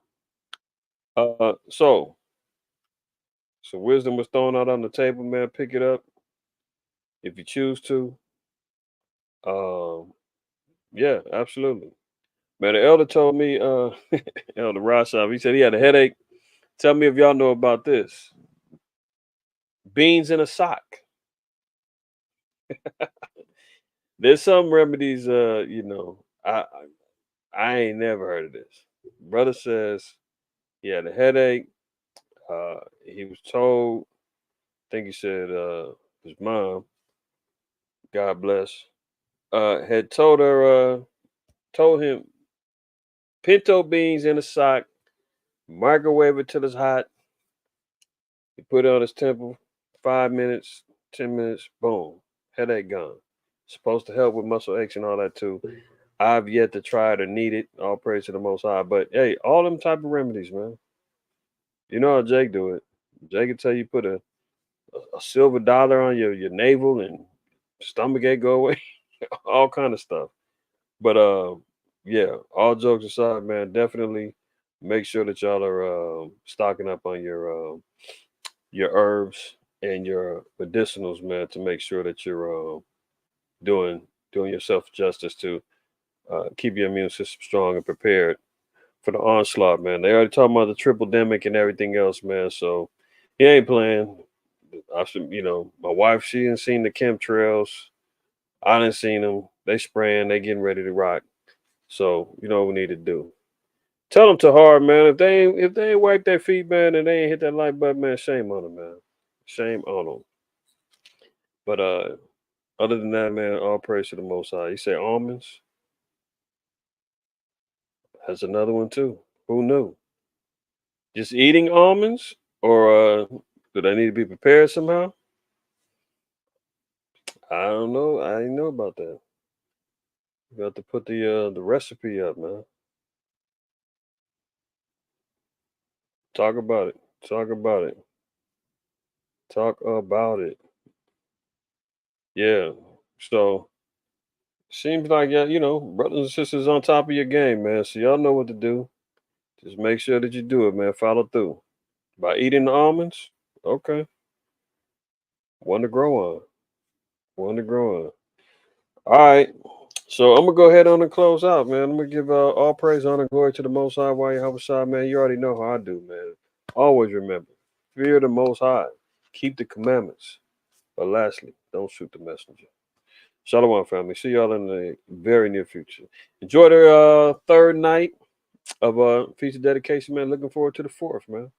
Speaker 5: So some wisdom was thrown out on the table, man. Pick it up if you choose to. Um, yeah, absolutely. Man, the elder told me, Elder Rashab, he said he had a headache. Tell me if y'all know about this. Beans in a sock. There's some remedies, I ain't never heard of this. Brother says he had a headache. He was told, I think he said his mom, God bless, had told him pinto beans in a sock, microwave it till it's hot. He put it on his temple, 5 minutes, 10 minutes, boom, headache gone. Supposed to help with muscle aches and all that too. I've yet to try it or need it. All praise to the Most High. But hey, all them type of remedies, man. You know how Jake do it. Jake can tell you put a silver dollar on your navel and stomach ache go away. All kind of stuff. But yeah, all jokes aside, man, definitely make sure that y'all are stocking up on your herbs and your medicinals, man, to make sure that you're doing yourself justice to keep your immune system strong and prepared for the onslaught, man. They already talking about the triple demic and everything else, man. So he ain't playing. My wife, she ain't seen the chemtrails. I didn't seen them. They spraying. They getting ready to rock. So you know what we need to do. Tell them to hard, man. If they ain't wipe their feet, man, and they ain't hit that like button, man, shame on them, man. Shame on them. But other than that, man, all praise to the Most High. You say almonds? That's another one too. Who knew? Just eating almonds, or do they need to be prepared somehow? I don't know. I didn't know about that. You have to put the recipe up, man. Talk about it. Talk about it. Talk about it. Yeah. So seems like brothers and sisters on top of your game, man. So y'all know what to do. Just make sure that you do it, man. Follow through. By eating the almonds, okay. One to grow on. One to grow on. All right. So I'm gonna go ahead on and close out, man. I'm gonna give all praise, honor, glory to the Most High. Why you have a shot, man? You already know how I do, man. Always remember, fear the Most High. Keep the commandments. But lastly, don't shoot the messenger. Shalom, family. See y'all in the very near future. Enjoy the third night of Feast of Dedication, man. Looking forward to the fourth, man.